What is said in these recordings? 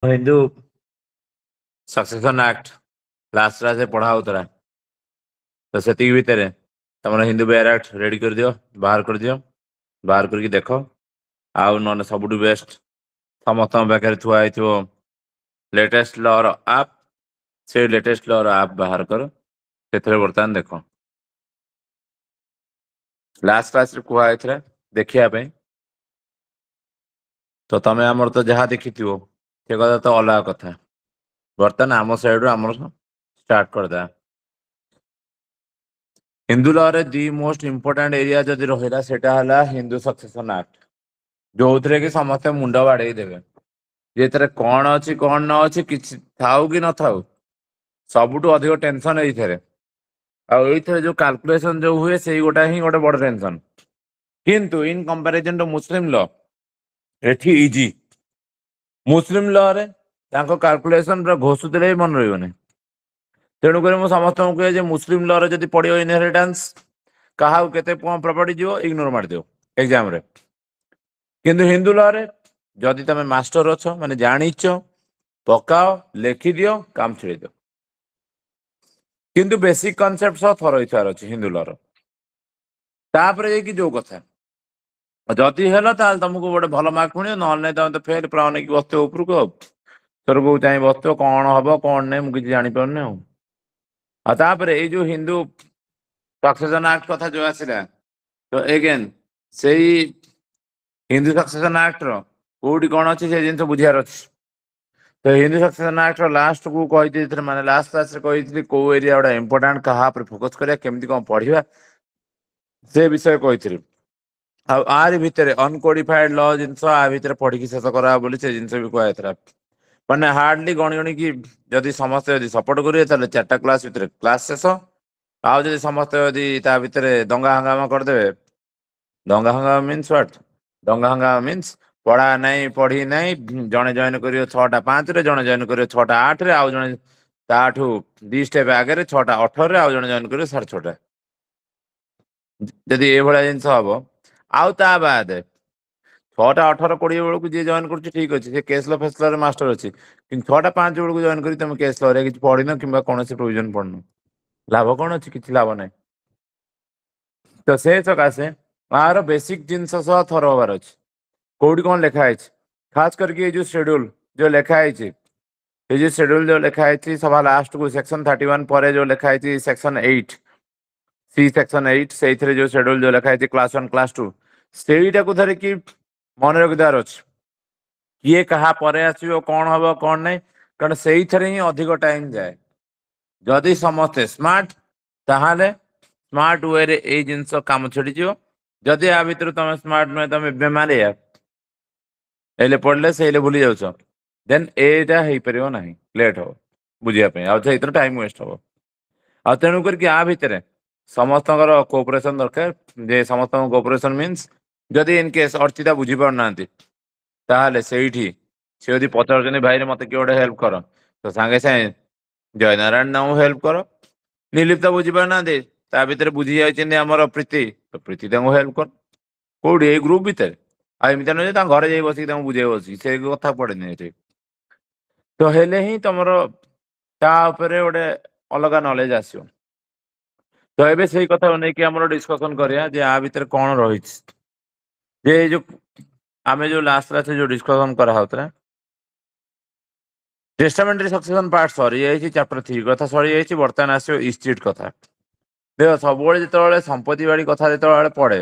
Hindu succession act last से पढ़ा होता तो से भितर तुम हिंदू बेयर एक्ट रेडी कर दियो बाहर कर दियो बाहर करके देख आउ न सब बेस्ट समस्त पाखे थुआ लेटेस्ट लॉ आप से लेटेस्ट लॉ आप बाहर कर से बर्तमान देख लास्ट क्लास कहला देखा तो तुम आमर तो जहाँ देखी से कथा तो अलग कथा बर्तमान आम साइड आम स्टार्ट करदे हिंदू लॉ रे दी मोस्ट इंपोर्टेंट एरिया जदि रहा सेटा हिंदू सक्सेशन एक्ट जो थे कि समस्ते मुंड बाड़े देवे जे कौन अच्छी कौन न अच्छी किसी थाऊ कि न थाऊ सबुठू अधिक टेंशन ये जो कैलकुलेशन जो हुए से गोटा ही गोटे बड़ टेंशन किंतु in comparison to Muslim law एठी इजी मुस्लिम लॉ रे कैलकुलेशन घोषुले मन रही तेणुक समस्त कहे मुस्लिम लॉ रे पढ़ो इनहेरिटेंस क्या केते प्रॉपर्टी जीव इग्नोर मार दियो एग्जाम रे किंतु हिंदू लॉ रे जदि तुम मास्टर अच्छ माने जानिच पकाओ लेखि दियो काम छेड़ दियो किंतु बेसिक कॉन्सेप्ट सब थर इच्छार अच्छे हिंदू लॉ तापर जो कथा जदि है तुमको गोटे भल मार्क मिले ना तुम तो फेल पूरा अनेक बस उपरको स्वर्ग को चाह बस कौन हम कौन नहीं मुझे जापारे आपर ये जो हिंदू सक्सेशन एक्ट कथा जो आसला तो एगेन से हिंदू सक्सेशन एक्ट रोटी कौन अच्छी से जिन बुझार अच्छी तो हिंदू सक्सेशन एक्ट लास्ट को कही माने लास्ट क्लास कही कौ एरिया गुड़ा इंपोर्टाट क्या फोकस करा केमती कौन पढ़ा से विषय कही आर भितर अनकोडिफाइड लॉ जिनस आ भितर पढ़ी शेष करा से जिन भी कहला मैंने हार्डली गणी गणी कि जदि समस्त सपोर्ट करेंगे चार्टा क्लास भितर क्लास शेष आज समस्त भितर दंगा हंगामा करदे दंगा हंगामा मीन्स व्हाट दंगा हंगामा मीन्स पढ़ा नहीं पढ़ी नहीं जड़े जॉइन कर 6टा 5 रे जड़े जॉइन कर 6टा 8 रे आउ जड़े ताठू 2 स्टेप आगे 6टा 18 रे आउ जड़े जॉइन कर 6:30 जदि ये भाया जिन हम आउ ता बाद 6टा 18 20 बेलू जी जॉइन कर ठीक अच्छे से केस लॉ फेसलर मास्टर अच्छी कि 6टा 5 बेलू जॉइन कर तुम केस लॉ कि पढ़न कि कौन प्रोविजन पढ़न लाभ कौन अच्छी किसी लाभ ना तो से सकाशे यार बेसिक जिनस थर हबार अच्छे कौटी कौन लिखाई खास करके ये जो शेड्यूल जो लिखाई ये जो शेड्यूल जो लिखाई सभा लास्ट को सेक्शन 31 पर जो लिखाई सेक्शन 8 सी सेक्शन 8 से जो शेड्यूल जो लिखाई क्लास 1 क्लास 2 सेटा को धरिकी मन रखिदार अच्छे किए क्या आसो कौन हम कौन नहीं कारण से ही अधिक टाइम जाए जदि समस्ते स्मार्ट ताहले स्मार्ट वे रे ए जिनस काम छड़ी जदि आ भर तुम स्मार्ट नुहे तुम बेमारिया एले पढ़ले से भूली जाऊच देन एटा हो पार ना लेट हम बुझापी आउ टाइम वेस्ट हम आ तेणुक आ भितर समस्त कोऑपरेशन दरकार जे समस्त कोऑपरेशन मीन्स जदि इन केस अर्चिता बुझी पारना ताहले से सी पचार भाई मत किए गोटे हेल्प कर तो सांगे सांगे जय नारायण ना हेल्प कर निर्लिप्ता बुझी पारना ता भीतर बुझी जामर प्रीति तो प्रीति हेल्प कर कौटी ये ग्रुप भितर आमती नुहे घरे जा बस बुझे बस से कथा पड़े तो हेले ही तुम तापर गोटे अलग नॉलेज आसो तो ये से कथा नहीं आम डिस्कसन करिया जे आ भीतर कौन रही जो आम जो लास्ट क्लास जो डिस्कसन करा टेस्टामेंटरी सक्सेशन पार्ट सरी जाइए चैप्टर 3 कथा सरी जाइए बर्तमान आसो इस्टेट कथा देख सब जो संपत्ति बाड़ी कथा जो पड़े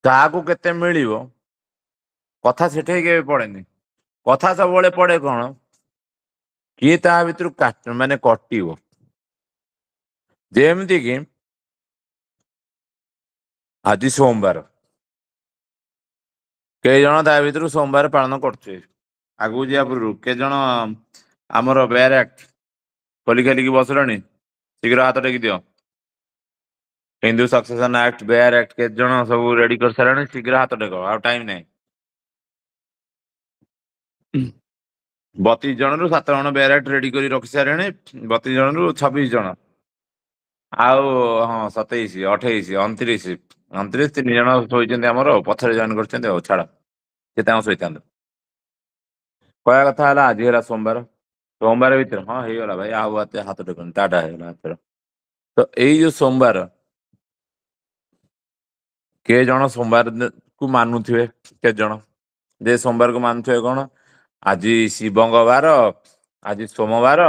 क्या केते मिल कथा से पड़े कथा सब पड़े कौन किए ता भीतर काट माने कटिव जेमती कि आज सोमवार कई जन ता भीतर सोमवार पालन कर आगू जा पूर्व के जन आमर बेयर एक्ट खोली खालिकी बसलानी शीघ्र हाथ टेक दियो Hindu succession act bare act के जन सब रेडी कर सारे शीघ्र हाथ टेक आ टाइम नहीं 32 जन रु 7 जन बेयर एक्ट रेडी कर रखी सारे 32 जन रु 26 जन आउ हाँ 27 28 29 29 3 जन शोचर पछरे जॉइन कर छाड़ से शोता କହିବା କଥା ହେଲା ଆଜି ହେଲା ସୋମବାର। ସୋମବାର ଭିତରେ ହଁ ହେଇଗଲା ଭାଇ, ଆଉ ହାତ ଟେକନି, ଟାଟା ହେଇଗଲା ହାତର। ତ ଏଇ ଯୋଉ ସୋମବାର, କେ ଜଣ ସୋମବାର କୁ ମାନୁଥିବେ, କେତେ ଜଣ ଯେ ସୋମବାରକୁ ମାନୁଥିବେ କଣ ଆଜି ଶିବଙ୍କ ବାର, ଆଜି ସୋମବାର,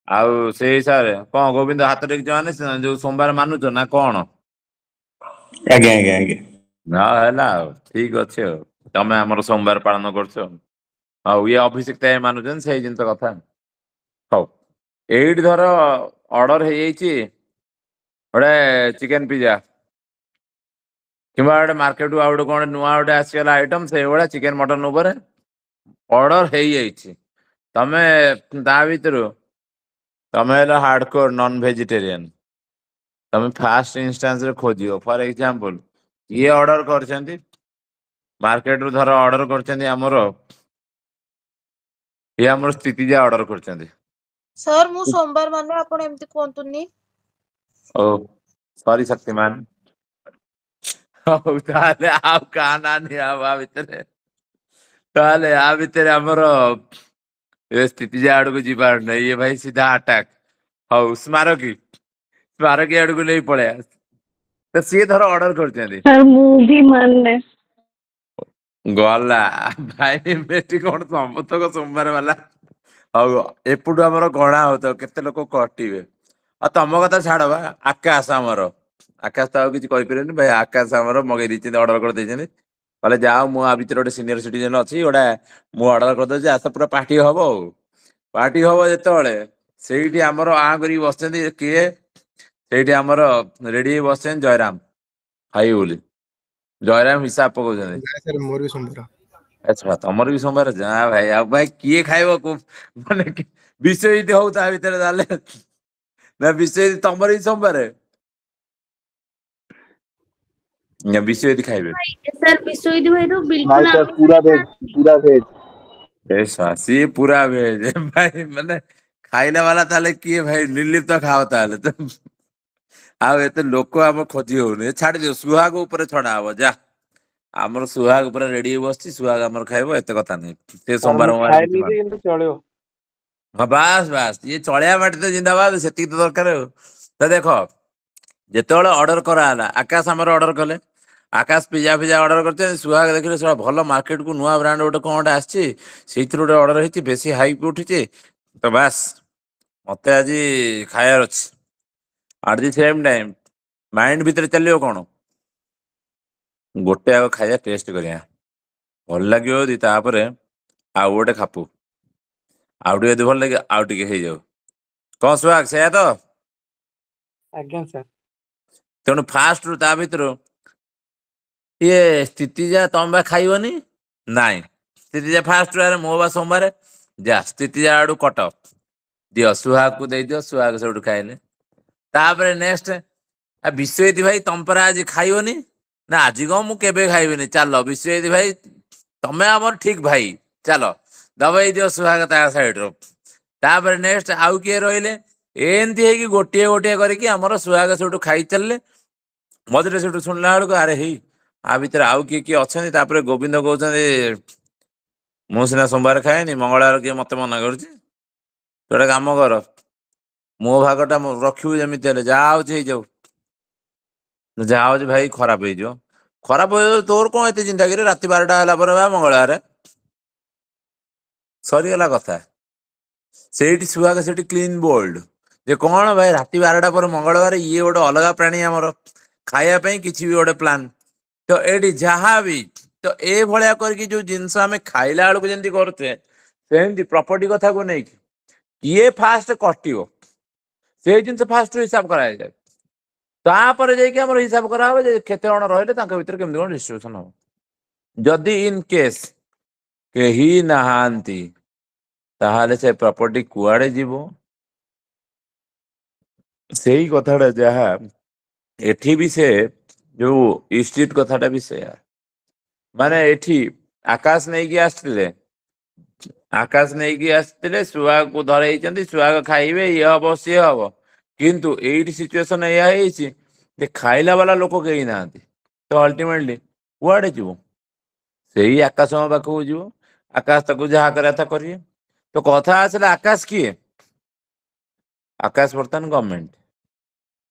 ଆଉ ସେଇ ହିସାବରେ କଣ ଗୋବିନ୍ଦ ହାତ ଟେକିଛ ମାନେ ଯୋଉ ସୋମବାର ମାନୁଛ ନା କଣ? ଆଜ୍ଞା ଆଜ୍ଞା ଆଜ୍ଞା। ନା ହେଲା ଆଉ ଠିକ ଅଛି ଆଉ, ତମେ ଆମର ସୋମବାର ପାଳନ କରୁଛ। ହଉ ଇଏ ଅଭିଷିକ୍ତ ମାନୁଛନ୍ତି ସେଇ ଜିନିଷ କଥା। ହଉ ଏଇଠି ଧର ଅର୍ଡର ହେଇଯାଇଛି ଗୋଟେ ଚିକେନ ପିଜ୍ଜା, କିମ୍ବା ଗୋଟେ ମାର୍କେଟରୁ ଆଉ ଗୋଟେ କଣ ନୂଆ ଗୋଟେ ଆସିଗଲା ଆଇଟମ ସେଇଭଳିଆ ଚିକେନ ମଟନ ଉପରେ ଅର୍ଡର ହେଇଯାଇଛି। ତମେ ତା ଭିତରୁ ତମେ ହେଲ ହାର୍ଡକୋର ନନ୍ ଭେଜିଟେରିଆନ। ତମେ ଫାଷ୍ଟ ଇନଷ୍ଟାନ୍ସରେ ଖୋଜିବ ଫର ଏକ୍ଜାମ୍ପଲ ଇଏ ଅର୍ଡର କରିଛନ୍ତି ମାର୍କେଟରୁ ଧର ଅର୍ଡର କରିଛନ୍ତି ଆମର ଇଏ ଆମର ସ୍ଥିତିଜା ଅର୍ଡର କରିଛନ୍ତି। ସାର୍ ମୁଁ ସୋମବାର ମାନେ ଆପଣ ଏମିତି କୁହନ୍ତୁନି। ଓ ସରି ଶକ୍ତିମାନ। ହଉ ତାହେଲେ ଆଉ କାହା ନାଁ ନିଆ ହବ ଆ ଭିତରେ। ତାହେଲେ ଆ ଭିତରେ ଆମର ଏ ସ୍ଥିତିଜା ଆଡକୁ ଯିବାର ନାହିଁ, ଇଏ ଭାଇ ସିଧା ଆଟାକ୍। ହଉ ସ୍ମାରକୀ, ସ୍ମାରକୀ ଆଡକୁ ନେଇ ପଳେଇଆ। ତ ସିଏ ଧର ଅର୍ଡର କରିଛନ୍ତି। ସାର୍ ମୁଁ ବି ମାନେ। ଗଲା ଭାଇ ବେଠି କଣ ସମସ୍ତଙ୍କ ସୋମବାର ବାଲା। ହଉ ଏପଟୁ ଆମର ଗଣା ହଉଥାଉ କେତେ ଲୋକ କଟିବେ। ଆଉ ତମ କଥା ଛାଡ ବା, ଆକାଶ ଆମର ଆକାଶ ତ ଆଉ କିଛି କହିପାରିବନି ଭାଇ, ଆକାଶ ଆମର ମଗେଇ ଦେଇଛନ୍ତି, ଅର୍ଡର କରିଦେଇଛନ୍ତି। କହିଲେ ଯାଅ ମୁଁ ଆ ଭିତରେ ଗୋଟେ ସିନିୟର ସିଟିଜେନ ଅଛି ଗୋଟେ ମୁଁ ଅର୍ଡର କରିଦେଉଛି ଆସ ପୁରା ପାର୍ଟି ହବ ଆଉ। ପାର୍ଟି ହବ ଯେତେବେଳେ ସେଇଠି ଆମର ଆଁ କରିକି ବସିଛନ୍ତି କିଏ? ସେଇଠି ଆମର ରେଡି ହେଇ ବସିଛନ୍ତି ଜୟରାମ ଖାଇବେ ବୋଲି। ଜୟରାମ ହିସାବ ପକଉଛନ୍ତି। ନାଇଁ ସାର୍ ମୋର ବି ସୋମବାର। ଆଚ୍ଛା ତମର ବି ସୋମବାର, ଯା ଭାଇ ଆଉ ଭାଇ କିଏ ଖାଇବ ମାନେ ବିଶ୍ୱଜିତ ହଉ ତା ଭିତରେ ତାହେଲେ, ନା ବିଶ୍ୱଜିତ ତମର ବି ସୋମବାରେ? ବିଶ୍ୱଜିତ ଖାଇବେ। ସାର୍ ବିଶ୍ୱଜିତ ଭାଇ ତ ନାଇଁ ବିଲକୁଲ ସାର୍ ଆମିଷ ପୁରା ହିଁ ଭେଜ, ଖାଆନ୍ତିନି। ପୁରା ଭେଜ। ଏ ସିଏ ପୁରା ଭେଜ ଭାଇ ମାନେ ଖାଇଲା ବାଲା ତାହେଲେ କିଏ ଭାଇ ନିର୍ଲିପ୍ତ ଖାଅ ତାହେଲେ ତ ଆଉ ଏତେ ଲୋକ ଆମ ଖୋଜି ହଉନି ଛାଡିଦିଅ, ସୁହାଗ ଉପରେ ଛଡା ହବ ଯା। ଆମର ସୁହାଗ ପୁରା ରେଡି ହେଇ ବସିଛି, ସୁହାଗ ଆମର ଖାଇବ ଏତେ କଥା ନାହିଁ। ସେ ସାର୍ ମୁଁ ସୋମବାର କିଛି ଖାଏନି ଯେ ମାନ କିନ୍ତୁ ଚଳିବ। ହଁ ବାସ୍ ବାସ୍ ଇଏ ଚଳେଇବା ମାଟି ତ ଜିନ୍ଦାବାଦ ସେତିକି ତ ଦରକାର ଆଉ। ତ ଦେଖ ଯେତେବେଳେ ଅର୍ଡର କରାହେଲା ଆକାଶ ଆମର ଅର୍ଡର କଲେ। ଆକାଶ ପିଜା ଫିଜା ଅର୍ଡର କରିଛନ୍ତି, ସୁହାଗ ଦେଖିଲେ ସେଟା ଭଲ ମାର୍କେଟ କୁ ନୂଆ ବ୍ରାଣ୍ଡ ଗୋଟେ କଣ ଗୋଟେ ଆସିଛି। ସେଇଥିରୁ ଗୋଟେ ଅର୍ଡର ହେଇଛି ବେଶୀ ହାଇପ ଉଠିଛି ତ ବାସ୍ ମତେ ଆଜି ଖାଇବାର ଅଛି। ଆଟ ଦି ସେମ ଟାଇମ ମାଇଣ୍ଡ ଭିତରେ ଚାଲିବ କଣ? ଗୋଟେ ଆଗ ଖାଇବା ଟେଷ୍ଟ କରିବା। ଭଲ ଲାଗିବ ଯଦି ତାପରେ ଆଉ ଗୋଟେ ଖାପୁ। ଆଉ ଟିକେ ଯଦି ଭଲ ଲାଗିବ ଆଉ ଟିକେ ହେଇଯାଉ, କଣ ସୁହାଗ ସେଇଆ ତ? ଆଜ୍ଞା ସାର୍। ତେଣୁ ଫାଷ୍ଟ ରୁ ତା ଭିତରୁ ଇଏ ସ୍ଥିତିଯା ତମେ ବା ଖାଇବନି? ନାଇଁ ସ୍ଥିତିଜା ଫାଷ୍ଟ ରୁ ମୋ ବା ସୋମବାରେ, ଯା ସ୍ଥିତିଜା ଆଡୁ କଟ। ଦିଅ ସୁହାଗକୁ ଦେଇଦିଅ, ସୁହାଗ ସେଇଠୁ ଖାଇଲେ। ତାପରେ ନେକ୍ସଟ ଆ ବିଶ୍ୱଜିତ ଭାଇ ତମ ପରା ଆଜି ଖାଇବନି? ନା ଆଜି କଣ ମୁଁ କେବେ ଖାଇବିନି, ଚାଲ ବିଶ୍ୱଜିତ ଭାଇ ତମେ ଆମର ଠିକ ଭାଇ ଚାଲ ଦବେଇ ଦିଅ ସୁହାଗ ତା ସାଇଡ ରୁ। ତାପରେ ନେକ୍ସଟ ଆଉ କିଏ ରହିଲେ? ଏମିତି ହେଇକି ଗୋଟିଏ ଗୋଟିଏ କରିକି ଆମର ସୁହାଗ ସେଠୁ ଖାଇ ଚାଲିଲେ। ମଝିରେ ସେଠୁ ଶୁଣିଲା ବେଳକୁ ଆରେ ହେଇ ଆ ଭିତରେ ଆଉ କିଏ କିଏ ଅଛନ୍ତି, ତାପରେ ଗୋବିନ୍ଦ କହୁଛନ୍ତି ମୁଁ ସିନା ସୋମବାର ଖାଏନି, ମଙ୍ଗଳବାର କିଏ ମତେ ମନା କରୁଛି। ତୁ ଗୋଟେ କାମ କର ମୋ ଭାଗ ଟା ରଖିବୁ ଯେମିତି ହେଲେ ଯାହା ହଉଛି ହେଇଯାଉ। ଯାହା ହଉଛି ଭାଇ ଖରାପ ହେଇଯିବ। ଖରାପ ହେଇଯାଉ ତୋର କଣ ଏତେ ଚିନ୍ତା କିରେ ରାତି 12ଟା ହେଲା ପରେ ବା ମଙ୍ଗଳବାର। ସରିଗଲା କଥା ସେଇଠି ସୁହାଗ ସେଠି କ୍ଲିନ ବୋଲ୍ଡ। ଯେ କଣ ଭାଇ ରାତି 12ଟା ପରେ ମଙ୍ଗଳବାର ଇଏ ଗୋଟେ ଅଲଗା ପ୍ରାଣୀ ଆମର। ଖାଇବା ପାଇଁ କିଛି ବି ଗୋଟେ ପ୍ଲାନ୍ ତ ଏଇଠି ଯାହାବି ତ ଏଇଭଳିଆ କରିକି ଯୋଉ ଜିନିଷ ଆମେ ଖାଇଲା ବେଳକୁ ଯେମିତି କରୁଛେ ସେମିତି ପ୍ରପର୍ଟି କଥାକୁ ନେଇକି କିଏ ଫାଷ୍ଟ କଟିବ ସେଇ ଜିନିଷ ଫାଷ୍ଟ ହିସାବ କରାଯାଏ। ତାପରେ ଯାଇକି ଆମର ହିସାବ କରାହବ ଯେ କେତେ ଜଣ ରହିଲେ ତାଙ୍କ ଭିତରେ କେମିତି କଣ ଡିଷ୍ଟ୍ରିବ୍ୟୁସନ ହବ। ଯଦି ଇନ କେସ୍ କେହି ନାହାନ୍ତି ତାହେଲେ ସେ ପ୍ରପର୍ଟି କୁଆଡେ ଯିବ? ସେଇ କଥାଟା ଯାହା ଏଠି ବି ସେ ଯୋଉ ଇଷ୍ଟିଟ କଥାଟା ବି ସେୟା। ମାନେ ଏଠି ଆକାଶ ନେଇକି ଆସିଥିଲେ ଆକାଶ ନେଇକି ଆସିଥିଲେ ସୁହାଗକୁ ଧରେଇଛନ୍ତି ସୁହାଗ ଖାଇବେ ଇଏ ହବ ସିଏ ହବ। କିନ୍ତୁ ଏଇଠି ସିଚୁଏସନ ଏଇଆ ହେଇଛି ଯେ ଖାଇଲା ବାଲା ଲୋକ କେହି ନାହାନ୍ତି। ତ ଅଲ୍ଟିମେଟଲି କୁଆଡେ ଯିବ? ସେଇ ଆକାଶଙ୍କ ପାଖକୁ ଯିବ। आकाश ताकू जहा करे था करिए तो कथा आसला आकाश किए आकाश बर्तमान गवर्नमेंट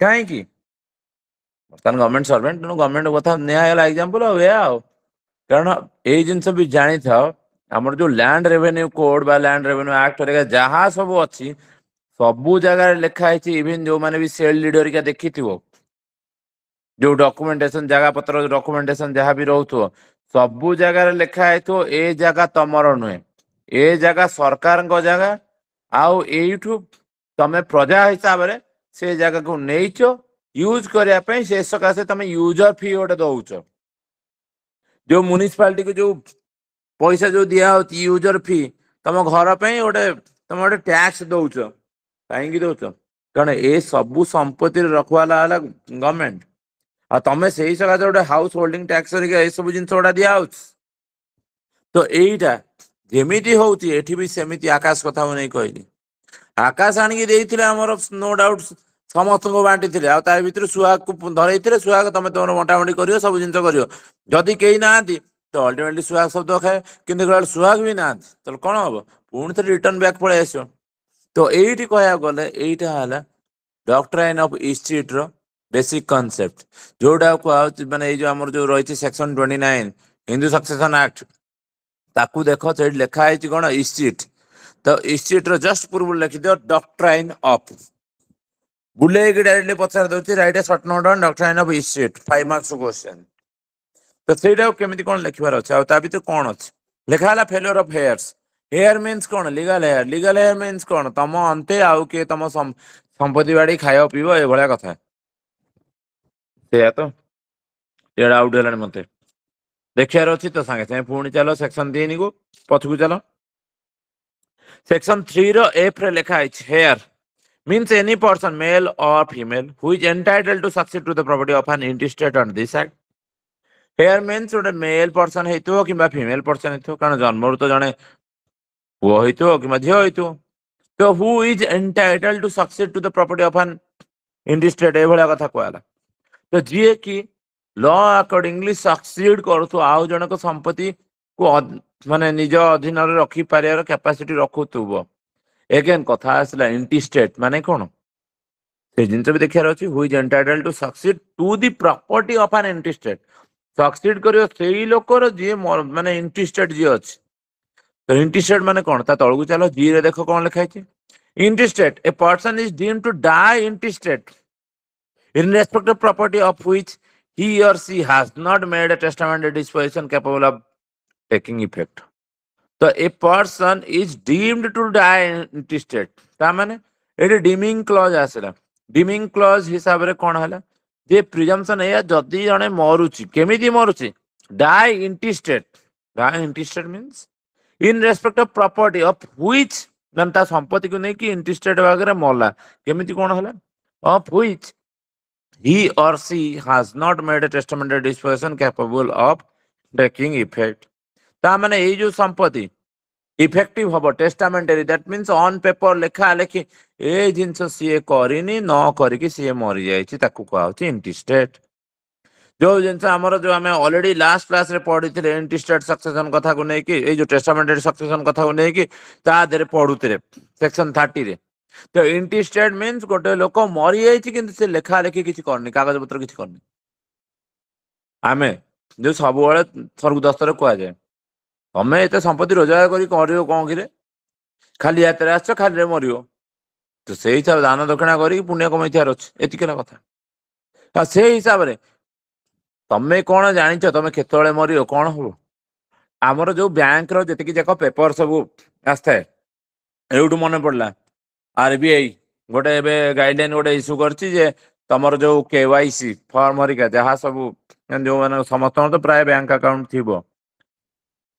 कहीं की बर्तमान गवर्नमेंट सर्वेंट तेणु गवर्नमेंट कथा निगला एग्जांपल कारण ये जिनस भी जानी था आमर जो लैंड रेवेन्यू कोड बा लैंड रेवेन्यू एक्ट जहाँ सब अच्छी सबू जगह लिखाई इवन जो मैंने भी सेल लीडर क्या देखी जो डॉक्यूमेंटेशन जगह पत्र डॉक्यूमेंटेशन जहाँ भी रोथो सबू जगह लिखाई तो ए जगह तमर नुहे ए जगह सरकार जगह आउ एठू तमे प्रजा हिसाब से जगह को नहींच यूज करने से सकाशे तुम यूजर फी गोटे दौच जो म्युनिसिपालिटी को जो पैसा जो दिया यूजर फी तुम घर पे गोटे तुम गोटे टैक्स दौच कहीं दौच कारण ए सबू संपत्ति रखवाला गवर्नमेंट आ तमें से सकाशे गोटे हाउस होल्डिंग टैक्स सब जिन गुड़ा दिया तो यहीटा जमी हूँ भी सेमती आकाश कथा नहीं कहली आकाश आणिकी नो डाउट समस्त को बांटी भितर सुहाग को धरई सुहाग तुम तुम बंटाबंटी कर सब जिन कर जदि कहीं ना तो अल्टीमेटली सुहाग शब्द खाए कि सुहाग भी ना तो कौन हम पुणी थे रिटर्न बैक पड़े आस तो ये कह गले यहाँ डॉक्ट्राइन ऑफ ईस्टिट रो बेसिक कॉन्सेप्ट जोटा कह माने जो आमर जो रही सेक्शन 29 हिंदू सक्सेशन एक्ट ताकू देख से लिखाई कौन ईस्टिट तो ईस्टिट रो जस्ट पूर्व लिखि दियो डॉक्ट्राइन ऑफ बुले डायरेक्टली पचार दउछि write a short note on doctrine of escheat 5 marks question तो सेटा केमिति कोन लिखिबार अछि आ ता भी तो कोन अछि लिखा हला failure of heirs heir means कोन लीगल हेयर मींस कोन तम अंते आउ के तम संपत्ति बाड़ी खायो पीबो ए भलिया कथा से तो ये डाउट हेलानी मते देखियार अछि तो संगे संगे पुणी चलो सेक्शन 3 को पछकु चलो सेक्शन 3 रो एफ रे लिखा अछि hair means any person male or female who is entitled to succeed to the property of an intestate on this act here means गोटे मेल पर्सन हेतु कि फीमेल पर्सन हेतु कारण जन्म तो जने पुओ हेतु कि झियो हेतु तो who is entitled to succeed to the property of an intestate ए भलिया कथा कहला तो जी कि लॉ अकॉर्डिंगली सक्सीड करथु आउ जनक संपत्ति को माने निज अधीन रे रखि पारियार कैपेसिटी रखुथुबो एगेन कथा आसला इंटरेस्टेड माने कोन से जिनस भी देखियार अछि who is entitled to succeed to the property of an intestate succeed करियो सेही लोकर जे माने इंटरेस्टेड जे अछि तो इंटरेस्टेड माने कोन ता तळगु चलो जी रे देखो कोन लिखाइ छै intestate a person is deemed to die intestate in respect of property of which he or she has not made a testament disposition capable of taking effect तो a person is deemed to die intestate ता माने एटे dimming clause आसला dimming clause हिसाब रे कोन हला जे presumption है जदी जने मरुची केमिति मरुची die intestate means in respect of property of which जनता संपत्ति को नहीं कि इंटरेस्टेड वगैरह मरला केमिति कोन हला of which he or she has not made a testament disposition capable of taking effect ता माने ए जो संपत्ति इफेक्टिव हबो testamentary that means on paper लेखा लेखि ए जिंस सीए करिनी न करिकि सीए मरि जायछि ताकू कहउछि इंटरेस्टेड जो जिंस हमर जो हमें ऑलरेडी लास्ट क्लास रे पढिथिले इंटरेस्टेड सक्सेशन कथा को नै कि ए जो टेस्टामेंटरी सक्सेशन कथा को नै कि ता देरे पढुतिरे सेक्शन 30 रे तो इंटरेस्टेड मींस गोटे लोक मरी जाइछि किंतु से लेखा लेखि किछि करनी कागज पत्र किछि करनी आमे जो सब बेले स्वर्गदस्त कह जाए तमें एत संपत्ति रोजगार करियो कौन कि खाली हाथ में आस खाली मरियो तो से हिसाब दान दक्षिणा करी पुण्य कमैथार अच्छे एतिकला कथा से हिसाब से तमें कौन जानिच तमें केतले मरियो कौन हम आमर जो बैंक जी जाक पेपर सब आसता है एवटू मन पड़ा आरबीआई गोटे गाइडलाइन गोटे इश्यू कर तमर जो केवाईसी फॉर्म हरिका जहाँ सब जो मैंने समस्त तो प्राय बैंक अकाउंट थी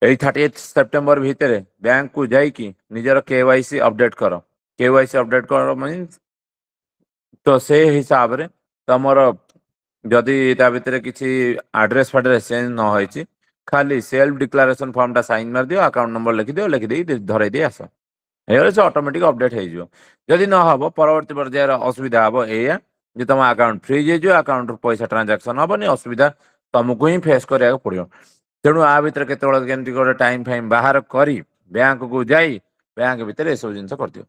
30 सेप्टेम्बर भितर बैंक को जाइकी निजर केवाईसी अपडेट कर मीन्स तो से हिसाब रे तमर जदि ता भितर किसी एड्रेस फाड्रेस चेंज न होइछि खाली सेल्फ डिक्लेरेशन फॉर्म टा साइन मार दियो अकाउंट नंबर लिखि दे धरई दे आस ये ऑटोमेटिक अपडेट हो जदि न हम परवर्ती पर्यायर असुविधा हम या जे तुम अकाउंट फ्रीज हो अकाउंट पैसा ट्रांजैक्शन हेनी असुविधा तुमको ही फेस करा पड़ो तेणु आ भितर केतବେଳେ केमती गोटे टाइम फाइम बाहर करी बैंक को जाई बैंक भितर ए सब जिनस करदियो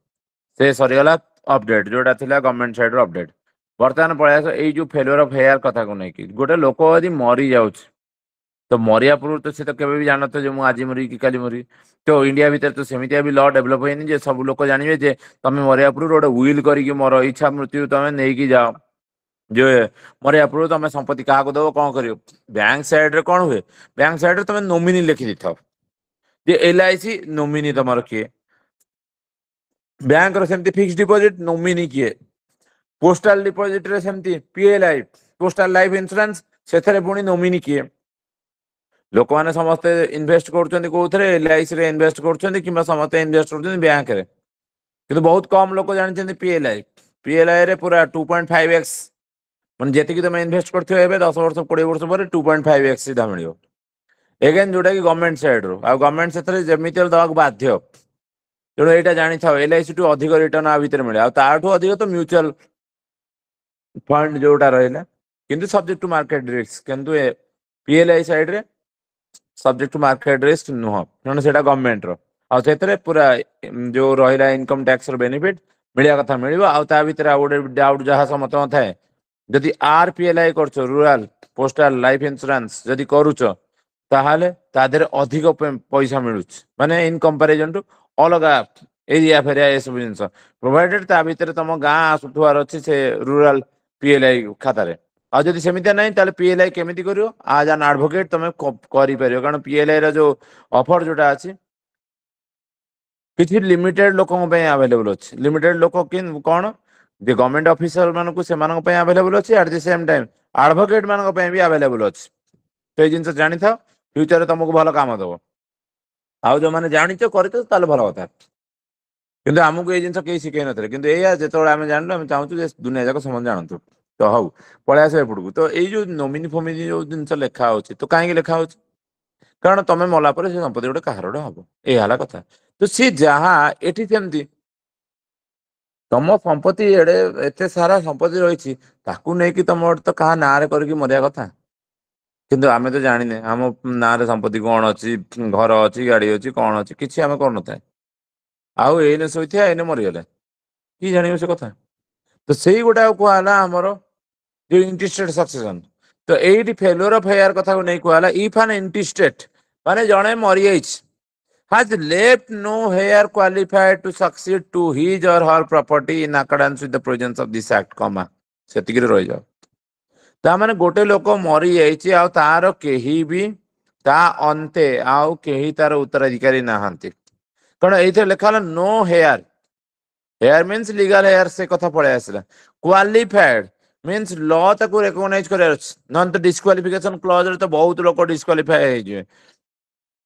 से सरीगला अपडेट जोटा थिला गवर्नमेंट साइड रो अपडेट बर्तमान पळास एई जो फेलियर ऑफ हेयर कथा को नहीं कि गोटे लोक यदि मरी जाउछ तो मरिया पूर्व तो से तो केबे भी जानत जे मु आज मरी कि काली मरी तो इंडिया भीतर तो सेमितिया भी लॉ डेवलप होइनी जे सब लोक जानिबे जे तमे मरिया पूर्व गोटे विल करी कि मोर इच्छा मृत्यु तमे नै कि जाओ जो मरिया पूर्व तमे संपत्ति काहा को दबो कोन करियो बैंक साइड रे कोन हुए बैंक साइड रे तमे नॉमिनी लिखि दिथाओ जे एलआईसी नॉमिनी तमर किए बैंक रो सेमती फिक्स डिपॉजिट नॉमिनी किए पोस्टल डिपॉजिट रे सेमती पीएलआई पोस्टल लाइफ इंश्योरेंस सेथरे पुणी नॉमिनी किए लोक माने समस्त इन्वेस्ट करछन्ती कोथरे एलआईसी रे इन्वेस्ट करछन्ती किबा समस्त इन्वेस्ट करछन्ती बैंक रे किंतु बहुत कम लोक जानछन्ती पीएलआई रे पूरा 2.5x मन जेति कि तुम इन्वेस्ट करथियो एबे 10 वर्ष 20 वर्ष पर 2.5x सीधा मिलियो एगेन जोटा कि गवर्नमेंट साइड रो आ गवर्नमेंट सेथरे जेमिति दवाक बाध्य तेणु एटा जानि थाओ एलआईसी टू अधिक रिटर्न आ भीतर मिले आ ताठू अधिक तो म्यूचुअल फंड जोटा रहला किंतु सब्जेक्ट टू मार्केट रिस्क किंतु पीएलआई साइड रे सब्जेक्ट टू मार्केट रिस्क नुह तेणु सेटा गवर्नमेंट रो आ सेथरे पूरा जो रहला इनकम टैक्स रो बेनिफिट मिलिया कथा मिलिबो आ ता भीतर आ गोटे डाउट जहा समत थाए जदि आरपीएलआई करछ रूरल पोस्टल लाइफ इंश्योरेंस जदि करूछ ताहाले ता देरे अधिक पैसा मिलुछ माने इन कंपैरिजन टू अलगा एरिया फेरिया ए सब जिंस प्रोवाइडेड ता भीतर तम गां आसुथुआर अछि से रूरल पीएलआई खाता रे आ जदि सेमितिया नहीं ताले पीएलआई केमिति करियो आज एन एडवोकेट तमे करि परियो कारण पीएलआई रा जो ऑफर जोटा अछि किछि लिमिटेड लोकन पे अवेलेबल अछि लिमिटेड लोक किन कोन जे गवर्नमेंट ऑफिसर मानको से मानको पे अवेलेबल अछि at the same time advocate मानको पे भी अवेलेबल अछि तो जिंस जानि था फ्यूचर रे तुमको भलो काम दबो आउ जो माने जानिचो करितो ताले भलो होता किंतु हमको ए जिंस के सिखै नथले किंतु एया जेतोळे आमे जानलो हम चाहूछु जे दुनिया जाक समझ जानतु तो हौ पळे आसे पडकु तो एई जो नॉमिनी फॉमिनी जो जिंस लेखा होछि तो काहे लेखा होछि कारण तमे मला पर से संपत्ति गोटे काहारोड हबो ए हाला कथा तो सी जहा एठी सेमती तम संपत्ति एडे एते सारा संपत्ति रही ताकू नहीं कि तुम तो कहा ना रे करके मरिया कथा किंतु आमे तो जानिने हम ना रे संपत्ति कौन अच्छी घर अच्छी गाड़ी अच्छी कौन अच्छी किसी आम कर नए आउ एने शोथा एने मरीगले कि जान से कथा तो से गोटा कहला आमर जो इंटरेस्टेड सक्सेसन तो ये फेल्योर ऑफ हेयर कथा को नहीं कहला इफ एन इंटरेस्टेड माने जड़े मरी जाइछ has left no heir qualified to succeed to his or her property in accordance with the provisions of this act, comma सेतिक रही जाओ ता माने गोटे लोक मरी जाइछि आ तार केही भी ता अंते आउ केही तार उत्तराधिकारी नाहंती कारण एथे लेखाला no heir heir means legal heir से कथा पळे आसला क्वालिफाइड मीन्स लॉ ताको रिकॉग्नाइज करे नन तो डिस्क्वालिफिकेशन क्लॉज रे तो बहुत लोक डिस्क्वालिफाई हे जे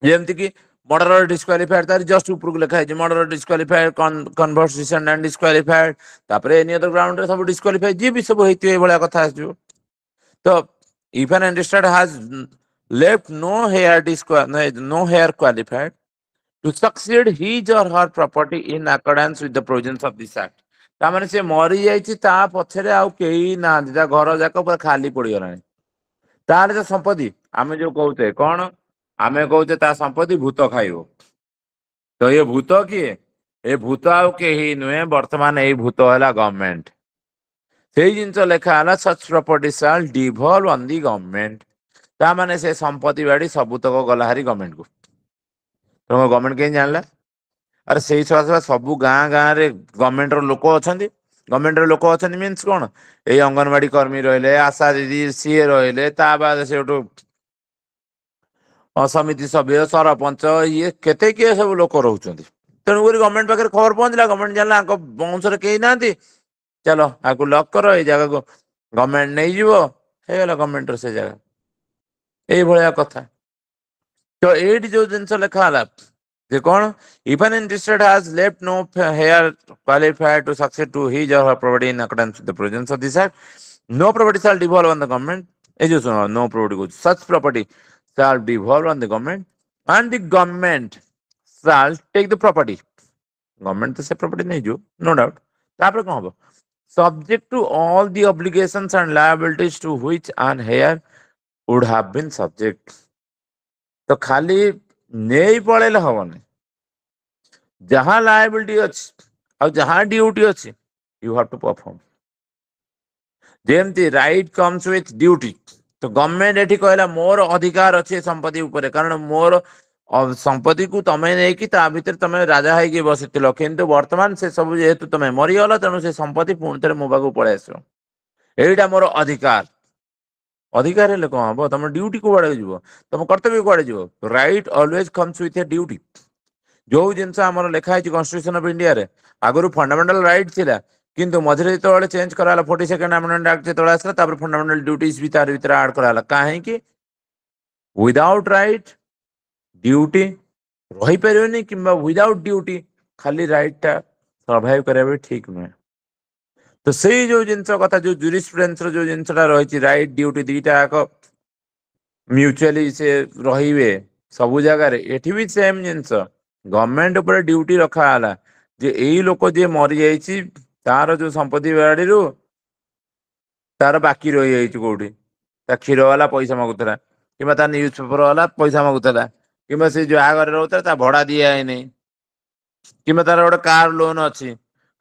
जेमति कि मर्डर डिस्क्वालिफाइड तार जस्ट ऊपर को लिखा है murder disqualified conversation and disqualified तापरे एनी अदर ग्राउंड रे सब डिस्क्वालिफाइड जे भी सब हेति ए भलिया कथा आजो तो if an intestate has left no heir qualified to succeed his or her property in accordance with the provisions of this act ता माने से मरी जाइछि ता पछरे आउ केही ना दिदा घर जाक पर खाली पड़ी गलानी तार जो संपत्ति आमे जो कहते कोन आमे कहते ता संपत्ति भूत खाइबो तो ये भूत किए ए भूत आउ केही नुहे वर्तमान ए भूत हला गवर्नमेंट से जिनस लेखा हला such property shall devolve on the government ता माने से संपत्ति बाड़ी सबुतक गला हरी गवर्नमेंट को तो गवर्नमेंट के जानला अरे से सब गाँ गाँ रे गवर्नमेंट रो लोक अछंती गवर्नमेंट रो लोक अछंती मीन्स कोन ए अंगनवाड़ी कर्मी रहले आशा दीदी सीए रहले ता बाद से समिति सभ्य सरपंच ये केते किए सब लोक रोचंती तेणु गवर्नमेंट पाखे खबर पहुंचला गवर्नमेंट जानला वंश कहीं ना चलो आपको लॉक करो ये जगह को गवर्नमेंट नहीं जीवो हे गला गवर्नमेंट से जगह ए भलिया कथा तो एडी जो जिंस लिखा हला जे कोन if an intestate has left no heir qualified to succeed to his or her property in accordance with the provisions of this act no property shall devolve on the government ए जो सुनो no property को such property shall devolve on the government and the government shall take the property government to say property nahi jo no doubt tapre kon hobo subject to all the obligations and liabilities to which an heir would have been subject तो खाली नहीं पड़ेले हबनी जहाँ liability अच्छी और जहाँ duty अच्छी you have to perform जेमती right comes with duty तो गवर्नमेंट एठी कहला मोर अधिकार अच्छे संपत्ति ऊपर कारण मोर संपत्ति को तमें नहीं ता भीतर तमें राजा है बसिथिल किंतु वर्तमान से सब जेहेतु तमें मरीगल तेणु से संपत्ति पुणी थे मो पाक पलि आस यहीटा मोर अधिकार अधिकार हेल्ले कौन हम तुम ड्यूटी कुआड़े जीव तुम कर्तव्य कुआड़े जीव right always comes with a duty जो जिनस आम लिखाई कन्स्टिट्यूशन ऑफ इंडिया रे आगु फंडामेंटल राइट थिला किंतु मझे जो चेंज कराला 42nd अमेंडमेंट एक्ट जो आसला फंडामेंटल ड्यूटीज भी तार भीतर ऐड कराला कहीं विदाउट राइट ड्यूटी रही पारे कि विदाउट ड्यूटी खाली राइट टा सर्वाइव करा ठीक नुहे तो से जो जिनस कथा जो जुरिस्प्रुडेंस जो जिनसा रही राइट ड्यूटी दीटा म्यूचुअली से रे सबू जगार एठी भी सेम जिनस गवर्नमेंट उपर ड्यूटी रखाला जे यही लोक जे मरी जाइए तार जो संपत्ति बाड़ी तार बाकी रही जाइए कौटी क्षीर वाला पैसा मागुला कि न्यूज पेपर वाला पैसा मागुला कि से जो घर रोता भड़ा दिया नहीं कि तार गोटे कार लोन अच्छी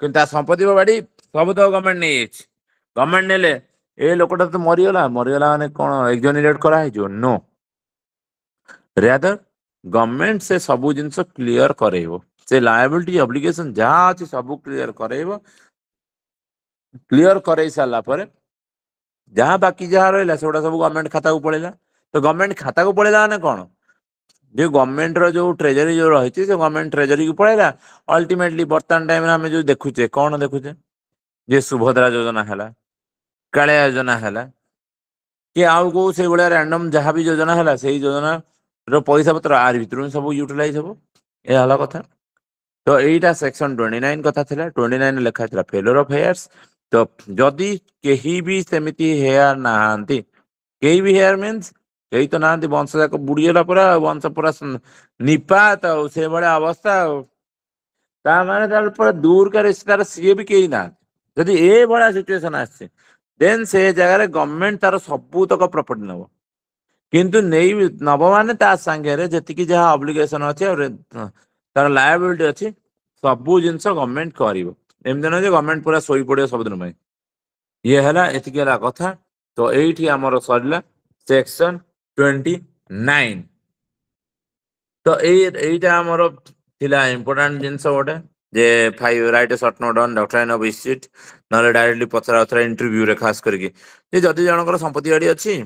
कि संपत्ति बाड़ी सब तो गवर्नमेंट नहीं गवर्नमेंट नेले ए लोकटा तो मरीगला माने कौन एक्सोनरेट कराई नो रेदर गवर्नमेंट से सबू जिनस क्लियर करेइबो से लायबिलिटी ऑब्लिगेशन जहाँ अच्छी सब क्लियर करेइबो क्लियर करई सारा पर जहाँ बाकी जहाँ रहा से सब गवर्नमेंट खाता को पड़ेगा तो गवर्नमेंट खाता को पड़ेगा ना कौन जो गवर्नमेंट रो जो ट्रेजरी जो रही से गवर्नमेंट ट्रेजरी को पड़ेगा अल्टीमेटली बर्तमान टाइम आम जो देखुचे कौन देखुचे जे सुभद्रा योजना है कालिया योजना है कि आउ को से भाया रैंडम जहाँ भी योजना है से योजना रो पैसा पत्र आर भर सब यूटिलाइज हम यह कथा तो यहीटा सेक्शन 29 कथा था 29 लिखा था फेलोर ऑफ हेयर्स तो जदि कहीं भी सेमती हेयर नहांती कहीं भी हेयर मीन्स कहीं तो नहांती वंश जाक बुड़ीगला पूरा वंश पूरा निपात से भाया अवस्था माने दूर का रिश्तेदार सी भी कहीं ना जदि ए भाया सिचुएशन आसे देन से जगह गवर्नमेंट तार सबूतक प्रॉपर्टी नब किंतु नहीं नब मान सांगे जी जहाँ ऑब्लिगेशन अच्छे और तार लायबिलिटी अच्छी सबू जिनस गवर्नमेंट करमती ना गवर्नमेंट पूरा शोई पड़े सब दिन ये है एतिक कथा तो ये आमर सरला सेक्शन 29 तो यहीटा आमर थिला इम्पोर्टेंट जिनस गोटे जे 5 right short note on doctrine of estate ना डायरेक्टली पचरा उचरा इंटरव्यू रे खास करके जदि जनकर संपत्ति गाड़ी अच्छी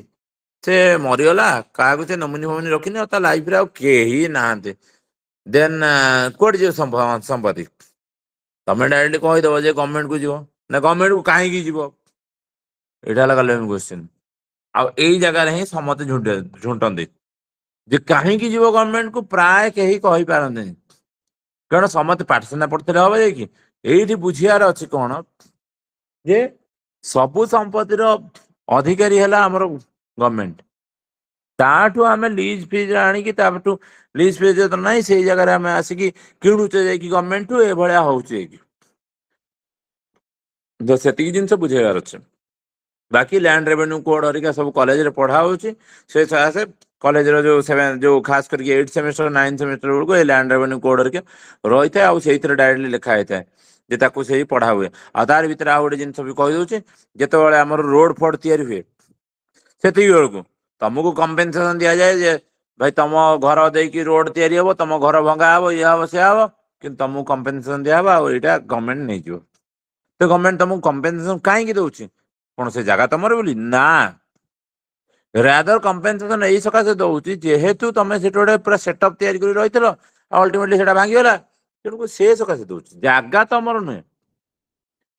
से मरीगला क्या से नमुनी फमुनी रखी लाइफ रे कहीं नहांते देन कौट जो संपत्ति तमें डायरेक्टली कहीदेव जे गवर्नमेंट को जीव ना गवर्नमेंट को कहीं जीव यहाँ क्वेश्चन आई जगह ही समस्त झुंटती जे कहीं जीव गवर्नमेंट को प्राय कहीं कही पारते कारण समस्त पाठशाला पढ़ते हम जाकि ये बुझियार अच्छी कौन जे सबु संपत्तिर अधिकारी है आमर गवर्नमेंट ताठू आम लीज फीज आणिकी लीज फीज तो ना से जगह आम आसिकी किणुचे जाकि गवर्नमेंट ठू ए भाया होची तो से जिनस बुझेगार अच्छे बाकी लैंड रेवेन्यू कोड हरिका सब कॉलेज रे पढ़ा होची से कॉलेज रो जो 7 जो खास करके 8 सेमेस्टर 9 सेमेस्टर बेलू ये लैंड रेवेन्यू कोड हरिका रही था से डायरेक्टली लिखा होता है से पढ़ा हुए आ तार भीतर आ गोटे जिन भी कहीदे जिते आम रोड फोड तैयारी हुए से बेलू तुमको कंपेनसेसन दि जाए जे भाई तुम घर देकी रोड तैयारी हम तुम घर भंगा हम ये हम से हम कि तुमको कंपेनसेसन दिहब आईटा गवर्नमेंट नहीं जीव तो गवर्नमेंट तुमको कंपेनसेसन कहीं दौर कौन से जगह तुम बोली ना रादर कंपेनसेसन यही सकाशे दौर जेहेतु तुम से पूरा सेटअप तैयारी कर रही अल्टीमेटली से भांगीगला तेणुक से सकाशे दौर जगह तुम नुहे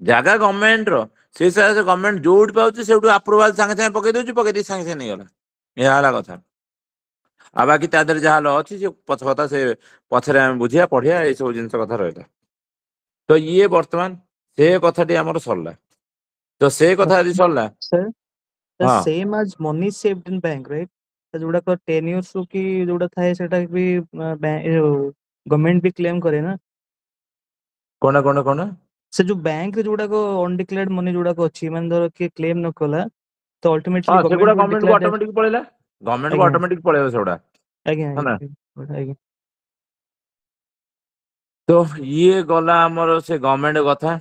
जगह गवर्नमेंट से गवर्नमेंट जो पाँच से आप्रुवाल सांगे सांगे पकई दूसरी पकई सांगे सांगे नहीं गला यह कथा आ बाकी तादर जहाँ ल अच्छी पछ कथा से पछरे आम बुझिया पढ़िया ये सब जिनस कथा रहा तो ये वर्तमान से कथाटी आमर सरला तो से कथा यदि सरला Sir, the हाँ same as money saved in bank, right? तो जोड़ा 10 years की जोड़ा था सेटा भी गवर्नमेंट भी क्लेम करे ना कौन कौन कौन से जो बैंक रे जोड़ा को अनडिक्लेयर्ड मनी जोड़ा को अच्छी मान धर के क्लेम न कला तो अल्टीमेटली हाँ से गवर्नमेंट गवर्नमेंट को डिक्लेयर ऑटोमेटिक पड़ेगा गवर्नमेंट को आज्ञा ऑटोमेटिक पड़ेगा सेगुड़ा ଆଜ୍ଞା ହଁ ନା? ଆଜ୍ଞା ଆଜ୍ଞା ତ ଇଏ ଗଲା ଆମର ସେ ଗଭର୍ଣ୍ଣମେଣ୍ଟ କଥା,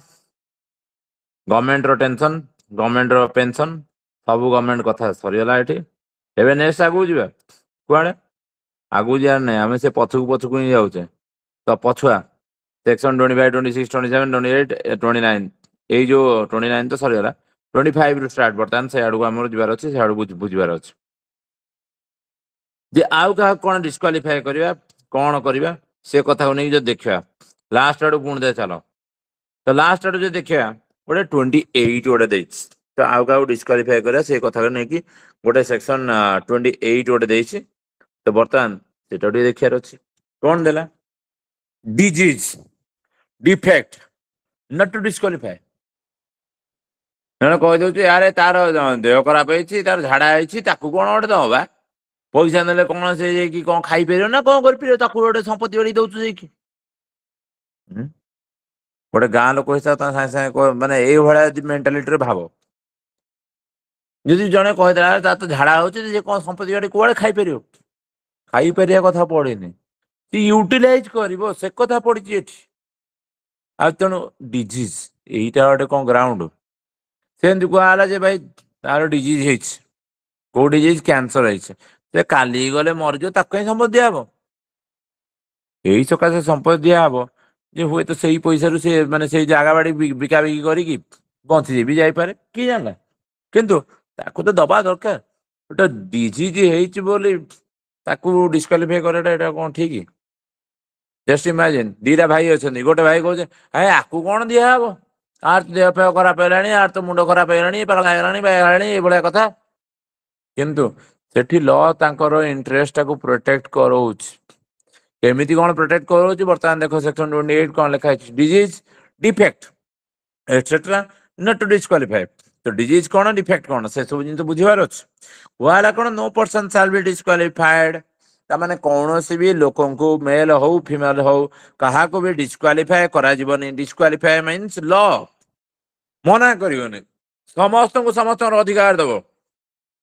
ଗଭର୍ଣ୍ଣମେଣ୍ଟ ର ଟେନସନ, ଗଭର୍ଣ୍ଣମେଣ୍ଟ ର ପେନସନ, ସବୁ ଗଭର୍ଣ୍ଣମେଣ୍ଟ କଥା ସରିଗଲା ଏଠି। ଏବେ ନେକ୍ସଟ ଆଗକୁ ଯିବା କୁଆଡେ? ଆଗକୁ ଯିବାର ନାହିଁ, ଆମେ ସେ ପଛକୁ ହିଁ ଯାଉଛେ। ତ ପଛୁଆ ସେକ୍ସନ 25, 26, 27, 28, 29, ଏଇ ଯୋଉ 29 ତ ସରିଗଲା, 25 ରୁ ଷ୍ଟାର୍ଟ ବର୍ତ୍ତମାନ ସେ ଆଡକୁ ଆମର ଯିବାର ଅଛି, ସେ ଆଡକୁ ବୁଝିବାର ଅଛି ଯେ ଆଉ କାହାକୁ କଣ ଡିସକ୍ୱାଲିଫାଏ କରିବା, କଣ କରିବା, ସେ କଥାକୁ ନେଇକି ଯଦି ଦେଖିବା ଲାଷ୍ଟ ଆଡକୁ ପୁଣି ଦେ ଚାଲ। ତ ଲାଷ୍ଟ ଆଡକୁ ଯଦି ଦେଖିବା ଗୋଟେ 28 ଗୋଟେ ଦେଇଛି, ତ ଆଉ କାହାକୁ ଡିସକ୍ୱାଲିଫାଏ କରିବା ସେ କଥାକୁ ନେଇକି ଗୋଟେ ସେକ୍ସନ 28 ଗୋଟେ ଦେଇଛି। ତ ବର୍ତ୍ତମାନ ସେଟା ଟିକେ ଦେଖିବାର ଅଛି କଣ ଦେଲା, disease defect not to disqualify. ଜଣେ କହିଦଉଛି ଆରେ ତାର ଦେହ ଖରାପ ହେଇଛି, ତାର ଝାଡା ହେଇଛି, ତାକୁ କଣ ଗୋଟେ ଦବା, ପଇସା ନେଲେ କଣ ସେ ଯାଇକି କଣ ଖାଇପାରିବ ନା କଣ କରିପାରିବ, ତାକୁ ଗୋଟେ ସମ୍ପତ୍ତି ବାଡି ଦଉଛୁ ଯାଇକି। ଗୋଟେ ଗାଁ ଲୋକ ହିସାବରେ ତମେ ସାଙ୍ଗେ ସାଙ୍ଗେ ମାନେ ଏଇଭଳିଆ ଯଦି ମେଣ୍ଟାଲିଟିରେ ଭାବ, ଯଦି ଜଣେ କହିଦେଲା ତାର ତ ଝାଡା ହଉଛି ଯେ କଣ ସମ୍ପତ୍ତି ବାଡି କୁଆଡେ ଖାଇପାରିବ, ଖାଇପାରିବା କଥା ପଡେନି, ସେ ୟୁଟିଲାଇଜ କରିବ ସେ କଥା ପଡିଛି ଏଠି। ଆଉ ତେଣୁ ଡିଜିଜ ଏଇଟା ଗୋଟେ କଣ ଗ୍ରାଉଣ୍ଡ, ସେମିତି କୁହାହେଲା ଯେ ଭାଇ ତାର ଡିଜିଜ ହେଇଛି, କୋଉ ଡିଜିଜ, କ୍ୟାନ୍ସର ହେଇଛି, ସେ କାଲି ଗଲେ ମରିଯିବ, ତାକୁ କାହିଁ ସମ୍ପତ୍ତି ଦିଆହବ? ଏଇ ସକାଶେ ସମ୍ପତ୍ତି ଦିଆହବ ଯେ ହୁଏତ ସେଇ ପଇସାରୁ ସେ ମାନେ ସେଇ ଜାଗା ବାଡି ବିକାବିକି କରିକି ବଞ୍ଚି ବି ଯାଇପାରେ, କିଏ ଜାଣିଲା। କିନ୍ତୁ ତାକୁ ତ ଦବା ଦରକାର। ଗୋଟେ ଡିଜିଜ ହେଇଛି ବୋଲି ତାକୁ ଡିସକ୍ୱାଲିଫାଇ କରିବାଟା ଏଇଟା କଣ ଠିକ? ଜଷ୍ଟ ଇମାଜିନ ଦିଟା ଭାଇ ଅଛନ୍ତି, ଗୋଟେ ଭାଇ କହୁছে ଆକୁ କଣ ଦିଆହବ, ଆର ଦେହ ଫେହ ଖରାପ ହେଲାଣି, ଆର ତ ମୁଣ୍ଡ ଖରାପ ହେଇଗଲାଣି, ପାଗଳା ହେଇଗଲାଣି, ବାୟା ହେଇଗଲାଣି, ଏଇଭଳିଆ କଥା। କିନ୍ତୁ ସେଠି ଲ ତାଙ୍କର ଇଣ୍ଟରେଷ୍ଟ ଟାକୁ ପ୍ରୋଟେକ୍ଟ କରଉଛି। କେମିତି କଣ ପ୍ରୋଟେକ୍ଟ କରଉଛି ବର୍ତ୍ତମାନ ଦେଖ, ସେକ୍ସନ 28 କଣ ଲେଖା ହେଇଛି, disease defect ଏଟସେଟ୍ରା not to disqualify. ତ ଡିଜିଜ କଣ, ଡିଫେକ୍ଟ କଣ, ସେ ସବୁ ଜିନିଷ ବୁଝିବାର ଅଛି। କୁହାହେଲା କଣ, no person shall be disqualified, ତାମାନେ କୌଣସି ବି ଲୋକଙ୍କୁ ମେଲ ହଉ ଫିମେଲ ହଉ କାହାକୁ ବି ଡିସକ୍ୱାଲିଫାଏ କରାଯିବନି। ଡିସକ୍ୱାଲିଫାଏ ମିନ୍ସ ଲ ମନା କରିବନି, ସମସ୍ତଙ୍କୁ ସମସ୍ତଙ୍କର ଅଧିକାର ଦବ।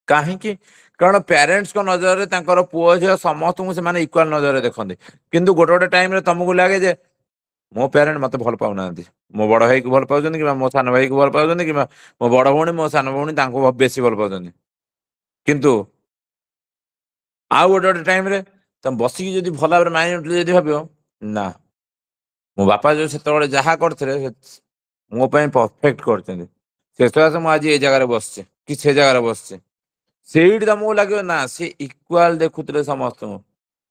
କାହିଁକି? କାରଣ ପ୍ୟାରେଣ୍ଟସଙ୍କ ନଜରରେ ତାଙ୍କର ପୁଅ ଝିଅ ସମସ୍ତଙ୍କୁ ସେମାନେ ଇକ୍ୱାଲ ନଜରରେ ଦେଖନ୍ତି। କିନ୍ତୁ ଗୋଟେ ଗୋଟେ ଟାଇମରେ ତମକୁ ଲାଗେ ଯେ ମୋ ପ୍ୟାରେଣ୍ଟ ମତେ ଭଲ ପାଉନାହାନ୍ତି, ମୋ ବଡ ଭାଇକୁ ଭଲ ପାଉଛନ୍ତି, କିମ୍ବା ମୋ ସାନ ଭାଇକୁ ଭଲ ପାଉଛନ୍ତି, କିମ୍ବା ମୋ ବଡ ଭଉଣୀ ମୋ ସାନ ଭଉଣୀ ତାଙ୍କୁ ବେଶୀ ଭଲ ପାଉଛନ୍ତି। କିନ୍ତୁ ଆଉ ଗୋଟେ ଗୋଟେ ଟାଇମରେ ତମେ ବସିକି ଯଦି ଭଲ ଭାବରେ ମାଇଣ୍ଡ ଯଦି ଭାବିବ, ନା ମୋ ବାପା ଯୋଉ ସେତେବେଳେ ଯାହା କରିଥିଲେ ମୋ ପାଇଁ ପରଫେକ୍ଟ କରିଛନ୍ତି, ଶେଷ ମୁଁ ଆଜି ଏଇ ଜାଗାରେ ବସିଛି କି ସେ ଜାଗାରେ ବସିଛି, ସେଇଠି ତମକୁ ଲାଗିବ ନା ସେ ଇକ୍ୱାଲ ଦେଖୁଥିଲେ ସମସ୍ତଙ୍କୁ,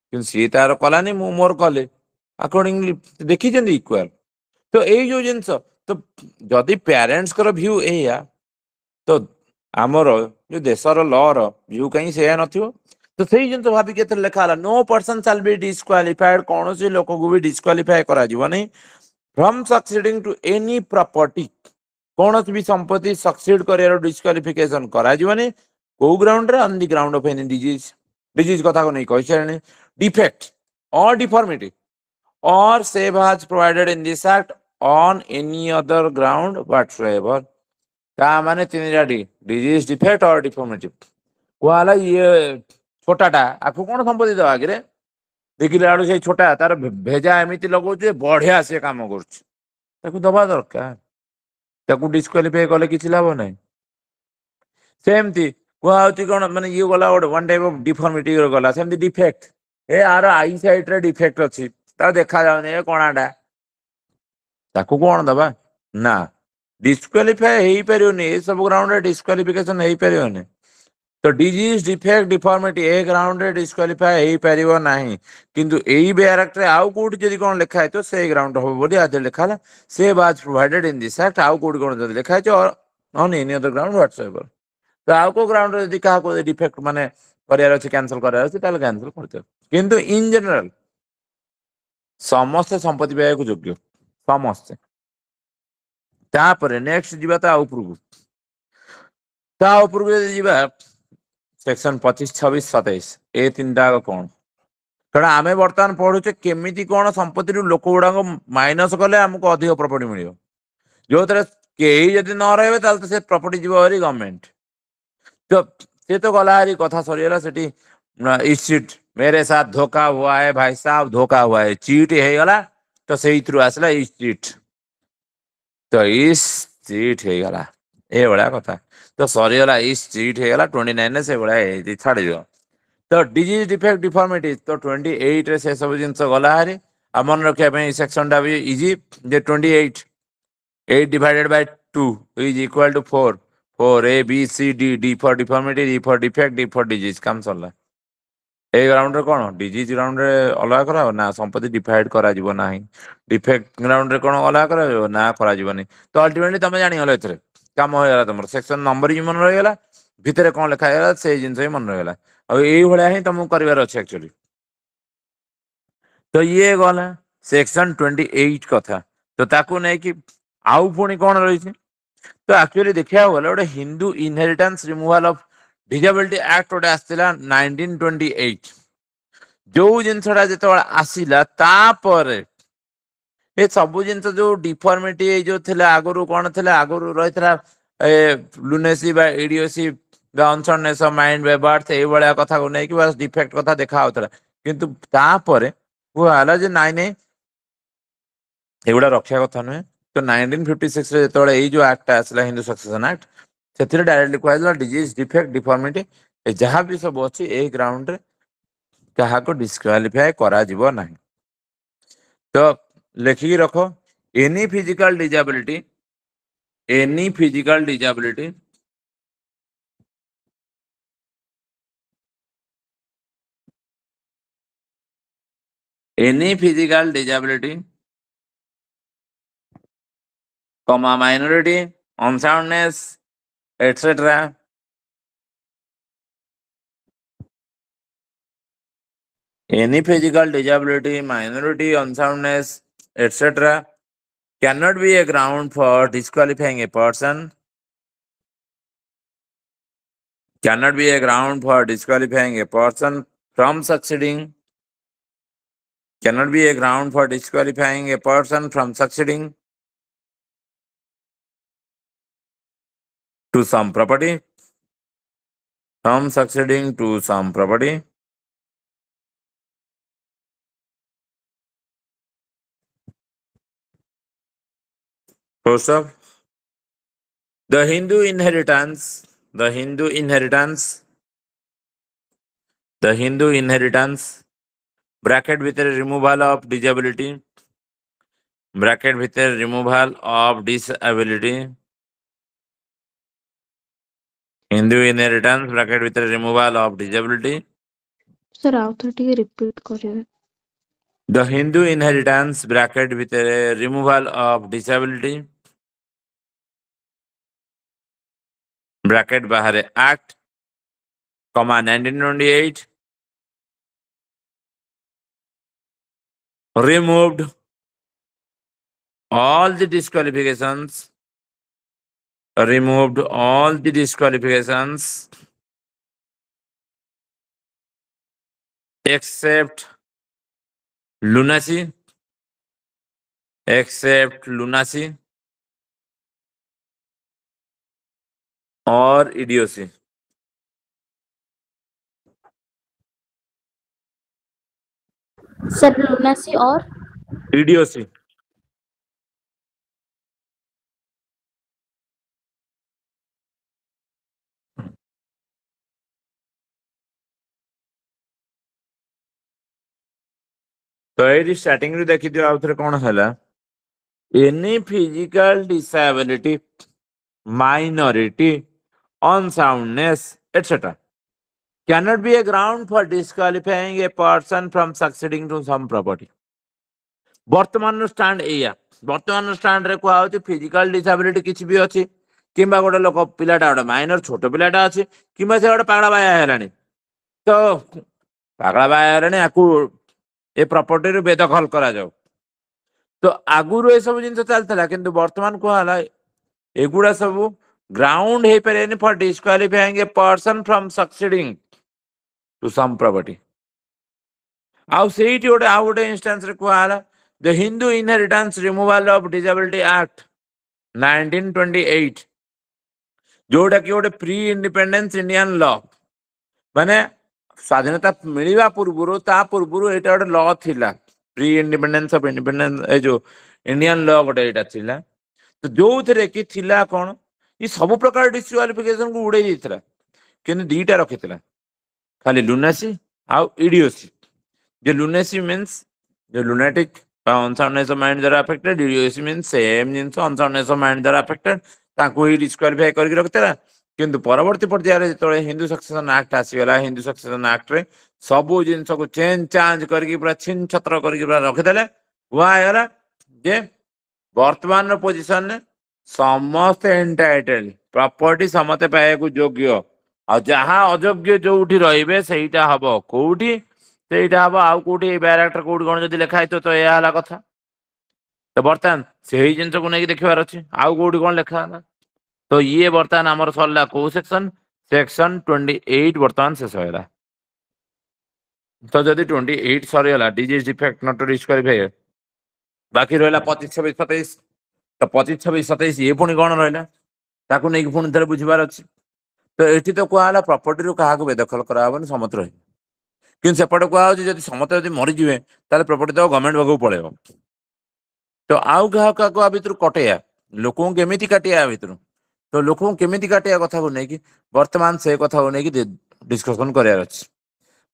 କିନ୍ତୁ ସିଏ ତାର କଲାନି, ମୁଁ ମୋର କଲି, ଆକର୍ଡିଙ୍ଗଲି ଦେଖିଛନ୍ତି ଇକ୍ୱାଲ। ତ ଏଇ ଯୋଉ ଜିନିଷ, ତ ଯଦି ପ୍ୟାରେଣ୍ଟସଙ୍କର ଭ୍ୟୁ ଏଇଆ, ତ ଆମର ଯୋଉ ଦେଶର ଲର ଭ୍ୟୁ କାହିଁ ସେଇଆ ନଥିବ? ତ ସେଇ ଜିନିଷ ଭାବିକି ଏଥିରେ ଲେଖା ହେଲା, no person shall be disqualified, କୌଣସି ଲୋକକୁ ବି ଡିସକ୍ୱାଲିଫାଏ କରାଯିବନି from succeeding to any property, କୌଣସି ବି ସମ୍ପତ୍ତି ସକ୍ସିଡ କରିବାର ଡିସକ୍ୱାଲିଫିକେସନ କରାଯିବନି। କୋଉ ଗ୍ରାଉଣ୍ଡରେ? On the ground of any disease, disease କଥାକୁ ନେଇ କହିସାରିଲେଣି। Defect or deformity or save as provided in this act on any other ground whatsoever। ତା ମାନେ ତିନିଟା ଡିଜିଜ, ଡିଫେକ୍ଟ ଅର ଡିଫର୍ମିଟି। କୁହାହେଲା ଇଏ ଛୋଟାଟା ଆକୁ କଣ ସମ୍ପତ୍ତି ଦେବା ଆଗରେ? ଦେଖିଲା ବେଳୁ ସେଇ ଛୋଟା ତାର ଭେଜା ଏମିତି ଲଗାଉଛି ଯେ ବଢିଆ ସେ କାମ କରୁଛି, ତାକୁ ଦବା ଦରକାର, ତାକୁ ଡିସକ୍ୱାଲିଫାଇ କଲେ କିଛି ଲାଭ ନାହିଁ। ସେମିତି କୁହାହଉଛି କଣ, ମାନେ ଇଏ ଗଲା ଗୋଟେ ୱାନ୍ ଟାଇପ ଅଫ ଡିଫର୍ମିଟି ଗଲା, ସେମିତି ଡିଫେକ୍ଟ, ଆର ଆଇ ସାଇଟ ରେ ଡିଫେକ୍ଟ ଅଛି, ତାକୁ ଦେଖାଯାଉନି, ଏ କଣାଟା, ତାକୁ କଣ ଦବା? ନା, ଡିସକ୍ୱାଲିଫାଏ ହେଇପାରିବନି, ଏସବୁ ଗ୍ରାଉଣ୍ଡରେ ଡିସକ୍ୱାଲିଫିକେସନ ହେଇପାରିବନି। ତ ଡିଜିଜ, ଡିଫେକ୍ଟ, ଡିଫର୍ମିଟି ଏ ଗ୍ରାଉଣ୍ଡରେ ଡିସକ୍ୱାଲିଫାଏ ହେଇପାରିବ ନାହିଁ। କିନ୍ତୁ ଏଇ ବ୍ୟାରେକ୍ଟରେ ଆଉ କୋଉଠି ଯଦି କଣ ଲେଖା ହେଇଥିବ ସେଇ ଗ୍ରାଉଣ୍ଡ ହବ ବୋଲି ଆଜି ଲେଖା ହେଲା, ସେ ବାଜ ପ୍ରୋଭାଇଡେଡ ଇନ ଦିସ୍ ଆକ୍ଟ। ଆଉ କୋଉଠି କଣ ଯଦି ଲେଖା ହେଇଛି ଅନ୍ ଏନି ଅଦର ଗ୍ରାଉଣ୍ଡ ହ୍ୱାଟସଏଭର, ତ ଆଉ କୋଉ ଗ୍ରାଉଣ୍ଡରେ ଯଦି କାହାକୁ ଡିଫେକ୍ଟ ମାନେ କରିବାର ଅଛି, କ୍ୟାନସଲ କରିବାର ଅଛି, ତାହେଲେ କ୍ୟାନସଲ କରିଦିଅ। କିନ୍ତୁ ଇନ୍ ଜେନେରାଲ ସମସ୍ତେ ସମ୍ପତ୍ତି ପାଇବାକୁ ଯୋଗ୍ୟ, ସମସ୍ତେ। ତାପରେ ନେକ୍ସଟ ଯିବା ତା ଉପରକୁ, ତା ଉପରକୁ ଯଦି ଯିବା ସେକ୍ସନ 25, 26, 27, ଏ ତିନିଟା କଣ? କାରଣ ଆମେ ବର୍ତ୍ତମାନ ପଢୁଛେ କେମିତି କଣ ସମ୍ପତ୍ତିରୁ ଲୋକ ଗୁଡାକ ମାଇନସ କଲେ ଆମକୁ ଅଧିକ ପ୍ରପର୍ଟି ମିଳିବ, ଯୋଉଥିରେ କେହି ଯଦି ନ ରହିବେ ତାହେଲେ ତ ସେ ପ୍ରପର୍ଟି ଯିବ ଗଭର୍ଣ୍ଣମେଣ୍ଟ। ତ ସେ ତ ଗଲା ହାରି, କଥା ସରିଗଲା ସେଠି ଇସିଟ୍ मेरे साथ धोखा हुआ है भाई साहब, धोखा हुआ है, चीट हो गला तो से आसला इस चीट, तो इस चीट हो गला ए भला कथा, तो सरीगला इस चीट हो गला 29 से भाई छाड़ दियो। तो डिजीज डिफेक्ट डिफॉर्मिटी तो 28 रे से सब जिनस गला हारी आ मन रखिया सेक्शन टा भी easy J 28 8 divided by 2 is equal to 4 4 A B C D D for deformity, D for defect, D for disease काम सरला ए ग्राउंड रे कोन डिजीज ग्राउंड रे अलग करा ना संपत्ति डिफाइड करा जीवो नाही, डिफेक्ट ग्राउंड रे कोन अलग करा ना करा जीवनी। तो अल्टीमेटली तमे जानि हलो एथरे काम हो गला, तमर सेक्शन नंबर ही मन रह गेला, भितरे कोन लिखा गेला से जिंस ही मन रह गेला, और एई भलिया ही तुमको करिवार अछि एक्चुअली। तो ये गला सेक्शन 28 कथा, तो ताकू नै कि आउ पुणी कोन रही थी। तो एक्चुअली देखिया गला गोटे Hindu inheritance removal of disability act गोटे आसला 1928, जो जिनसटा जो आसला तापर ये सब जिनस जो डिफॉर्मिटी जो थे आगु कौन थे आगु रही लुनेसी इडियोसी अनसर्टनेस ऑफ माइंड बाय बर्थ ये भाया कथा को नहीं बस डिफेक्ट कथा देखा होता, किंतु तापर कहला जे नाई नहीं एगुड़ा रक्षा कथा नुहे। तो 1956 रे जो जो एक्ट आसला हिंदू सक्सेशन एक्ट से डायरेक्टली कहला डिजीज डिफेक्ट डिफॉर्मिटी जहाँ भी सब अच्छी ए ग्राउंड रे क्या डिस्क्वालिफाई करा जीवो नहीं। तो लिखिकी रखो any physical disability, any physical disability any physical disability comma minority, unsoundness, etc. Any physical disability, minority, unsoundness, etc. cannot be a ground for disqualifying a person. Cannot be a ground for disqualifying a person from succeeding. Cannot be a ground for disqualifying a person from succeeding to some property, from succeeding to some property. First of the Hindu inheritance, the Hindu inheritance, the Hindu inheritance, bracket with a removal of disability, bracket with a removal of disability, Hindu inheritance, bracket with a removal of disability. Sir आउ थोड़ा ଟିକେ repeat करिवे। The Hindu inheritance, bracket with a removal of disability, bracket बाहर act, comma 1928, removed all the disqualifications, removed all the disqualifications except lunacy, except lunacy or idiocy. Sir lunacy or Idiocy. तो ये starting रे देखि दियो आउथरे कोन हला any physical disability minority unsoundness etcetera cannot be a ground for disqualifying a person from succeeding to some property. वर्तमान stand एया वर्तमान stand रे को आउची फिजिकल डिसेबिलिटी किछि भी अछि किंबा गोटे लोक पिलाटा गोटे माइनर छोट पिलाटा अछि किंबा से गोटे पागला बाया हेलानी तो पागला बाया हेलानी आकू ए प्रॉपर्टी रे बेदखल करा जाऊ। तो आगुरु ए सब जिंस चलतला किंतु वर्तमान को हला एगुडा सब ग्राउंड हे परेनी for disqualifying a person from succeeding to some property. आउ सेठी गोटे आउ गोटे इंस्टेंस रे को हला the Hindu inheritance removal of disability act 1928 जोटा कि गोटे प्री इंडिपेंडेंस इंडियन लॉ माने ସ୍ୱାଧୀନତା ମିଳିବା ପୂର୍ବରୁ ତା ପୂର୍ବରୁ ଏଇଟା ଗୋଟେ ଲ ଥିଲା ପ୍ରି ଇଣ୍ଡିପେଣ୍ଡେନ୍ସ ଅଫ ଇଣ୍ଡିପେଣ୍ଡେନ୍ସ ଏ ଯୋଉ ଇଣ୍ଡିଆନ ଲ ଗୋଟେ ଏଇଟା ଥିଲା ତ ଯୋଉଥିରେ କି ଥିଲା କଣ ଏ ସବୁ ପ୍ରକାର ଡିସକ୍ୱାଲିଫିକେସନ କୁ ଉଡେଇ ଦେଇଥିଲା କିନ୍ତୁ ଦିଟା ରଖିଥିଲା ଖାଲି ଲୁନାସି ଆଉ ଇଡିଓସି ଯେ ଲୁନାସି ମିନ୍ସ ଯେ ଲୁନାଟିକ ବା ଅନସାଉଣ୍ଡନେସ୍ ଅଫ ମାଇଣ୍ଡ ଦ୍ୱାରା ଆଫେକ୍ଟେଡ ଇଡିଓସି ମିନ୍ସ ସେମ୍ ଜିନିଷ ଅନସାଉଣ୍ଡନେସ୍ ଅଫ ମାଇଣ୍ଡ ଦ୍ୱାରା ଆଫେକ୍ଟେଡ ତାଙ୍କୁ ହିଁ ଡିସକ୍ୱାଲିଫାଇ କରିକି ରଖିଥିଲା କିନ୍ତୁ ପରବର୍ତ୍ତୀ ପର୍ଯ୍ୟାୟରେ ଯେତେବେଳେ ହିନ୍ଦୁ ସକ୍ସେସନ ଆକ୍ଟ ଆସିଗଲା ହିନ୍ଦୁ ସକ୍ସେସନ ଆକ୍ଟରେ ସବୁ ଜିନିଷକୁ ଚେଞ୍ଜ ଚାଞ୍ଜ କରିକି ପୁରା ଛିନ୍ ଛତ୍ର କରିକି ପୁରା ରଖିଦେଲେ କୁହାଗଲା ଯେ ବର୍ତ୍ତମାନର ପୋଜିସନରେ ସମସ୍ତେ ଏଣ୍ଟାଇଟେଲ ପ୍ରପର୍ଟି ସମସ୍ତେ ପାଇବାକୁ ଯୋଗ୍ୟ ଆଉ ଯାହା ଅଯୋଗ୍ୟ ଯୋଉଠି ରହିବେ ସେଇଟା ହବ କୋଉଠି ସେଇଟା ହବ ଆଉ କୋଉଠି ବ୍ୟାରାକ୍ଟର କୋଉଠି କଣ ଯଦି ଲେଖା ହେଇଥିବ ତ ଏହା ହେଲା କଥା ତ ବର୍ତ୍ତମାନ ସେଇ ଜିନିଷକୁ ନେଇକି ଦେଖିବାର ଅଛି ଆଉ କୋଉଠି କଣ ଲେଖା ହେଲା ତ ଇଏ ବର୍ତ୍ତମାନ ଆମର ସରିଲା କୋଉ ସେକ୍ସନ ସେକ୍ସନ 28 ବର୍ତ୍ତମାନ ଶେଷ ହେଲା ତ ଯଦି 28 ସରିଗଲା disease defect not to disqualify ବାକି ରହିଲା 25 26 27 ତ 25 26 27 ଇଏ ପୁଣି କଣ ରହିଲା ତାକୁ ନେଇକି ପୁଣି ଥରେ ବୁଝିବାର ଅଛି ତ ଏଠି ତ କୁହାହେଲା ପ୍ରପର୍ଟିରୁ କାହାକୁ ବେଦଖଲ କରାହବନି ସମସ୍ତେ ରହିବେ କିନ୍ତୁ ସେପଟେ କୁହାହଉଛି ଯଦି ସମସ୍ତେ ଯଦି ମରିଯିବେ ତାହେଲେ ପ୍ରପର୍ଟି ତ ଗଭର୍ଣ୍ଣମେଣ୍ଟ ପାଖକୁ ପଳେଇବ ତ ଆଉ କାହାକୁ ଆ ଭିତରୁ କଟେଇବା ଲୋକଙ୍କୁ କେମିତି କାଟିବା ଆ ଭିତରୁ ତ ଲୋକଙ୍କୁ କେମିତି କାଟିବା କଥାକୁ ନେଇକି ବର୍ତ୍ତମାନ ସେ କଥାକୁ ନେଇକି ଡିସ୍କସନ କରିବାର ଅଛି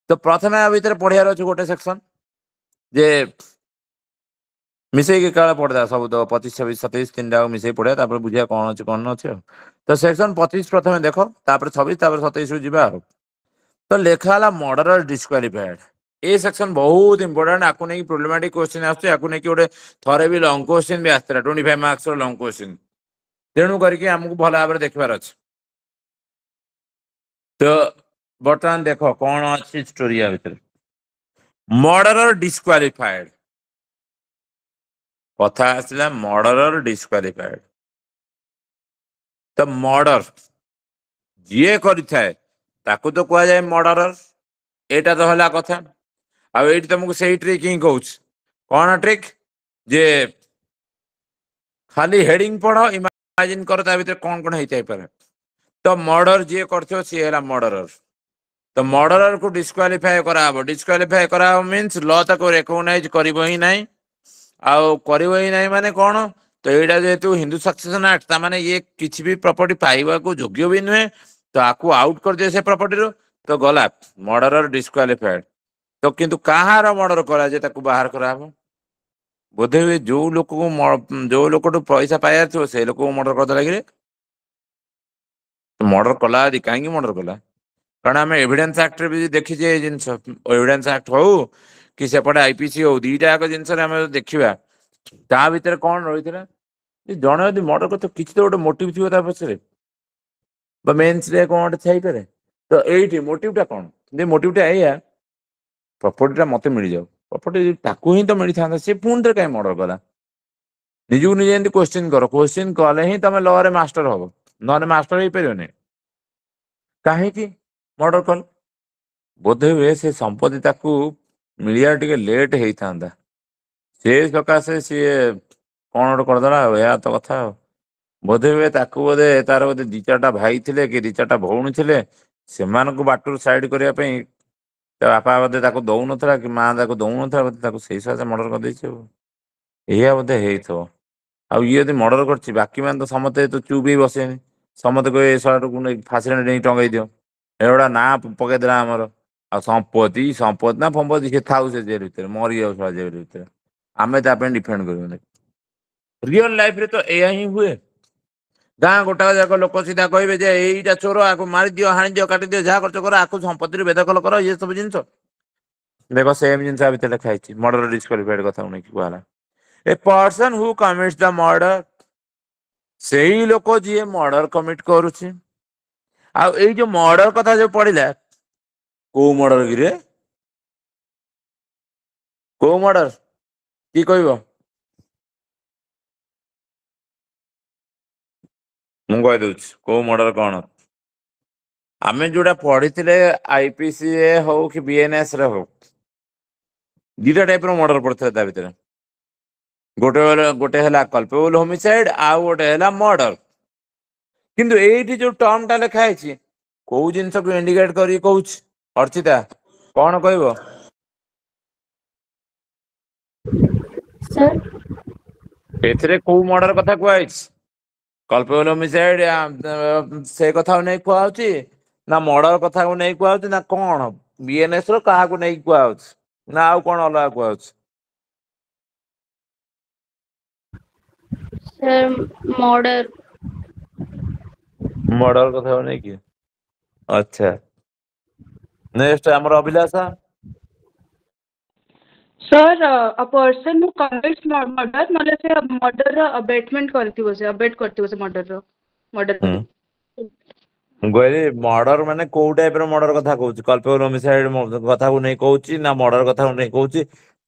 ତ ପ୍ରଥମେ ଆ ଭିତରେ ପଢିବାର ଅଛି ଗୋଟେ ସେକ୍ସନ ଯେ ମିଶେଇକି କାଳେ ପଢିବା ସବୁ ତ 25 26 27 ତିନିଟାକୁ ମିଶେଇ ପଢିବା ତାପରେ ବୁଝିବା କଣ ଅଛି କଣ ଅଛି ଆଉ ତ ସେକ୍ସନ 25 ପ୍ରଥମେ ଦେଖ ତାପରେ 26 ତାପରେ 27 କୁ ଯିବା ଆଉ ତ ଲେଖା ହେଲା ମର୍ଡର ଡିସ୍କ୍ୱାଲିଫାଏଡ ଏ ସେକ୍ସନ ବହୁତ ଇମ୍ପୋର୍ଟାଣ୍ଟ ଆକୁ ନେଇକି ପ୍ରୋବ୍ଲେମାଟିକ କ୍ୱେଶ୍ଚିନ୍ ଆସୁଛି ଆକୁ ନେଇକି ଗୋଟେ ଥରେ ବି ଲଙ୍ଗ କ୍ୱେଶ୍ଚିନ୍ ବି ଆସିଥିଲା 25 ମାର୍କସ ର ଲଙ୍ଗ କ୍ୱେଶ୍ଚିନ୍ ତେଣୁ କରିକି ଆମକୁ ଭଲ ଭାବରେ ଦେଖିବାର ଅଛି ତ ବର୍ତ୍ତମାନ ଦେଖ କଣ ଅଛି ଷ୍ଟୋରି ଆ ଭିତରେ ମର୍ଡର ଡିସ୍କ୍ୱାଲିଫାଏଡ କଥା ଆସିଲା ମର୍ଡର ଡିସ୍କ୍ୱାଲିଫାଏଡ ତ ମର୍ଡର ଯିଏ କରିଥାଏ ତାକୁ ତ କୁହାଯାଏ ମର୍ଡରର ଏଇଟା ତ ହେଲା କଥା ଆଉ ଏଇଠି ତମକୁ ସେଇ ଟ୍ରିକ୍ ହିଁ କହୁଛି କଣ ଟ୍ରିକ୍ ଯେ ଖାଲି ହେଡିଙ୍ଗ ପଢ ଇମାଜିନ କର ତା ଭିତରେ କଣ କଣ ହେଇଥାଇପାରେ ତ ମର୍ଡର ଯିଏ କରିଥିବ ସିଏ ହେଲା ମର୍ଡରର ତ ମର୍ଡରର କୁ ଡିସ୍କ୍ୱାଲିଫାଏ କରାହବ ଡିସ୍କ୍ୱାଲିଫାଏ କରାହବ ମିନ୍ସ ଲ ତାକୁ ରେକଗ୍ନାଇଜ କରିବ ହିଁ ନାହିଁ ଆଉ କରିବ ହିଁ ନାହିଁ ମାନେ କଣ ତ ଏଇଟା ଯେହେତୁ ହିନ୍ଦୁ ସକ୍ସେସନ ଆକ୍ଟ ତାମାନେ ଇଏ କିଛି ବି ପ୍ରପର୍ଟି ପାଇବାକୁ ଯୋଗ୍ୟ ବି ନୁହେଁ ତ ଆକୁ ଆଉଟ କରିଦିଏ ସେ ପ୍ରପର୍ଟିରୁ ତ ଗଲା ମର୍ଡରର ଡିସ୍କ୍ୱାଲିଫାଏଡ ତ କିନ୍ତୁ କାହାର ମର୍ଡର କରାଯାଏ ତାକୁ ବାହାର କରାହବ ବୋଧେ ହୁଏ ଯୋଉ ଲୋକଠୁ ପଇସା ପାଇବାର ଥିବ ସେଇ ଲୋକକୁ ମର୍ଡର କରିଦେଲା କିରେ ମର୍ଡର କଲା ଯଦି କାହିଁକି ମର୍ଡର କଲା କାରଣ ଆମେ ଏଭିଡେନ୍ସ ଆକ୍ଟରେ ବି ଦେଖିଛେ ଏଇ ଜିନିଷ ଏଭିଡେନ୍ସ ଆକ୍ଟ ହଉ କି ସେପଟେ ଆଇପିସି ହଉ ଦିଟା ଯାକ ଜିନିଷରେ ଆମେ ଦେଖିବା ତା ଭିତରେ କଣ ରହିଥିଲା ଜଣେ ଯଦି ମର୍ଡର କରିଥିବ କିଛି ତ ଗୋଟେ ମୋଟିଭ ଥିବ ତା ପଛରେ ବା ମେନ୍ସରେ କଣ ଗୋଟେ ଥାଇପାରେ ତ ଏଇଠି ମୋଟିଭଟା କଣ ଯେ ମୋଟିଭଟା ଏଇଆ ପ୍ରପର୍ଟିଟା ମତେ ମିଳିଯାଉ ପ୍ରପର୍ଟି ତାକୁ ହିଁ ତ ମିଳିଥାନ୍ତା ସେ ପୁଣି ଥରେ କାହିଁ ମର୍ଡର କଲା ନିଜକୁ ନିଜେ ଏମିତି କ୍ୱେଶ୍ଚିନ୍ କର କ୍ୱେଶ୍ଚିନ୍ କଲେ ହିଁ ତମେ ଲରେ ମାଷ୍ଟର ହବ ନହେଲେ ମାଷ୍ଟର ହେଇପାରିବନି କାହିଁକି ମର୍ଡର କଲ ବୋଧେ ହୁଏ ସେ ସମ୍ପତ୍ତି ତାକୁ ମିଳିବା ଟିକେ ଲେଟ୍ ହେଇଥାନ୍ତା ସେ ସକାଶେ ସିଏ କଣ ଗୋଟେ କରିଦେଲା ଆଉ ଏହା ତ କଥା ଆଉ ବୋଧେ ହୁଏ ତାକୁ ବୋଧେ ତାର ବୋଧେ 2-4ଟା ଭାଇ ଥିଲେ କି 2-4ଟା ଭଉଣୀ ଥିଲେ ସେମାନଙ୍କୁ ବାଟରୁ ସାଇଡ କରିବା ପାଇଁ ତା ବାପା ବୋଧେ ତାକୁ ଦଉନଥିଲା କି ମା ତାକୁ ଦଉନଥିଲା ବୋଧେ ତାକୁ ସେଇ ସକାଶେ ମର୍ଡର କରିଦେଇଛି ଆଉ ଏଇଆ ବୋଧେ ହେଇଥିବ ଆଉ ଇଏ ଯଦି ମର୍ଡର କରିଛି ବାକି ମାନେ ତ ସମସ୍ତେ ତ ଚୁପ୍ ହେଇ ବସେନି ସମସ୍ତେ କହିବେ ଏ ଶଳାଟାକୁ ନେଇ ଫାଶୀରେ ନେଇ ଟଙ୍ଗେଇ ଦିଅ ଏଗୁଡ଼ା ନାଁ ପକେଇଦେଲା ଆମର ଆଉ ସମ୍ପତ୍ତି ନା ଫମ୍ପତ୍ତି ସେ ଥାଉ ସେ ଜେଲ ଭିତରେ ମରିଯାଉ ଶଳା ଜେଲ ଭିତରେ ଆମେ ତା ପାଇଁ ଡିଫେଣ୍ଡ କରିବୁନି ରିଅଲ ଲାଇଫରେ ତ ଏଇଆ ହିଁ ହୁଏ ଗାଁ ଗୋଟାକ ଯାକ ଲୋକ ସିଧା କହିବେ ଯେ ଏଇଟା ଚୋର ଆକୁ ମାରିଦିଅ ହାଣିଦିଅ କାଟିଦିଅ ଯାହା କରୁଛ କର ଆକୁ ସମ୍ପତ୍ତିରୁ ବେଦଖଲ କର ଇଏ ସବୁ ଜିନିଷ ଦେଖ ସେମ୍ ଜିନିଷ ଆ ଭିତରେ ଲେଖା ହେଇଛି ମର୍ଡର ଡିସ୍କ୍ୱାଲିଫାଏଡ କଥାକୁ ନେଇକି କୁହାହେଲା ଏ ପର୍ସନ ହୁ କମିଟ୍ସ ଦ ମର୍ଡର ସେଇ ଲୋକ ଯିଏ ମର୍ଡର କମିଟ କରୁଛି ଆଉ ଏଇ ଯୋଉ ମର୍ଡର କଥା ଯୋଉ ପଡିଲା କୋଉ ମର୍ଡର କିରେ କୋଉ ମର୍ଡର କି କହିବ ମୁଁ କହିଦଉଛି କୋଉ ମର୍ଡର କଣ ଆମେ ଯୋଉଟା ପଢିଥିଲେ ଆଇପିସି ହଉ କି ବିଏନଏସ ରେ ହଉ ଦିଟା ଟାଇପ ର ମର୍ଡର ପଡିଥିଲା ତା ଭିତରେ ଗୋଟେ ହେଲା କଲ୍ପେବୁଲ ହୋମିସାଇଡ ଆଉ ଗୋଟେ ହେଲା ମର୍ଡର କିନ୍ତୁ ଏଇଠି ଯୋଉ ଟର୍ମ ଟା ଲେଖା ହେଇଛି କୋଉ ଜିନିଷକୁ ଇଣ୍ଡିକେଟ କରିକି କହୁଛି अर्चिता कौन कहब सर एथिरे को मर्डर कथा कुआई कल्पेबल होमिसाइड से कथा नहीं कुआउची ना मर्डर कथा को नहीं कुआउची ना कौन बीएनएस रो कहा को नहीं कुआउची ना आउ कौन अलग कुआउची सर मर्डर मर्डर कथा को नहीं कि अच्छा नेक्स्ट हमर अभिलाषा sir a person who commits murder मतलब से murder abatement करती से abate करती से murder गइली मर्डर माने को टाइप रो मर्डर कथा कहूची कल्पेबल होमिसाइड कथा को नहीं कहूची ना मर्डर कथा को नहीं कहूची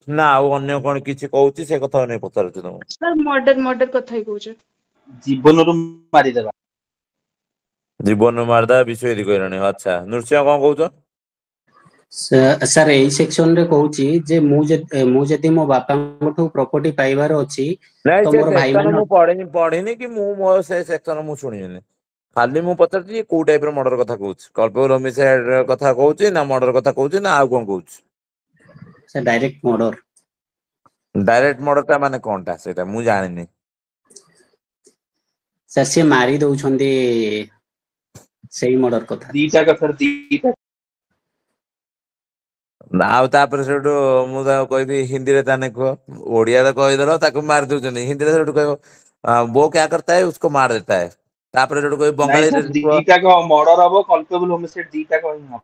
ना आउ अन्य कोन किछि कहूची से कथा नहीं पचारछु तुम सर मर्डर कथा ही कहूचे जीवनରୁ ମାରିଦେବା जीवन मारदा विषय कहलानी अच्छा नृसिंह कौन कहूछ सर एई सेक्शन रे कहूची जे मु जदि मो बापांठू प्रॉपर्टी पाइबार अछि नहीं तो से मोर भाई सेक्शन मान मु पढ़िनी कि मु मो से सेक्शन मु सुनिनी खाली मु पचारछि को टाइप रो मर्डर कथा कहूछ कल्पेबल होमिसाइड कथा कहूची ना मर्डर कथा कहूची ना आउ कोन कहूछ sir direct murder direct murder ता माने कोनटा सेटा मु जानिनी सर से मारी दउछंदी सेही मर्डर कथा ଦିଟା କଥା ଦିଟା ना आउ तापर सेटू मु ता कहबी हिंदी रे ताने को ओडिया रे कहि देलो ताको मार दउछनी हिंदी रे सेटू कहबो वो क्या करता है उसको मार देता है तापर सेटू कहबी ନାଇଁ बंगाली रे ସାର୍ ଦିଟାକ ମର୍ଡର ହବ କଲ୍ପେବଲ ହୋମିସାଇଡ୍ ଦିଟାକ ହିଁ ହବ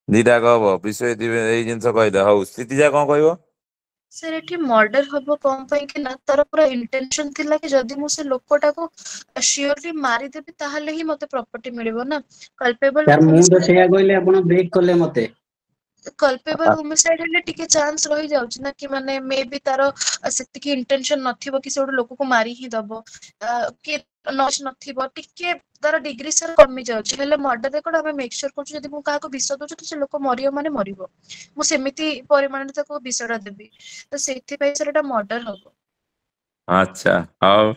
दीटा कहबो विषय एई जिंस कहले हौ स्थिति जा कोन कहबो सर एठी मर्डर हबो कौन ପାଇଁ कि ना तार पूरा इंटेंशन थिला कि जदि मु से लोकटाको श्योरली मारी देबी ताहले ही मते प्रॉपर्टी मिलिबो ना कल्पेबल सर मु तो सेया कहले आपण ब्रेक करले मते कल्पेबल होमिसाइड हेले टिके चांस रही जाउची ना कि माने मे बी तारो सेतिकी इंटेंशन नथिबो कि से ओड लोक को मारी ही दबो कि नॉच नथिबो टिके तार डिग्री सर कमी जाउची हेले मर्डर रेकॉर्ड हमें मेक श्योर करछु जदि मु काहा को विष दोछु तो से लोक मरियो माने मरिबो मु सेमिति परिमाण ताको विषडा देबी तो सेति पई सर एटा मर्डर हबो अच्छा हौ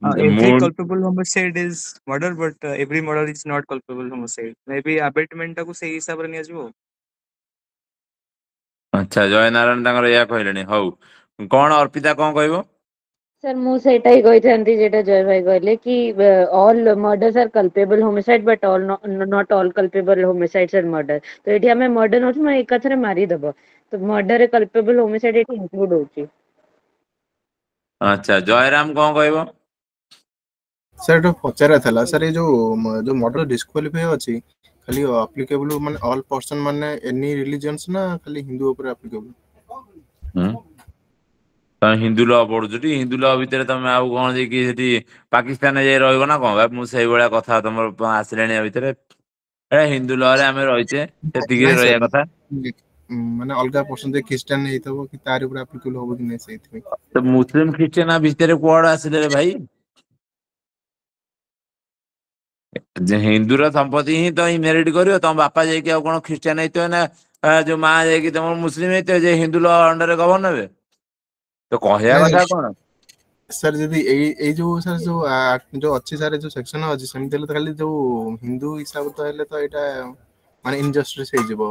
Every mood culpable homicide is murder, but every murder is not culpable homicide. Maybe abatement टाକୁ सेही हिसाब रे निया जिवो अच्छा जय नारायण तांकर या कहलेनी हौ कोन अर्पिता कोन कहबो सर मु सेटा ही कहथांती जेटा जय भाई कहले कि all murders are culpable homicide but all not all culpable homicides are murder तो एठी हमें मर्डर होछ मैं एकाथरे मारी दबो तो मर्डर रे कल्पेबल होमिसाइड एठी इंक्लूड होची अच्छा जयराम कोन कहबो सर एटा पचारा थला सर ये जो मर्डर डिस्क्वालिफाई अछि खाली एप्लीकेबल माने ऑल पर्सन माने एनी रिलीजियंस ना खाली हिंदू ऊपर एप्लीकेबल तम हिंदू लॉ पढुछटी हिंदू लॉ भितर तमे आउ कोन जे कि सेठी पाकिस्तान जे रहइबो ना कोन मु सेही बळा कथा तमर आसिलेनी आ भितर ए हिंदू लॉ रे हमें रहिते सेतिकी नहीं रहया सर कथा माने अलगा पर्सन जे क्रिश्चियन हेतबो कि तार ऊपर एप्लीकेबल होबो कि नै सेति तो मुस्लिम क्रिश्चियन भितर कोड आसिले रे भाई जे हिंदूर संपत्ति ही तो इनहेरिट करियो तम बापा जे कि आ कोन क्रिश्चियन हेतो ना जो मां जे कि तम मुस्लिम हेतो जे हिंदू लॉ अंडर गवर्न हेबे तो कहया कथा कोन सर जदि ए जो सर जो अच्छी सारे जो सेक्शन अछि सेमते तो खाली जो हिंदू हिसाब तो हेले तो एटा माने इनजस्टिस हे जिवो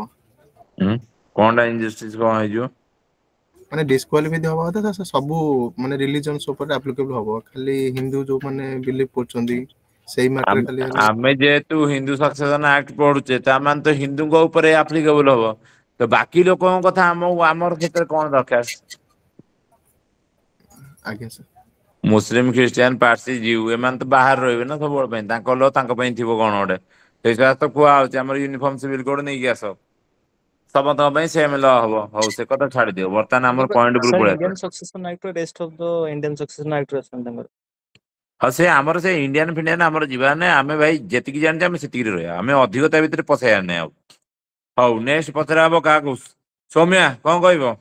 कोनडा इनजस्टिस कोन हे जो माने डिस्क्वालिफाई हवा था सब माने रिलीजन ऊपर एप्लीकेबल हबो खाली हिंदू जो माने बिलीव करचंदी सेही मैटर खाली आमे जेतु हिंदू सक्सेशन एक्ट पढुचे ता मान तो हिंदू को ऊपर एप्लीकेबल हबो तो बाकी लोकों कथा हमर क्षेत्र कोन दरकार आगे सर मुस्लिम क्रिश्चियन पारसी जीव एमान तो बाहर रहबे ना सब पई तांको लो तांको पई थिबो कोन ओडे तेसा तो कुआ होचे हमर यूनिफॉर्म सिविल कोड नै गयास सब तो पई सेम लॉ हबो हो से कथा छाडी दियो वर्तमान हमर पॉइंट ग्रुप सर पळे Indian succession act rest of the Indian succession act रसन तंगर हाँ से आमर से इंडियन फिंडियन आमर जीवा ने आमे भाई जेतिकी जानते आमे सेतिकी रहया आमे अधिकता भितर पसाया नै अब हौ नेक्स्ट पचरा हबो काकू सौम्या कोन कहइबो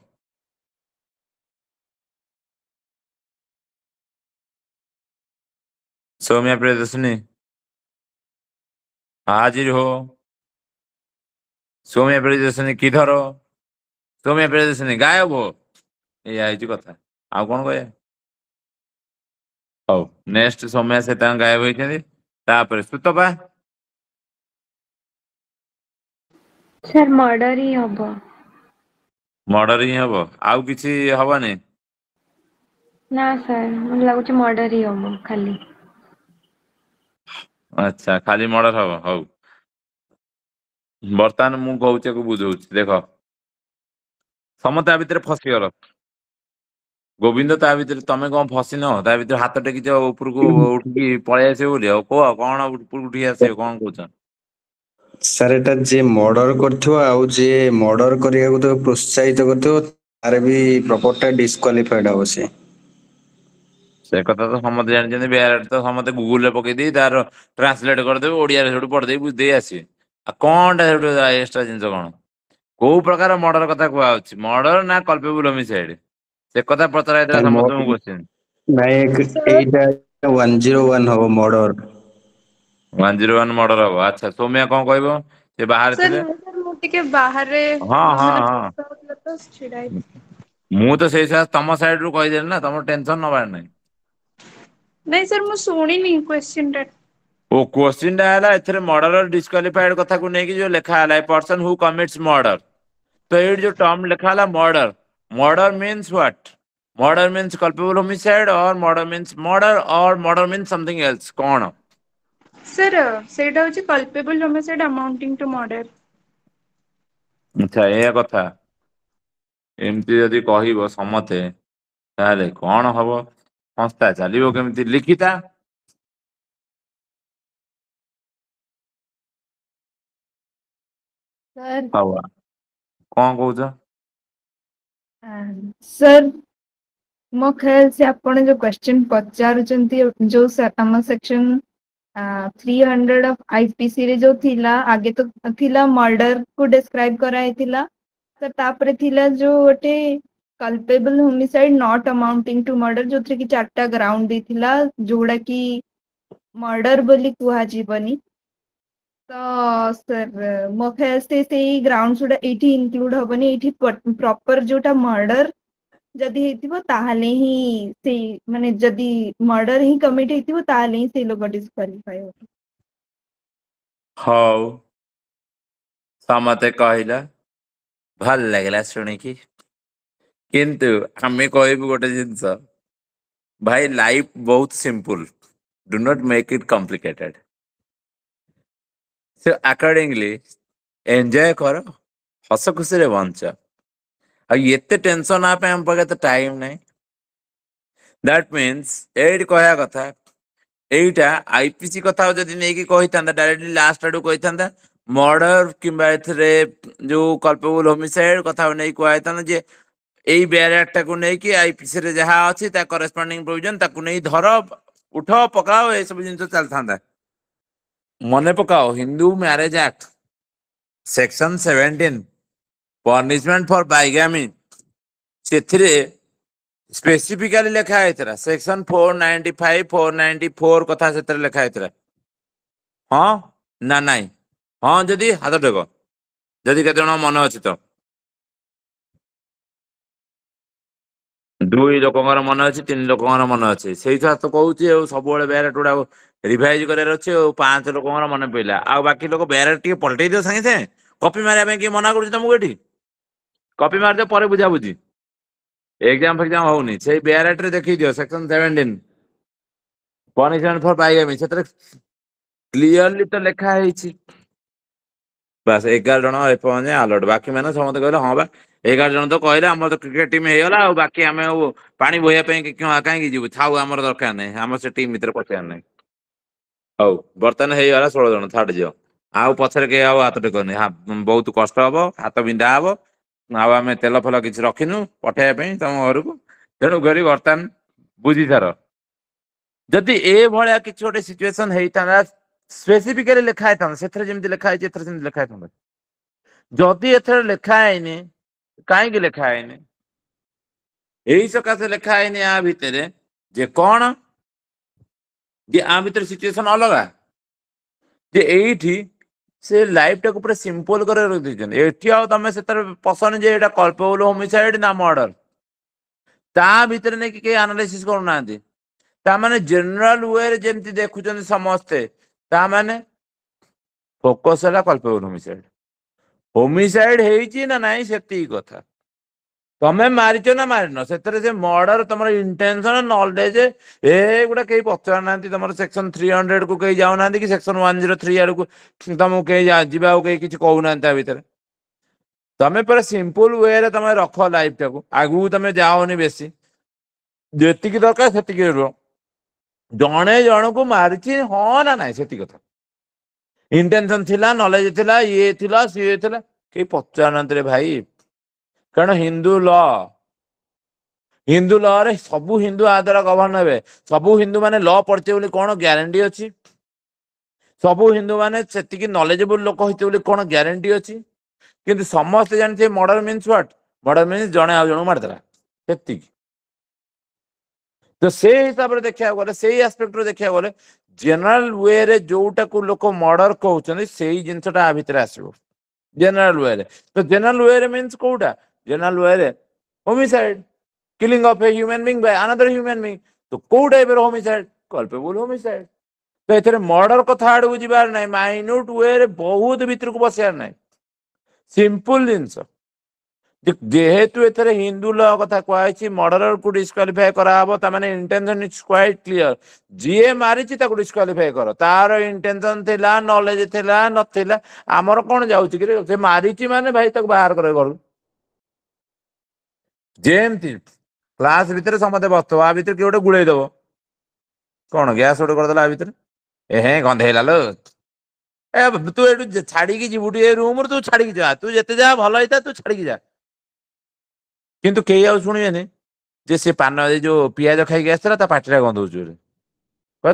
सौम्या प्रियदर्शनी हाजिर हो सौम्या प्रियदर्शनी किधर हो सौम्या प्रियदर्शनी गायब हो ये आइची कथा आ कोन कहया हौ नेक्स्ट सौम्या से गायब होइछथि तापर सुतपा सर मर्डर ही हब मर्डर ही हब आउ किछि हबनी ना सर मुझे लगुच मर्डर ही हब खाली अच्छा खाली मर्डर हब हौ बर्तमान मु कहूचे को बुझौछि देख समते आ भितर फसिगल गोविंद ता भितर तमे कौन फसिन ता भितर हाथ टेकिच उपरକୁ उठिकी पळेइ आसियो बोली ଆଉ कोह कौन उपरକୁ उठी आसियो कौन कहउछ ସାର୍ ଏଟା ଯିଏ ମର୍ଡର କରିଥିବ ଆଉ ଯିଏ ମର୍ଡର କରିବାକୁ ତ ପ୍ରୋତ୍ସାହିତ କରିଥିବ ତାର ବି ପ୍ରପର୍ଟା ଡିସକ୍ୱାଲିଫାଏଡ ହବ ସେ ସେ କଥା ତ ସମସ୍ତେ ଜାଣିଛନ୍ତି ବେଆରେଟ ତ ସମସ୍ତେ ଗୁଗୁଲ ରେ ପକେଇ ଦେଇ ତାର ଟ୍ରାନ୍ସଲେଟ କରିଦେବେ ଓଡିଆରେ ସେଠୁ ପଢିଦେଇ ବୁଝିଦେଇ ଆସିବେ ଆଉ କଣଟା ସେଠୁ ଏକ୍ସଟ୍ରା ଜିନିଷ କଣ କୋଉ ପ୍ରକାର ମର୍ଡର କଥା କୁହାଯାଉଛି ମର୍ଡର ନା କଲ୍ପେବୁଲ ହୋମିସାଇଡ ସେ କଥା ପଚରା ହେଇଥିଲା ସମସ୍ତଙ୍କୁ କୋଶ୍ଚିନ୍ ନାଇଁ ଏଇଟା 101 ହବ ମର୍ଡର 101 ମର୍ଡର ହବ ଆଚ୍ଛା ସୌମ୍ୟା କଣ କହିବ ସେ ବାହାରେ सर ଥିଲେ नहीं सर ମୁଁ ଟିକେ ବାହାରେ ହଁ ହଁ ମାନେ ହଁ ବର୍ଷା ହଉଥିଲା ତ ଛିଡା ହେଇଛି। ମୁଁ ତ ସେଇ ତମ ସାଇଡ ରୁ କହିଦେଲି ନା ତମର ଟେନସନ ନବାର ନାହିଁ नहीं सर ମୁଁ ଶୁଣିନି क्वेश्चन ଟା ଓ क्वेश्चन ଟା ହେଲା ଏଥିରେ ମର୍ଡର ଡିସକ୍ୱାଲିଫାଏଡ କଥାକୁ ନେଇକି ଯୋଉ ଲେଖା ହେଲା ଏ ପର୍ସନ ହୁ କମିଟ୍ସ ମର୍ଡର ତ ଏଇଠି ଯୋଉ ଟର୍ମ ଲେଖା ହେଲା murder murder means what murder means culpable homicide or murder means murder or murder means something else କଣ सर ସେଇଟା ହଉଛି culpable homicide amounting to murder। ଆଚ୍ଛା ଏଇଆ କଥା ଏମିତି ଯଦି କହିବ ସମତେ ତାହେଲେ କଣ ହବ ସଂସ୍ଥା ଚାଲିବ କେମିତି ଲିଖିତା सर ହବ କଣ କହୁଛ सर ମୋ ख्याल से ଆପଣ जो क्वेश्चन पचारुचंती जो ଆମ ସେକ୍ସନ 300 ଅଫ ଆଇପିସି ରେ ଯୋଉ ଥିଲା ଆगे ତ ଥିଲା ମର୍ଡର କୁ ଡେସ୍କ୍ରାଇବ କରାଯାଇଥିଲା ତ ତାପରେ ଥିଲା ଯୋଉ ଗୋଟେ culpable homicide not amounting to murder ଯୋଉଥିରେ କି 4ଟା ଗ୍ରାଉଣ୍ଡ ଦେଇଥିଲା ଯୋଉଟା କି ମର୍ଡର ବୋଲି କୁହାଯିବନି ତ सर ମୋ ख्याल से ସେଇ ଗ୍ରାଉଣ୍ଡ ଗୁଡା ଏଇଠି ଇନକ୍ଲୁଡ ହବନି ଏଇଠି ପ୍ରପର ଯୋଉଟା ମର୍ଡର ଯଦି ହେଇଥିବ ତାହେଲେ ହିଁ ସେଇ ମାନେ ଯଦି ମର୍ଡର ହିଁ କମିଟ ହେଇଥିବ ତାହେଲେ ହିଁ ସେଇ ଲୋକ ଡିସକ୍ୱାଲିଫାଏ ହବ ହଉ ସମସ୍ତେ କହିଲା ଭଲ ଲାଗିଲା ଶୁଣିକି କିନ୍ତୁ ଆମେ କହିବୁ ଗୋଟେ ଜିନିଷ ଭାଇ ଲାଇଫ ବହୁତ simple do not make it complicated so accordingly enjoy କର ହସ ଖୁସିରେ ବଞ୍ଚ ଆଉ ଏତେ ଟେନସନ ଆ ପାଇଁ ଆମ ପାଖେ ଏତେ ଟାଇମ ନାହିଁ ଦ୍ୟାଟ ମିନ୍ସ ଏଇଠି କହିବା କଥା ଏଇଟା ଆଇପିସି କଥା ଯଦି ନେଇକି କହିଥାନ୍ତା ଡାଇରେକ୍ଟଲି ଲାଷ୍ଟ ଆଡୁ କହିଥାନ୍ତା ମର୍ଡର କିମ୍ବା ଏଥିରେ ଯୋଉ କଲ୍ପେବୁଲ ହୋମିସାଇଡ କଥା ନେଇକି କୁହାଯାଇଥାନ୍ତା ଯେ ଏଇ ବ୍ୟାରିୟର ଟାକୁ ନେଇକି ଆଇପିସି ରେ ଯାହା ଅଛି ତା କରେସ୍ପଣ୍ଡିଂ ପ୍ରୋଭିଜନ ତାକୁ ନେଇ ଧର ଉଠ ପକାଅ ଏସବୁ ଜିନିଷ ଚାଲିଥାନ୍ତା ମନେ ପକାଅ Hindu marriage act section 17 punishment for bigamy ସେଥିରେ ସ୍ପେସିଫିକାଲି ଲେଖା ହେଇଥିଲା ସେକ୍ସନ 495 494 କଥା ସେଥିରେ ଲେଖା ହେଇଥିଲା ହଁ ନା ନାଇଁ ହଁ ଯଦି ହାତ ଟେକ ଯଦି କେତେ ଜଣ ମନେ ଅଛି ତ 2 ଲୋକଙ୍କର ମନେ ଅଛି 3 ଲୋକଙ୍କର ମନେ ଅଛି ସେଇଟା ତ କହୁଛି ଆଉ ସବୁବେଳେ ବ୍ୟାରେଟ ଗୁଡା ରିଭାଇଜ କରିବାର ଅଛି ଆଉ 5 ଲୋକଙ୍କର ମନେ ପଇଲା ଆଉ ବାକି ଲୋକ ବ୍ୟାରେଟ ଟିକେ ପଲଟେଇ ଦିଅ ସାଙ୍ଗେ ସାଙ୍ଗେ କପି ମାରିବା ପାଇଁ କିଏ ମନା କରୁଛି ତମକୁ ଏଠି କପି ମାରିଦିଅ ପରେ ବୁଝାବୁଝି ଏକ୍ଜାମ ଫେକ୍ଜାମ ହଉନି ସେଇ ବ୍ୟାରେଟ ରେ ଦେଖେଇ ଦିଅ ସେକ୍ସନ 17 ପନିଶମେଣ୍ଟ ଫର ବାଇଗାମି ସେଥିରେ କ୍ଲିୟରଲି ତ ଲେଖା ହେଇଛି ବାସ୍ 11 ଜଣ ଏପର୍ଯ୍ୟନ୍ତ ଆଲର୍ଟ ବାକି ମାନେ ସମସ୍ତେ କହିଲେ ହଁ ବା 11 ଜଣ ତ କହିଲେ ଆମର ତ କ୍ରିକେଟ ଟିମ ହେଇଗଲା ଆଉ ବାକି ଆମେ ଆଉ ପାଣି ବୋହିବା ପାଇଁ କାହିଁକି ଯିବୁ ଥାଉ ଆମର ଦରକାର ନାହିଁ ଆମର ସେ ଟିମ ଭିତରେ ପଶିବାର ନାହିଁ ହଉ ବର୍ତ୍ତମାନ ହେଇଗଲା 16 ଜଣ ଛାଡ ଯିବ ଆଉ ପଛରେ କେହି ଆଉ ହାତ ଟେକନି ବହୁତ କଷ୍ଟ ହବ ହାତ ବିନ୍ଧା ହବ ଆଉ ଆମେ ତେଲ ଫେଲ କିଛି ରଖିନୁ ପଠେଇବା ପାଇଁ ତମ ଘରକୁ ତେଣୁ କରି ବର୍ତ୍ତମାନ ବୁଝିସାର ଯଦି ଏଭଳିଆ କିଛି ଗୋଟେ ସିଚୁଏସନ ହେଇଥାନ୍ତା ସ୍ପେସିଫିକାଲି ଲେଖା ହେଇଥାନ୍ତା ସେଥିରେ ଯେମିତି ଲେଖା ହେଇଛି ଏଥିରେ ସେମିତି ଲେଖା ହେଇଥାନ୍ତା ଯଦି ଏଥିରେ ଲେଖା ହେଇନି କାହିଁକି ଲେଖା ହେଇନି ଏଇ ସକାଶେ ଲେଖା ହେଇନି ଆ ଭିତରେ ଯେ କଣ ଯେ ଆ ଭିତରେ ସିଚୁଏସନ ଅଲଗା ଯେ ଏଇଠି ସେ ଲାଇଫ ଟାକୁ ପୁରା ସିମ୍ପଲ କରି ରଖିଦେଇଛନ୍ତି ଏଠି ଆଉ ତମେ ସେଥିରେ ପସନ୍ଦ ଯେ ଏଇଟା କଲ୍ପେବୁଲ ହୋମିସାଇଡ ନା ମର୍ଡର ତା ଭିତରେ ନେଇକି କେହି ଆନାଲିସିସ୍ କରୁନାହାନ୍ତି ତାମାନେ ଜେନେରାଲ ୱେରେ ଯେମିତି ଦେଖୁଛନ୍ତି ସମସ୍ତେ ତାମାନେ ଫୋକସ ହେଲା କଲ୍ପେବୁଲ ହୋମିସାଇଡ होमिसाइड ହେଇଛି ନା ନାଇଁ ସେତିକି କଥା। ତମେ ମାରିଛ ନା ମାରିନ ସେଥିରେ ସେ ମର୍ଡର ତମର ଇଣ୍ଟେନସନ ନଲେଜ ଏଗୁଡା କେହି ପଚାରୁନାହାନ୍ତି। ତମର ସେକ୍ସନ 300 କୁ କେହି ଯାଉନାହାନ୍ତି କି ସେକ୍ସନ 103 ଆଡକୁ ତମକୁ କେହି ଯିବାକୁ କେହି କିଛି କହୁନାହାନ୍ତି ତା ଭିତରେ। ତମେ ପୁରା ସିମ୍ପଲ ୱେରେ ତମେ ରଖ ଲାଇଫ ଟାକୁ ଆଗକୁ ତମେ ଯାଅନି ବେଶୀ ଯେତିକି ଦରକାର ସେତିକି ରୁହ। ଜଣେ ଜଣକୁ ମାରିଛି ହଁ ନା ନାଇଁ ସେତିକି କଥା। ଇଣ୍ଟେନସନ ଥିଲା ନଲେଜ ଥିଲା ଇଏ ଥିଲା ସିଏ ଥିଲା କେହି ପଚାରୁନାହାନ୍ତି ରେ ଭାଇ। କାରଣ ହିନ୍ଦୁ ରେ ସବୁ ହିନ୍ଦୁ ଆ ଦ୍ୱାରା ଗଭର୍ଣ୍ଣ ହେବେ। ସବୁ ହିନ୍ଦୁ ମାନେ ଲ ପଢିଥିବେ ବୋଲି କଣ ଗ୍ୟାରେଣ୍ଟି ଅଛି? ସବୁ ହିନ୍ଦୁ ମାନେ ସେତିକି ନଲେଜେବୁଲ ଲୋକ ହେଇଥିବେ ବୋଲି କଣ ଗ୍ୟାରେଣ୍ଟି ଅଛି? କିନ୍ତୁ ସମସ୍ତେ ଜାଣିଥିବେ murder means what? Murder means ଜଣେ ଆଉ ଜଣକୁ ମାରିଦେଲା ସେତିକି। ତ ସେଇ ହିସାବରେ ଦେଖିବାକୁ ଗଲେ ସେଇ ଆସ୍ପେକ୍ଟରେ ଦେଖିବାକୁ ଗଲେ ଜେନେରାଲ ୱେରେ ଯୋଉଟାକୁ ଲୋକ ମର୍ଡର କହୁଛନ୍ତି ସେଇ ଜିନିଷଟା ଆ ଭିତରେ ଆସିବ ଜେନେରାଲ ୱେରେ। ତ ଜେନେରାଲ ୱେରେ ମିନ୍ସ କୋଉଟା? General were homicide killing of a human being by another human being. ତ କୋଉ ଟାଇପର ହୋମିସାଇଡ? କଲ୍ପେବୁଲ ହୋମିସାଇଡ। ତ ଏଥିରେ ମର୍ଡର କଥା ଆଡକୁ ଯିବାର ନାହିଁ। ମାଇନ୍ୟୁଟ ୱେରେ ବହୁତ ଭିତରକୁ ବସିବାର ନାହିଁ। ସିମ୍ପଲ ଜିନିଷ ଯେହେତୁ ଏଥିରେ ହିନ୍ଦୁ ଲ କଥା କୁହାଯାଇଛି ମର୍ଡରକୁ ଡିସକ୍ୱାଲିଫାଏ କରାହବ ତାମାନେ ଇଣ୍ଟେନସନ ଇଜ କ୍ୱାଇଟ କ୍ଲିୟର। ଯିଏ ମାରିଛି ତାକୁ ଡିସକ୍ୱାଲିଫାଏ କର। ତାର ଇଣ୍ଟେନସନ ଥିଲା ନଲେଜ ଥିଲା ନଥିଲା ଆମର କଣ ଯାଉଛି କି ସେ ମାରିଛି ମାନେ ଭାଇ ତାକୁ ବାହାର କର ଘରୁ। ଯେମତି କ୍ଲାସ ଭିତରେ ସମସ୍ତେ ବସିଥିବ ଆ ଭିତରେ କିଏ ଗୋଟେ ଗୁଳେଇ ଦବ କଣ ଗ୍ୟାସ ଗୋଟେ କରିଦେଲା ଆ ଭିତରେ ଗନ୍ଧେଇଲା ଲୋ ଏ ତୁ ଏଠୁ ଛାଡିକି ଯିବୁ ଟିକେ ରୁମରୁ ତୁ ଛାଡିକି ଯା ତୁ ଯେତେ ଯା ଭଲ ହେଇଥା ତୁ ଛାଡିକି ଯା। କିନ୍ତୁ କେହି ଆଉ ଶୁଣିବେନି ଯେ ସେ ପାନ ଏଇ ଯୋଉ ପିଆଜ ଖାଇକି ଆସିଥିଲା ତା ପାଟିଟା ଗନ୍ଧଉଛି ବୋଲି।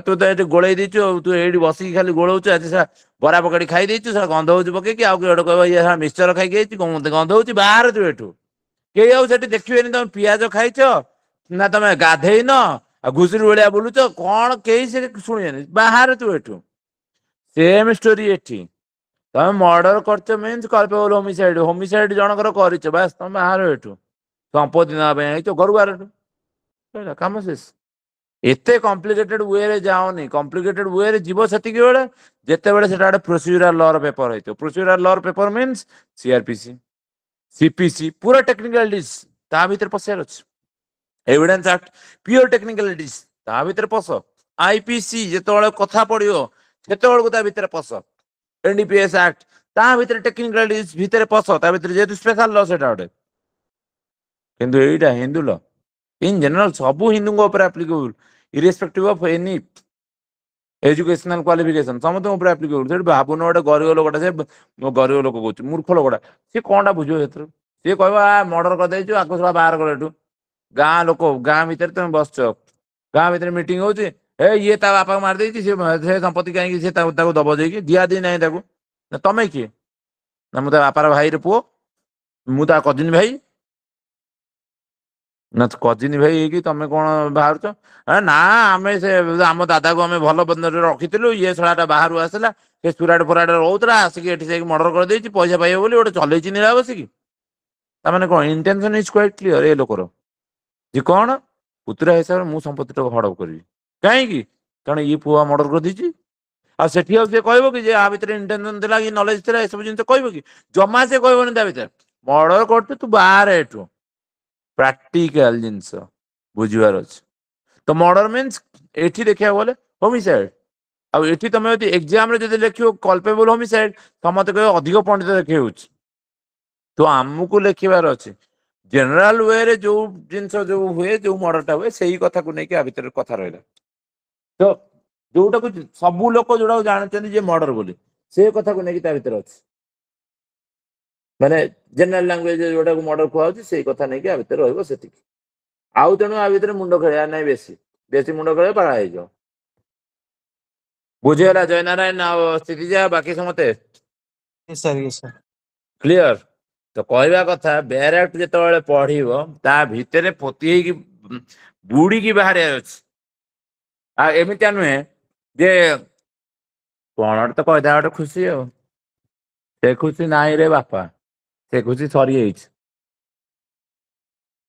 ତୁ ତ ଏଠି ଗୋଳେଇ ଦେଇଛୁ ଆଉ ତୁ ଏଇଠି ବସିକି ଖାଲି ଗୋଳଉଛୁ ଆଜି ସା ବରା ପକଡି ଖାଇ ଦେଇଛୁ ସେଟା ଗନ୍ଧ ହଉଛି ପକେଇକି ଆଉ କିଏ ଗୋଟେ କହିବ ଇଏ ମିକ୍ସଚର ଖାଇକି ହେଇଛି ଗନ୍ଧ ହଉଛି ବାହାରେ ତୁ ଏଠୁ। କେହି ଆଉ ସେଠି ଦେଖିବେନି ତମେ ପିଆଜ ଖାଇଛ ନା ତମେ ଗାଧେଇନ ଆଉ ଘୁଷୁରୀ ଭଳିଆ ବୁଲୁଛ କଣ କେହି ସେ ଶୁଣିବେନି ବାହାରେ ତୁ ଏଠୁ। ସେମ ଷ୍ଟୋରି ଏଠି। ତମେ ମର୍ଡର କରିଛ ମିନ୍ସ କଲ୍ପେବଲ ହୋମିସାଇଡ। ହୋମିସାଇଡ ଜଣଙ୍କର କରିଛ ବାସ ତମେ ବାହାର ଏଠୁ। ସମ୍ପତ୍ତି ନେବା ପାଇଁ ଆଇଛ ଘରୁ ବାହାର ଏଠୁ କାମ ଶେଷ। ଏତେ କମ୍ପ୍ଲିକେଟେଡ ୱେରେ ଯାଅନି। କମ୍ପ୍ଲିକେଟେଡ ୱେରେ ଯିବ ସେତିକି ବେଳେ ଯେତେବେଳେ ସେଟା ଗୋଟେ ପ୍ରୋସିଜୁରାଲ ଲର ପେପର ହେଇଥିବ। ପ୍ରୋସିଜୁରାଲ ଲର ପେପର ମିନ୍ସ ସିଆରପିସି ସିପିସି ପୁରା ଟେକ୍ନିକାଲିଟିଜ ତା ଭିତରେ ପଶିବାର ଅଛି। ଏଭିଡେନ୍ସ ଆକ୍ଟ ପିଓର ଟେକ୍ନିକାଲିଟିଜ ତା ଭିତରେ ପଶ। ଆଇପିସି ଯେତେବେଳେ କଥା ପଡିବ ସେତେବେଳକୁ ତା ଭିତରେ ପଶ। ଏନଡିପିଏସ ଆକ୍ଟ ତା ଭିତରେ ଟେକ୍ନିକାଲିଟିଜ ଭିତରେ ପଶ ତା ଭିତରେ ଯେହେତୁ ସ୍ପେଶାଲ ଲ ସେଟା ଗୋଟେ। କିନ୍ତୁ ଏଇଟା ହିନ୍ଦୁ ଲ ଇନ ଜେନେରାଲ ସବୁ ହିନ୍ଦୁଙ୍କ ଉପରେ ଆପ୍ଲିକେବୁଲ ଇରେସପେକ୍ଟିଭ ଅଫ ଏନି ଏଜୁକେଶନାଲ କ୍ୱାଲିଫିକେସନ ସମସ୍ତଙ୍କ ଉପରେ ଆପ୍ଲିକେବୁଲ। ସେଠି ଭାବୁନ ଗୋଟେ ଗରିବ ଲୋକଟା ସେ ଗରିବ ଲୋକ କହୁଛି ମୂର୍ଖ ଲୋକଟା ସିଏ କଣଟା ବୁଝିବ ସେଥିରୁ? ସିଏ କହିବ ମର୍ଡର କରିଦେଇଛୁ ଆକୁ ଶଳା ବାହାର କର ଏଠୁ। ଗାଁ ଲୋକ ଗାଁ ଭିତରେ ତମେ ବସଛ ଗାଁ ଭିତରେ ମିଟିଂ ହଉଛି ଇଏ ତା ବାପାକୁ ମାରିଦେଇଛି ସେ ସମ୍ପତ୍ତି କାହିଁକି ସେ ତାକୁ ଦବ ଯାଇକି ଦିଆଦି ନାହିଁ ତାକୁ। ତମେ କିଏ? ନା ମୁଁ ତା ବାପାର ଭାଇର ପୁଅ ମୁଁ ତା କଜିନ ଭାଇ ନା କଜିନ ଭାଇ ହେଇକି ତମେ କଣ ବାହାରୁଛ? ନା ଆମେ ସେ ଆମ ଦାଦାକୁ ଆମେ ଭଲ ବନ୍ଧରେ ରଖିଥିଲୁ ଇଏ ଶଳାଟା ବାହାରୁ ଆସିଲା ସେ ସୁରାଟ ଫୁରାଟ ରହୁଥିଲା ଆସିକି ଏଠି ଯାଇକି ମର୍ଡର କରିଦେଇଛି ପଇସା ପାଇବ ବୋଲି ଗୋଟେ ଚଲେଇଛି ନିଳା ବସିକି। ତାମାନେ କଣ ଇଣ୍ଟେନସନ ଇଜ କ୍ୱାଇଟ କ୍ଲିୟର ଏ ଲୋକର ଯେ କଣ ପୁତୁରା ହିସାବରେ ମୁଁ ସମ୍ପତ୍ତିଟାକୁ ହଡପ କରିବି। କାହିଁକି? କାରଣ ଇଏ ପୁଅ ମର୍ଡର କରିଦେଇଛି। ଆଉ ସେଠି ଆଉ ସିଏ କହିବ କି ଯେ ଆ ଭିତରେ ଇଣ୍ଟେନସନ ଥିଲା କି ନଲେଜ ଥିଲା ଏସବୁ ଜିନିଷ କହିବ କି? ଜମା ସେ କହିବନି ତା ଭିତରେ। ମର୍ଡର କରୁଛୁ ତୁ ବାହାରେ ଏଠୁ। ପ୍ରାକ୍ଟିକାଲ ଜିନିଷ ବୁଝିବାର ଅଛି। ତ ମର୍ଡର ମିନ୍ସ ଏଠି ଦେଖିବାକୁ ଗଲେ ହୋମିସାଇଡ। ଆଉ ଏଠି ତମେ ଯଦି ଏକ୍ସାମରେ ଯଦି ଲେଖିବ କଲ୍ପେବୁଲ ହୋମିସାଇଡ ସମସ୍ତେ କହିବେ ଅଧିକ ପଣ୍ଡିତ ଦେଖେଇ ହଉଛି। ତ ଆମକୁ ଲେଖିବାର ଅଛି ଜେନେରାଲ ୱେରେ ଯୋଉ ଜିନିଷ ଯୋଉ ହୁଏ ଯୋଉ ମର୍ଡରଟା ହୁଏ ସେଇ କଥାକୁ ନେଇକି ଆ ଭିତରେ କଥା ରହିଲା। ତ ଯୋଉଟାକୁ ସବୁ ଲୋକ ଯୋଉଟାକୁ ଜାଣିଛନ୍ତି ଯେ ମର୍ଡର ବୋଲି ସେ କଥାକୁ ନେଇକି ତା ଭିତରେ ଅଛି। ମାନେ ଜେନେରାଲ ଲାଙ୍ଗୁଏଜ ଯୋଉଟାକୁ ମର୍ଡର କୁହାଯାଉଛି ସେଇ କଥା ନେଇକି ଆ ଭିତରେ ରହିବ ସେତିକି। ଆଉ ତେଣୁ ଆ ଭିତରେ ମୁଣ୍ଡ ଖେଳିବାର ନାହିଁ ବେଶୀ। ବେଶୀ ମୁଣ୍ଡ ଖେଳିବ ପାଗଳା ହେଇଯିବ। ବୁଝିଗଲା ଜୟନାରାୟଣ ଆଉ ସ୍ଥିତିଜା ବାକି ସମସ୍ତେ yes sir କ୍ଲିୟର? ତ କହିବା କଥା ବ୍ୟାରାକ୍ଟ ଯେତେବେଳେ ପଢିବ ତା ଭିତରେ ପୋତି ହେଇକି ବୁଡିକି ବାହାରିବାର ଅଛି। ଆଉ ଏମିତିଆ ନୁହେଁ ଯେ କଣ ତ କହିଦା ଗୋଟେ ଖୁସି ଆଉ ସେ ଖୁସି ନାହିଁ ରେ ବାପା ସେ ଖୁସି ସରିଯାଇଛି।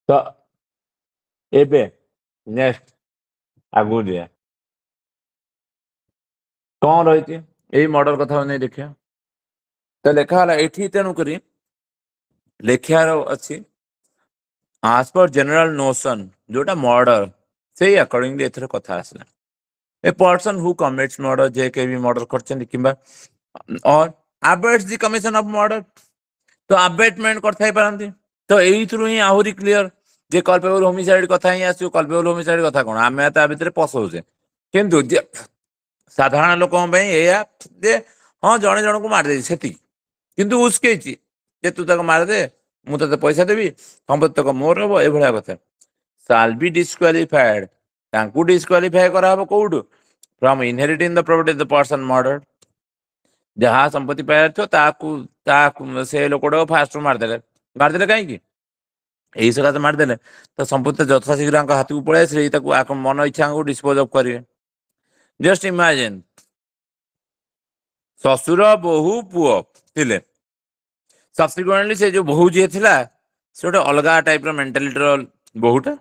ତ ଏବେ ନେକ୍ସଟ ଆଗକୁ ଯିବା କଣ ରହିଛି ଏଇ ମର୍ଡର କଥା ନେଇ ଦେଖିବା। तो लेखा होला एठी तेणु करी लेखार अच्छी as per general notion जोटा मर्डर से अकॉर्डिंगली एथर कथा आसला a person who commits murder जे के भी मर्डर करछन किबा or abets the commission of murder तो अबेटमेंट करथाई पारंती तो एई थ्रू ही आहुरी क्लियर जे कल्पेबल होमिसाइड कथा ही आसु कल्पेबल होमिसाइड कथा कोन आमे ता भितरे पसौजे किंतु जे साधारण लोकन पई एया जे हां जणे जण को मार दे सेती किंतु उसकेची जे तू तक मार दे मु तते पैसा देबी संपत्ति तक मोर हबो ए भलिया कथा शाल बी डिस्क्वालिफाइड तांकू डिस्क्वालिफाई करा हबो कोउडु from inheriting the property of the person murdered जहाँ संपत्ति पाया तो ताकू से लोकटा फास्ट मारदेले कहीं यही सकाशे मारदेले तो संपत्ति यथाशीघ्र हाथ को पड़े से मन इच्छा को डिस्पोज अफ करेंगे जस्ट इमेजिन ससुर बोहू पुओ थिले सब्सिक्वेंटली से जो बोहू जी थिला से गोटे अलग टाइप मेंटालिटी बोहूटा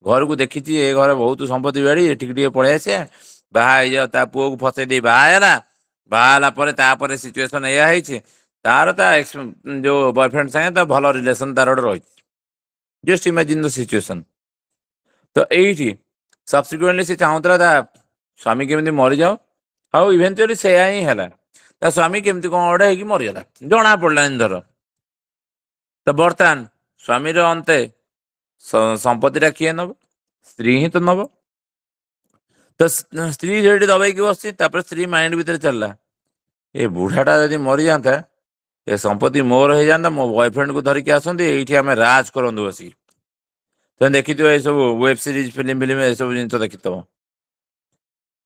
घर को देखी ए घर बहुत संपत्ति बाड़ी एटिक पड़े आसे बाहा ता पुओ को फसई दे बाहाला पर सिचुएशन एया है तार जो बॉयफ्रेंड संगे भल रिलेशन तार रही जस्ट इमेजिन द सिचुएशन तो यही सब्सिक्वेंटली से चाहूला स्वामी केमी मरी जाओ हाउ इवेंचुअली से ही है स्वामी केमती कौन गोटे हो मरीगला जना पड़ा धर तो बर्तमान स्वामी अंते संपत्ति किए नब स्त्री ही तो नब तो स्त्री जेटी दबाई बस स्त्री माइंड भीतर चलला ये बुढ़ाटा जब मरी जाता ये संपत्ति मोर हो जाता मो बॉयफ्रेंड को धरिकी आसती ये आम राज करूँ बस तुम देखी ये सब वेब सीरीज फिल्म ये सब जिन देखी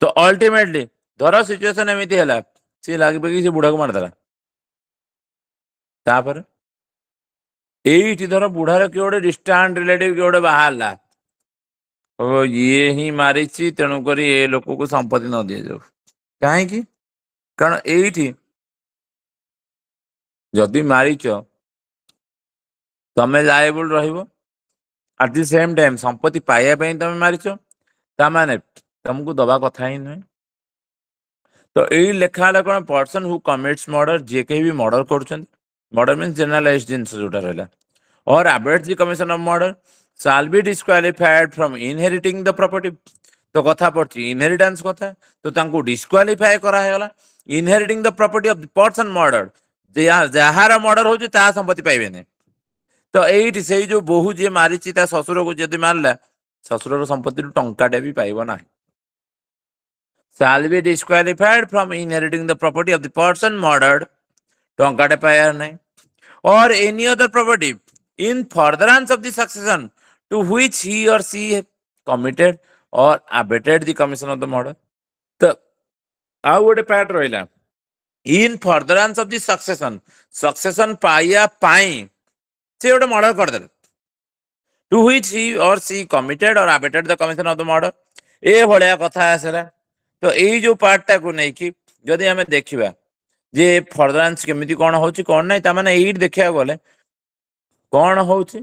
तो अल्टीमेटली धर सिचुएशन एमती है सी लगे पकड़ से बुढ़ा को मारदेला तापर ये धर बुढ़ार किए गोटे डिस्टांट रिलेटिव किए गोटे बाहर ये ही मारी तेणुक ये लोक को संपत्ति न दि जाऊ कहीं कारण ये जदि मारिच तमें लायबल रट दि सेम टाइम संपत्ति पाइबा तुम मारिच ताने तुमको दबा कथा ही नुहे तो यही लेखा कौन पर्सन हु कमिट्स मर्डर जे कहीं भी मर्डर कर मर्डर मीन जनरलाइज जिनस जोटा रहा or abets the commission of murder shall be disqualified from inheriting the property तो कथा पड़ी इनहेरिटेंस कथा तो तांको डिस्क्वालिफाई करागला inheriting the property of the person murder जार मर्डर हो संपत्ति पाइबे तो ये से जो बोहू जी मारी ससुर को जब मारला ससुर संपत्ति टंकाटे भी पाइब ना shall be disqualified from inheriting the property of the person murdered टंकाटे पाइबार नहीं or any other property in furtherance of the succession to which he or she committed or abetted the commission of the murder तो आउ गोटे part रहा in furtherance of the succession पाइया पाई से गोटे मर्डर करदे to which he or she committed or abetted the commission of the murder ए भलिया कथा आसला तो यही जो पार्टा को नहीं जदि आम देखा जे फर्दरेंस केमिति कौन होची कौन नहीं तामाने यही देखा गले कौन होची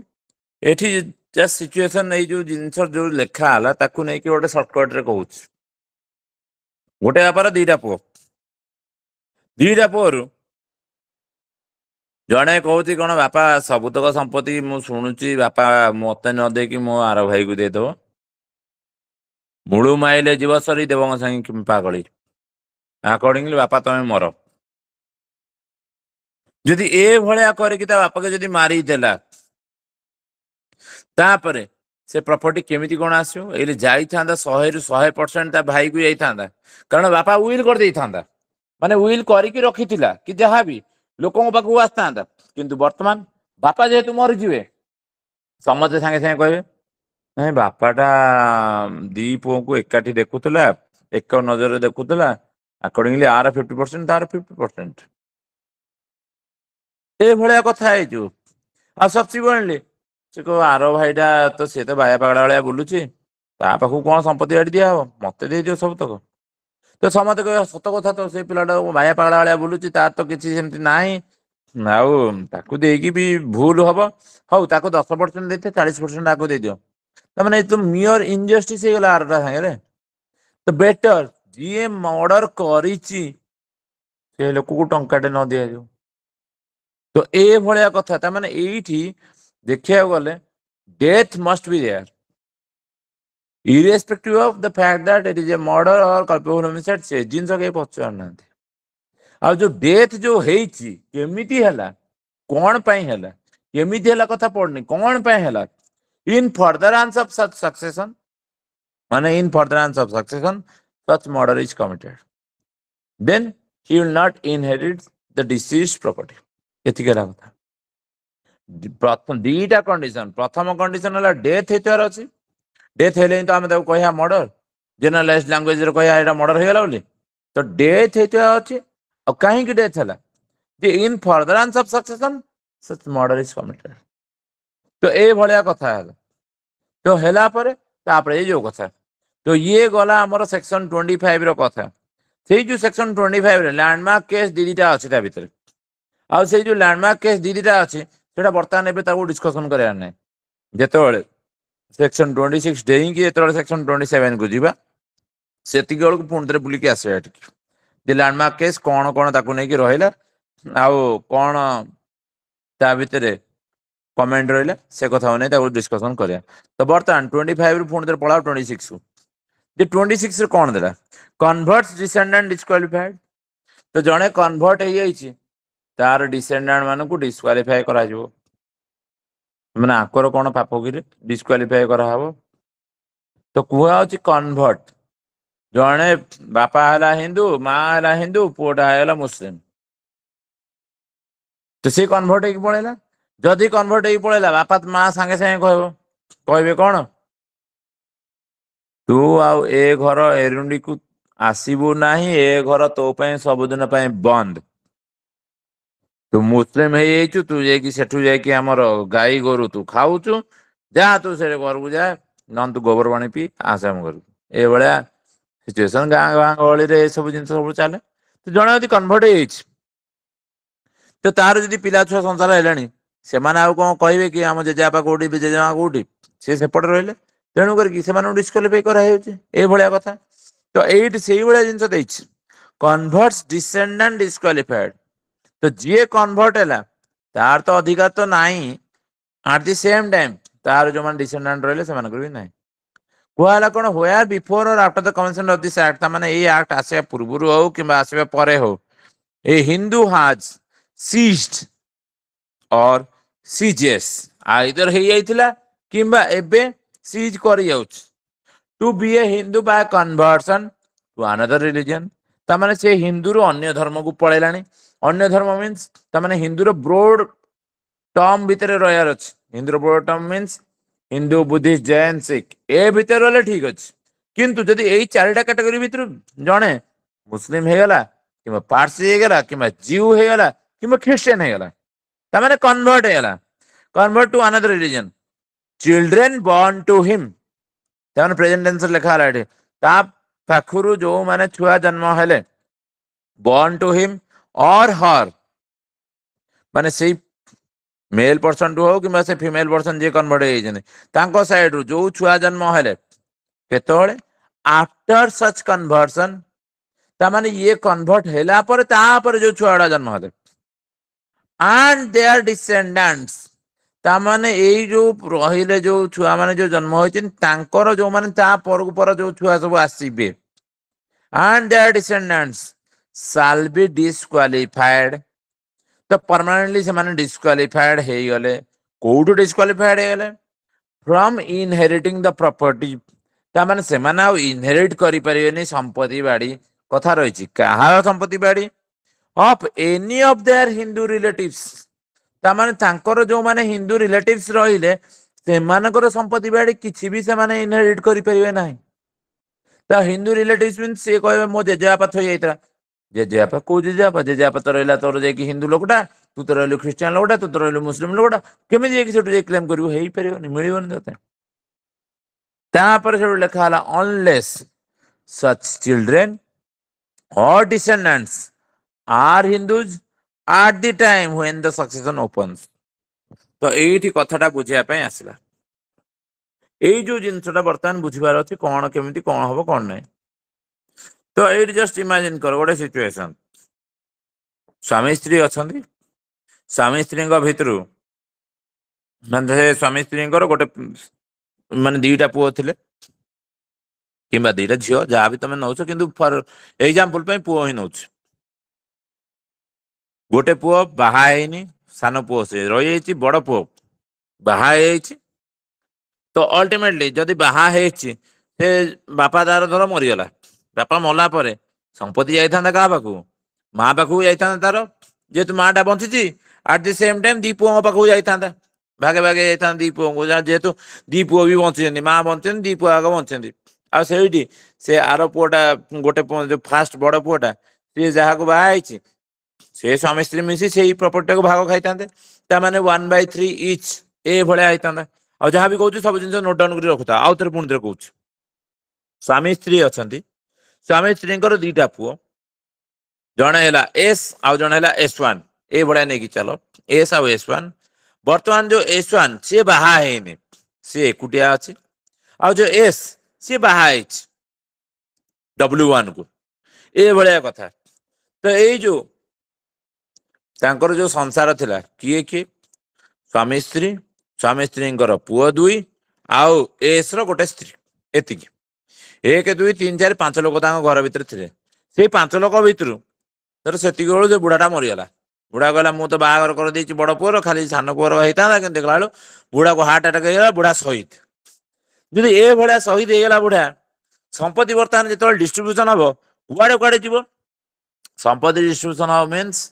एठी जस्ट सिचुएशन नहीं जो जिनस जो लेखा आला ताकू नहीं कि गोटे शॉर्टकट रे कहूँ गोटे बापार दीटा पुओ जड़े कहूँ कौन बापा सबुतक संपत्ति मु शुणुची बापा मत न दे कि मो आर भाई को देदेव मुलू माइले जीव सरी देव संगे पागली अकॉर्डिंगली बापा तुम्हें मर जदि ए भलिया करके बापा के जदि मारी देला तापरे से प्रॉपर्टी केमिति कौन आसो ये जाइथा 100 ରୁ 100% ता भाई को जाइथा कारण बापा विल कर देइथा माने विल करिकी रखिथिला कि जहाँ भी लोकों पाखु आसता किंतु वर्तमान बापा जेहेतु मरी जीवे समझे सांगे सांगे कहे नहीं बापाटा दी पुओ को एकाठी देखुला एक नजर देखुला अकॉर्डिंगली आर 50% तार 50% ए भलिया कथा है जो आ सब्सिक्वेंटली से कह आर भाईटा तो सी तो बाया पागला भाया बुलूची ता पाखु कौन संपत्ति गाड़ी दिया हम मत दे दियो सब तक तो समझते कह सत कथा तो से पिलाटा बाया पागला भाया बुलूची तार तो किसी सेमती नाही आउ देकी भी भूल हम हाउ 10% देते 40% आपको दे दियो तमाने तो मियर इनजस्टिस हो गला आरटा संगे तो बेटर जी मर्डर करिची से लोक को टंकाटे न दिया जो तो ए भलिया कथा ता माने एठी देखिया गले death must be there irrespective of the fact that it is a murder or culpable homicide से जिन के पचार ना आ जो डेथ जो हेची केमिति हला कोन पई हला केमिति हला कथा पड़नी कोन पई हला in furtherance of such succession माने in furtherance of succession such murder is committed then he will not inherit the deceased property एतिके कथा प्रथम दीटा कंडीशन प्रथम कंडीशन हला डेथ हेतार अछि डेथ हेले तो आम कह मर्डर जनरलाइज लैंग्वेज रे कह एटा मर्डर हो गला बोली तो डेथ हेता अछि और कहीं डेथ हला जे in furtherance of succession such murder is committed तो ए भलिया कथा हला तो हेला परे तापरे जो कथा तो ये गला हमर सेक्शन 25 रो कथा सेई जो सेक्शन 25 रे लैंडमार्क केस दीदीटा अछि ता भीतर आ सेई जो लैंडमार्क केस दीदीटा अछि सेटा वर्तमान एबे ताको डिस्कशन करया नै जेतोळे सेक्शन 26 डेई कि एतोळे सेक्शन 27 को जीवा सेति गळ को पुण तरे बुली के आसे एट जे लैंडमार्क केस कोन कोन ताको नै कि रहिला आउ कोन ता भीतर कमेंट रहिला से कथा नै ताको डिस्कशन करया तो वर्तमान 25 रो पुण तरे पळा 26 को जे 26 रे कोन देला कन्वर्ट्स डिसेंडेंट डिस्क्वालिफाइड तो जणे कन्वर्ट हे जाईची तार डिसेंडेंट माने को डिस्क्वालिफाई करा जिवो माने आकर कोन पाप कि डिस्क्वालिफाई करा हबो तो कुआ होची कन्वर्ट जणे बापा हला हिंदू मां हला हिंदू पोटा हला मुस्लिम तो से कन्वर्ट हे पळेला जदी कन्वर्ट हे पळेला बापा मां संगे संगे कहबो कहबे कोन तू आउ ए घर एरुंडी को आसीबू नाही ए घर तो पय सब दिन पय बंद तू मुस्लिम हे जाइछु तू जे कि सेठू जे कि हमर गाई गोरु तू खाउछु जा तू से घर को जा नन तू गोबर पानी पी आसाम घर ए बळ्या सिचुएशन गां गां गळी रे सब जिंस सब चले तो जणे यदि कन्वर्ट हे जाइछ तो तार यदि पिला छुआ संसार हेलानी से माने आ कोन कहबे कि हम जेजापा कोठी जेजा कोठी से सेपट रहले तेणु करके से डिस्क्वालिफाई करा ए भलिया कथा तो एट से जिन कन्वर्ट्स डिसेंडेंट डिस्क्वालिफाइड तो जी कन्वर्ट है तार तो अधिकार तो नहीं एट द सेम टाइम तार जो मान डिसेंडेंट रहिले से भी नहीं कहला कौन वेयर बिफोर और after the commencement of this act माने ए एक्ट आसे पूर्वरु हो कि आसे परे हो a Hindu has ceased or ceases either हे जाइतिला किंबा एबे सीज करी जाउछ to be a Hindu by conversion to another religion ता माने से हिंदू रो अन्य धर्म को पळेलानी अन्य धर्म मीन्स ता माने हिंदू रो ब्रॉड टर्म भितर रहयार अछि हिंदू रो broad term means Hindu Buddhist Jain Sikh ए भितर रहले ठीक अछि किंतु जदी एई चारटा कैटेगरी भितर जणे मुस्लिम हे गला किबा पारसी हे गला किबा जीव हे गला किबा क्रिश्चियन हे गला ता माने कन्वर्ट हे गला convert to another religion children born to him तान प्रेजेंट टेंस लिखा हला एठी ता पाखुरु जो माने छुआ जन्म हेले बॉर्न टू हिम और हर माने से मेल पर्सन टू हो कि से फीमेल पर्सन जे कन्वर्ट हे जने तांको साइड रु जो छुआ जन्म हेले केतोळे आफ्टर सच कन्वर्सन ता माने ये कन्वर्ट हेला पर ता पर जो छुआडा जन्म हेले एंड देयर डिसेंडेंट्स ता माने एई जो रहिले जो छुआ माने जो जन्म होइछन तांकर जो माने ता पर जो छुआ सब आसीबे and their descendants shall be disqualified तो परमानेंटली से माने डिस्क्वालिफाइड हे गले कोड डिस्क्वालिफाइड हे गले फ्रॉम इनहेरिटिंग द प्रॉपर्टी ता माने से माने इनहेरिट करि परिबेनी संपत्ति बाड़ी कथा रहिछि काहा संपत्ति बाड़ी of any of their Hindu relatives ता माने तांकर जो माने हिंदू रिलेटिव्स रहिले से मानकर संपत्ति बाड़ी किछि भी से माने इनहेरिट करि परिबे नाही ता हिंदू रिलेटिव्स मींस से कहबे मो जेजेबापा थई जाइतरा जेजेबापा को जेजेबापा तो रहला तोर जे कि हिंदू लोकटा तू तो रहलो क्रिश्चियन लोकटा तू तो रहलो मुस्लिम लोकटा केमे जे कि सेटु जे क्लेम करिवो हेई परिबोनी मिलिबोनी तते ता पर सेटु लिखा हला unless such children or descendants are Hindus at the time when the succession opens तो एठी कथाटा बुझिया पय आसिला एई जो जिनसटा वर्तमान बुझिबार अछि कोन केमिति कोन हबो कोन नै तो ये जस्ट इमेजिन कर गोटे सिचुएशन स्वामी स्त्री अच्छा स्वामी स्त्री भितरु माने स्वामी स्त्री गोटे माने दीटा पुओ थिले किंबा दीटा झियो जहाँ भी तुम नौ कि फॉर एग्जांपल पुओ ही नौ गोटे पुओ बाहानी सान पुओ से रही बड़ पुओ बाहा तो अल्टीमेटली जदि बाहा से बापा तार धर मरीगला बापा मला पर संपत्ति जाता क्या पाखु माँ पाखु जाता तार जेहेतु माँटा बंची एट दि सेम टाइम दी पुओ पाखु जाता भागे भागे जाता दी पुओ को जेहेतु दी पुओ भी बंची माँ बंचे दी पुओ आग बंचे आईटी से आर पुओटा गोटे जो फास्ट बड़ पुओटा सी जहाँ को बाहर से स्वामी स्त्री मिसी से प्रॉपर्टी को भाग खाई था माने 1/3 इच ए भाया होता और जहाँ भी कहूँ सब जिन नोट डाउन कर रखुता आउ थे पुणी थे कहूँ स्वामी स्त्री अच्छा स्वामी स्त्री दीटा पुओ जड़े है एस आउ जड़े है S1 ए भाया नहीं चलो एस आउ S1 बर्तमान जो S1 सी बाहा सी एकुटिया अच्छी आ जो एस सी बाहा W1 को ए भाया कथा तो यही जो तांकर जो संसार थिला किए किए स्वामी स्त्री पुओ 2 आउ एस रो गोटे स्त्री एति 1 2 3 4 5 लोक घर भीतर थे से 5 लोक भीतर तर से जो बुढ़ाटा मरीगला बुढ़ा कहला मु तो बाहर कर देछि बड़ पुओर खाली सान पुओर होता कि देखला बेलू बुढ़ा को हार्ट अटैक होगा बुढ़ा शहीद जदि ए भाया शहीद होगा बुढ़ा संपत्ति बर्तमान जो डिस्ट्रीब्यूशन हम कुआड़े कुआड़े जीव संपत्ति डिस्ट्रीब्यूशन हम मीन्स